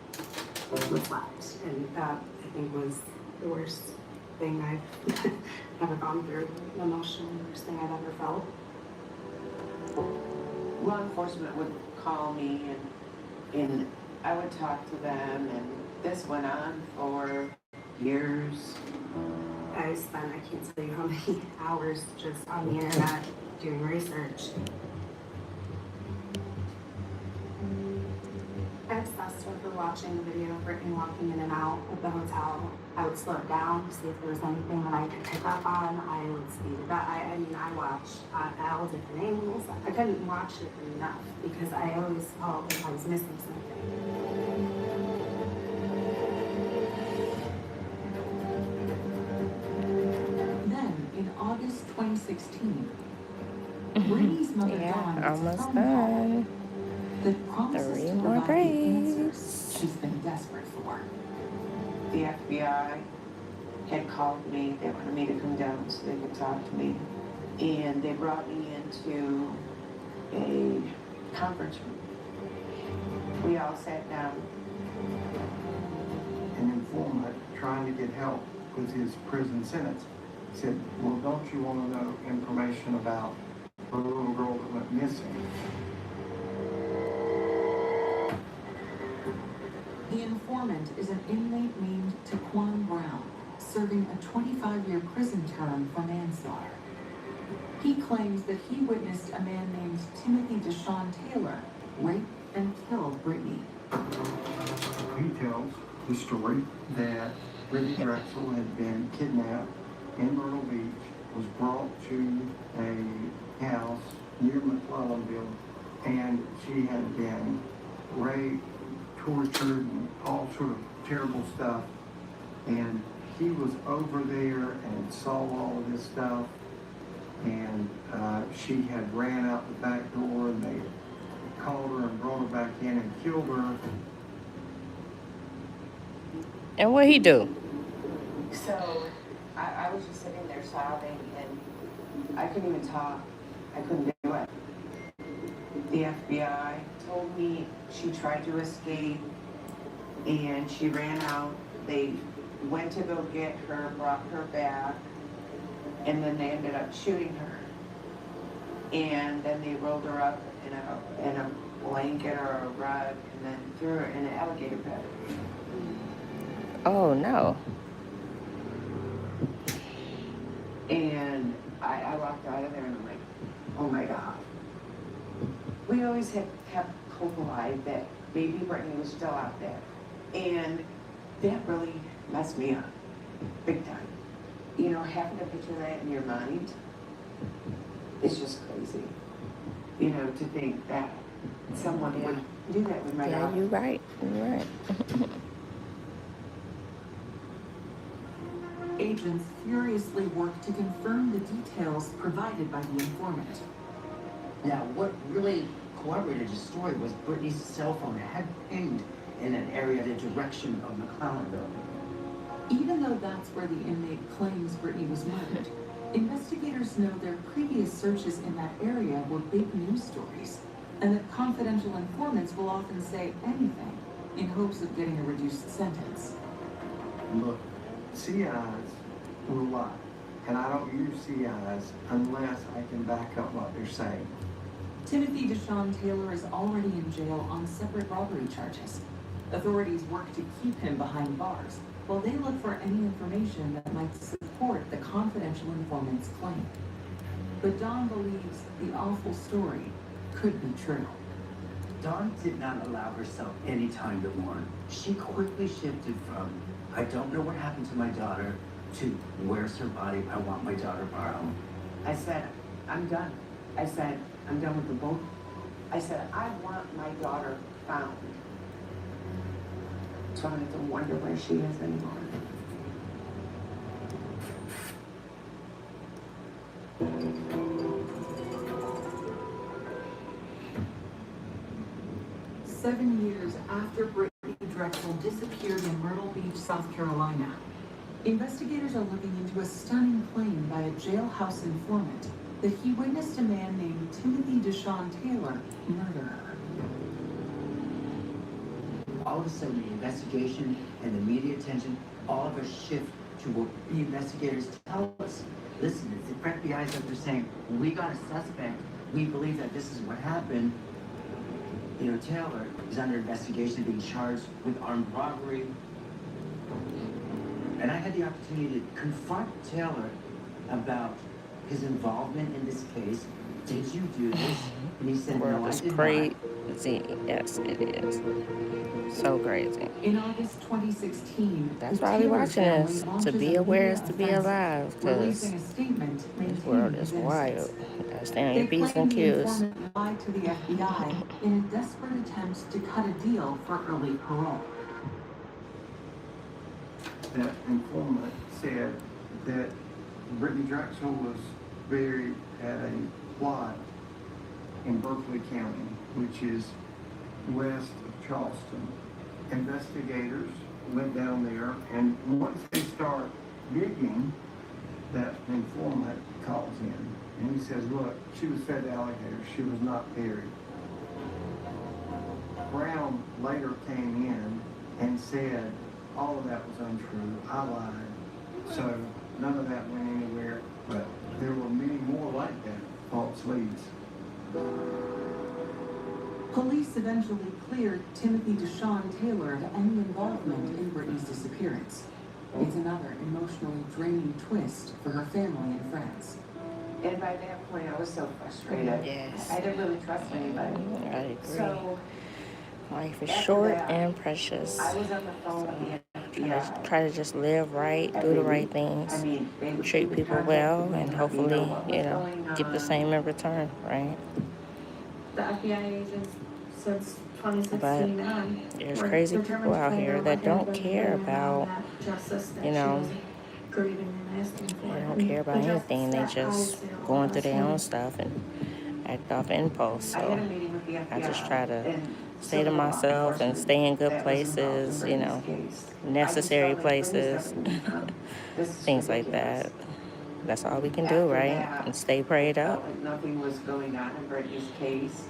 what's left. And that, I think, was the worst thing I've ever gone through, emotionally, the worst thing I've ever felt. Law enforcement would call me and I would talk to them, and this went on for years. I spent, I can't tell you how many hours just on the internet doing research. I obsessed with her watching the video of Brittany walking in and out of the hotel. I would slow it down to see if there was anything that I could pick up on. I would speed it up. I mean, I watched at all different angles. I couldn't watch it enough because I always felt like I was missing something. Then, in August 2016, Brittany's mother Dawn gets a almost phone done. call that promises 3 to more provide the answers braids. she's been desperate for. The FBI had called me. They wanted me to come down so they could talk to me. And they brought me into a conference room. We all sat down. An informant trying to get help with his prison sentence said, "Well, don't you want to know information about the little girl that went missing?" The informant is an inmate named Taquan Brown, serving a 25-year prison term for manslaughter. He claims that he witnessed a man named Timothy Deshaun Taylor rape and kill Brittany. He tells the story that Brittany Drexel had been kidnapped in Myrtle Beach, was brought to a house near McClellanville, and she had been raped, tortured, and all sort of terrible stuff. And he was over there and saw all of this stuff, and she had ran out the back door, and they called her and brought her back in and killed her. And what he do? So I was just sitting there sobbing, and I couldn't even talk. I couldn't do it. The FBI told me she tried to escape and she ran out. They went to go get her, brought her back, and then they ended up shooting her. And then they rolled her up in a blanket or a rug and then threw her in an alligator pit. Oh no. And I walked out of there and I'm like, oh my God. We always had kept hope alive that baby Brittany was still out there. And that really messed me up, big time. You know, having to picture that in your mind, it's just crazy. You know, to think that someone would do that with my daughter. Yeah, you're right. You're right. Agents furiously work to confirm the details provided by the informant. Now, what really corroborated the story was Brittany's cell phone had pinged in an area in the direction of McClellan Building. Even though that's where the inmate claims Brittany was murdered, investigators know their previous searches in that area were big news stories, and that confidential informants will often say anything in hopes of getting a reduced sentence. Look, CIs will lie, and I don't use CIs unless I can back up what they're saying. Timothy Deshawn Taylor is already in jail on separate robbery charges. Authorities work to keep him behind bars, while they look for any information that might support the confidential informant's claim. But Dawn believes the awful story could be true. Dawn did not allow herself any time to mourn. She quickly shifted from, I don't know what happened to my daughter, to where's her body, I want my daughter borrowed. I said, I'm done. I said, I'm done with the boat. I said, I want my daughter found. So I don't have to wonder where she is anymore. Seven years after Brittany Drexel disappeared in Myrtle Beach, South Carolina, investigators are looking into a stunning claim by a jailhouse informant that he witnessed a man named Timothy Deshawn Taylor murder her. All of a sudden, the investigation and the media attention, all of us shift to what the investigators tell us. Listen, it's the FBI's up there saying, we got a suspect, we believe that this is what happened. You know, Taylor is under investigation, being charged with armed robbery. And I had the opportunity to confront Taylor about his involvement in this case. Did you do this? And he said, no, I did not. Crazy. Yes, it is. So crazy. In August 2016, that's why we watching this. To be aware is to be alive. Because this world is wild. You gotta stand on your P's and Q's. The informant lied to the FBI in a desperate attempt to cut a deal for early parole. That informant said that Brittany Drexel was buried at a plot in Berkeley County, which is west of Charleston. Investigators went down there, and once they start digging, that informant calls in, and he says, look, she was fed alligators, she was not buried. Brown later came in and said, all of that was untrue, I lied. So none of that went anywhere, but there were many more like that, false leads. Police eventually cleared Timothy Deshawn Taylor of any involvement in Brittany's disappearance. It's another emotionally draining twist for her family and friends. And by that point, I was so frustrated. Yes. I didn't really trust anybody. I agree. So life is short and precious. I was on the phone with the FBI. Try to just live right, do the right things, treat people well, and hopefully, you know, get the same in return, right? The FBI agents since 2016 But on. there's were crazy determined people to out find here out that what don't happened care and about, that justice that you she know, was grieving and asking for. they don't care about anything. They just going through their own stuff and act off impulse. So I just try to stay to myself and stay in good places, you know, necessary places, things like that. That's all we can do, right? And stay prayed up. Like nothing was going on in Brittany's case.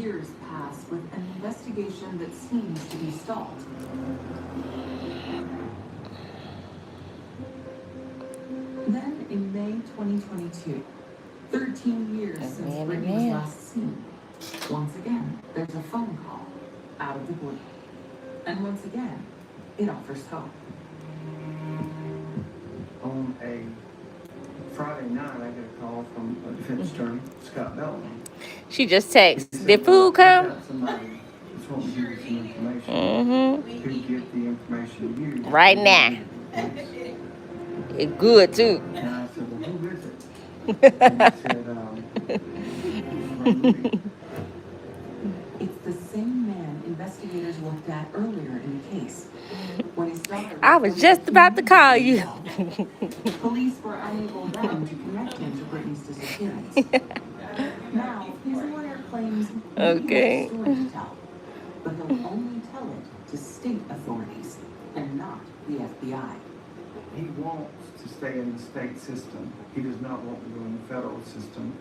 Years pass with an investigation that seems to be stalled. Then in May 2022, 13 years since Brittany was last seen, once again, there's a phone call out of the blue. And once again, it offers hope. On a Friday night, I get a call from a defense attorney, Scott Bellamy. She just texts, did food come? Somebody just want to give you some information. Who get the information to you Right now. It's good too. And I said, well, who is it? And he said, It's the same man investigators looked at earlier in the case. When his daughter I was just about to call you. Police were unable then to connect him to Brittany's disappearance. Now, his lawyer claims he has a story to tell, but he'll only tell it to state authorities and not the FBI. he wants to stay in the state system. He does not want to go in the federal system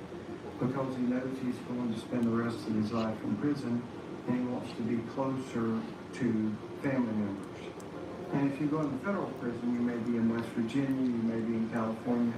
because he knows he's going to spend the rest of his life in prison, and he wants to be closer to family members. And if you go in the federal prison, you may be in West Virginia, you may be in California.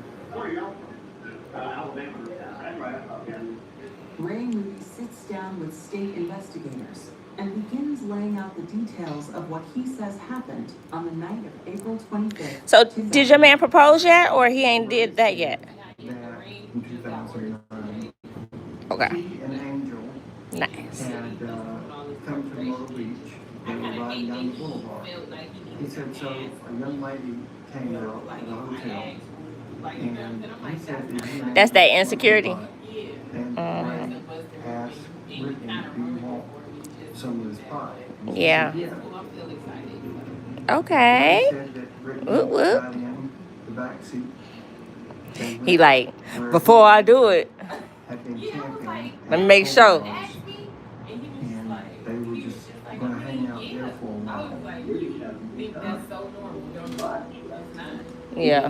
Ray Moody sits down with state investigators and begins laying out the details of what he says happened on the night of April 25th. So, did your man propose yet, or he ain't did that yet? That in 2009. Okay. He and Angel Nice. had come to Myrtle Beach. They were riding down the boulevard. He said, so a young lady came out of the hotel, and he said that he That's that insecurity. and Ray asked Brittany, do you want some of this pie? And she Yeah. said, yeah. Okay. He said that Brittany Whoop, whoop. got in the back seat. He like, before I do it, Had been camping. let me make sure. And they were just going to hang out there for a while. Yeah.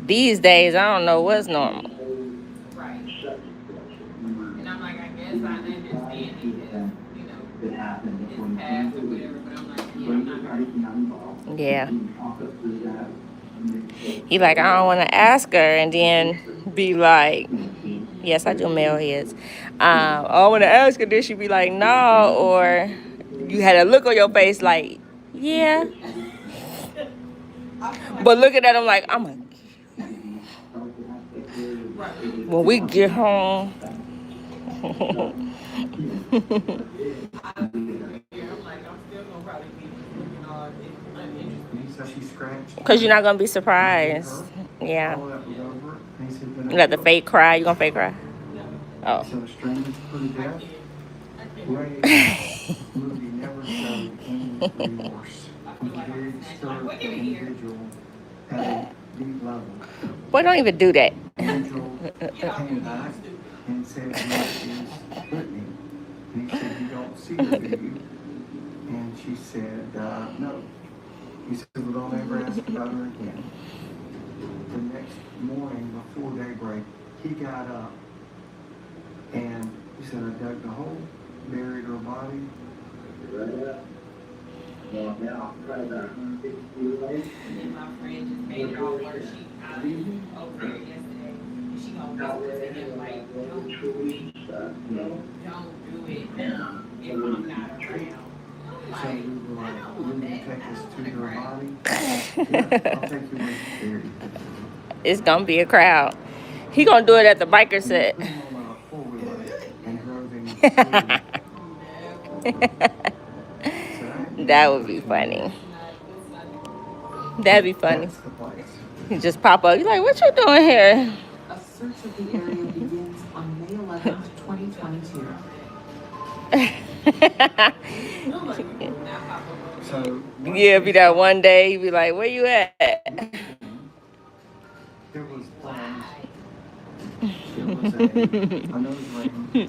These days, I don't know what's normal. Right. And I'm like, I guess I understand it, you know, it's past or whatever, but I'm like, yeah, I'm not. Yeah. He like, I don't want to ask her and then be like, yes, I do mail heads. I want to ask her, then she be like, no, or you had a look on your face like, yeah. But looking at him like, I'm a. When we get home. Because you're not going to be surprised. Yeah. You got the fake cry. You going to fake cry? Oh. So strangers put to death. Ray Moody never showed any remorse. He was a very disturbed individual at a deep level. Boy, don't even do that. Angel came back and said, where is Brittany? And he said, you don't see her, do you? And she said, no. He said, well, don't ever ask about her again. The next morning, before daybreak, he got up and he said, I dug the hole, buried her body. And then my friend just made it all worse. She over there yesterday. She gonna whisper to him like, don't do it. Don't do it if I'm not around. So we were like, will you take us to her body? Yeah, I'll take you with you there. It's going to be a crowd. He going to do it at the biker set. Put him on a four-wheeler and drove him to That would be funny. That'd be funny. You just pop up. You're like, what you doing here? A search of the area begins on May 11th, 2022. So, yeah, be that one day, you be like, where you at? There was a nose ring,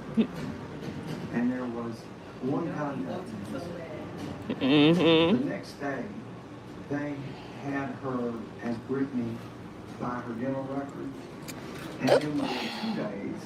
and there was one contact lens. The next day, they had her as Brittany by her dental records, and then within 2 days,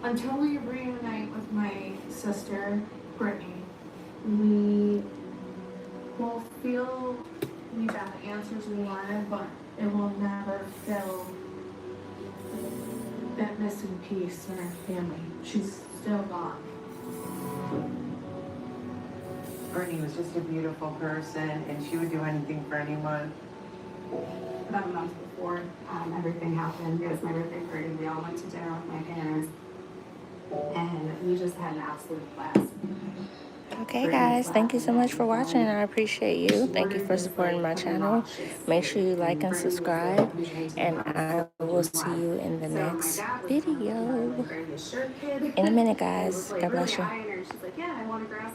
until we reunite with my sister, Brittany, we will feel we got the answers we wanted, but it will never fill that missing piece in our family. She's still gone. Brittany was just a beautiful person, and she would do anything for anyone. About a month before everything happened, it was my birthday party. We all went to dinner with my parents, and we just had an absolute blast. Okay, guys, thank you so much for watching. I appreciate you. Thank you for supporting my channel. Make sure you like and subscribe, and I will see you in the next video. In a minute, guys. God bless you. She's like, yeah, I want to grass.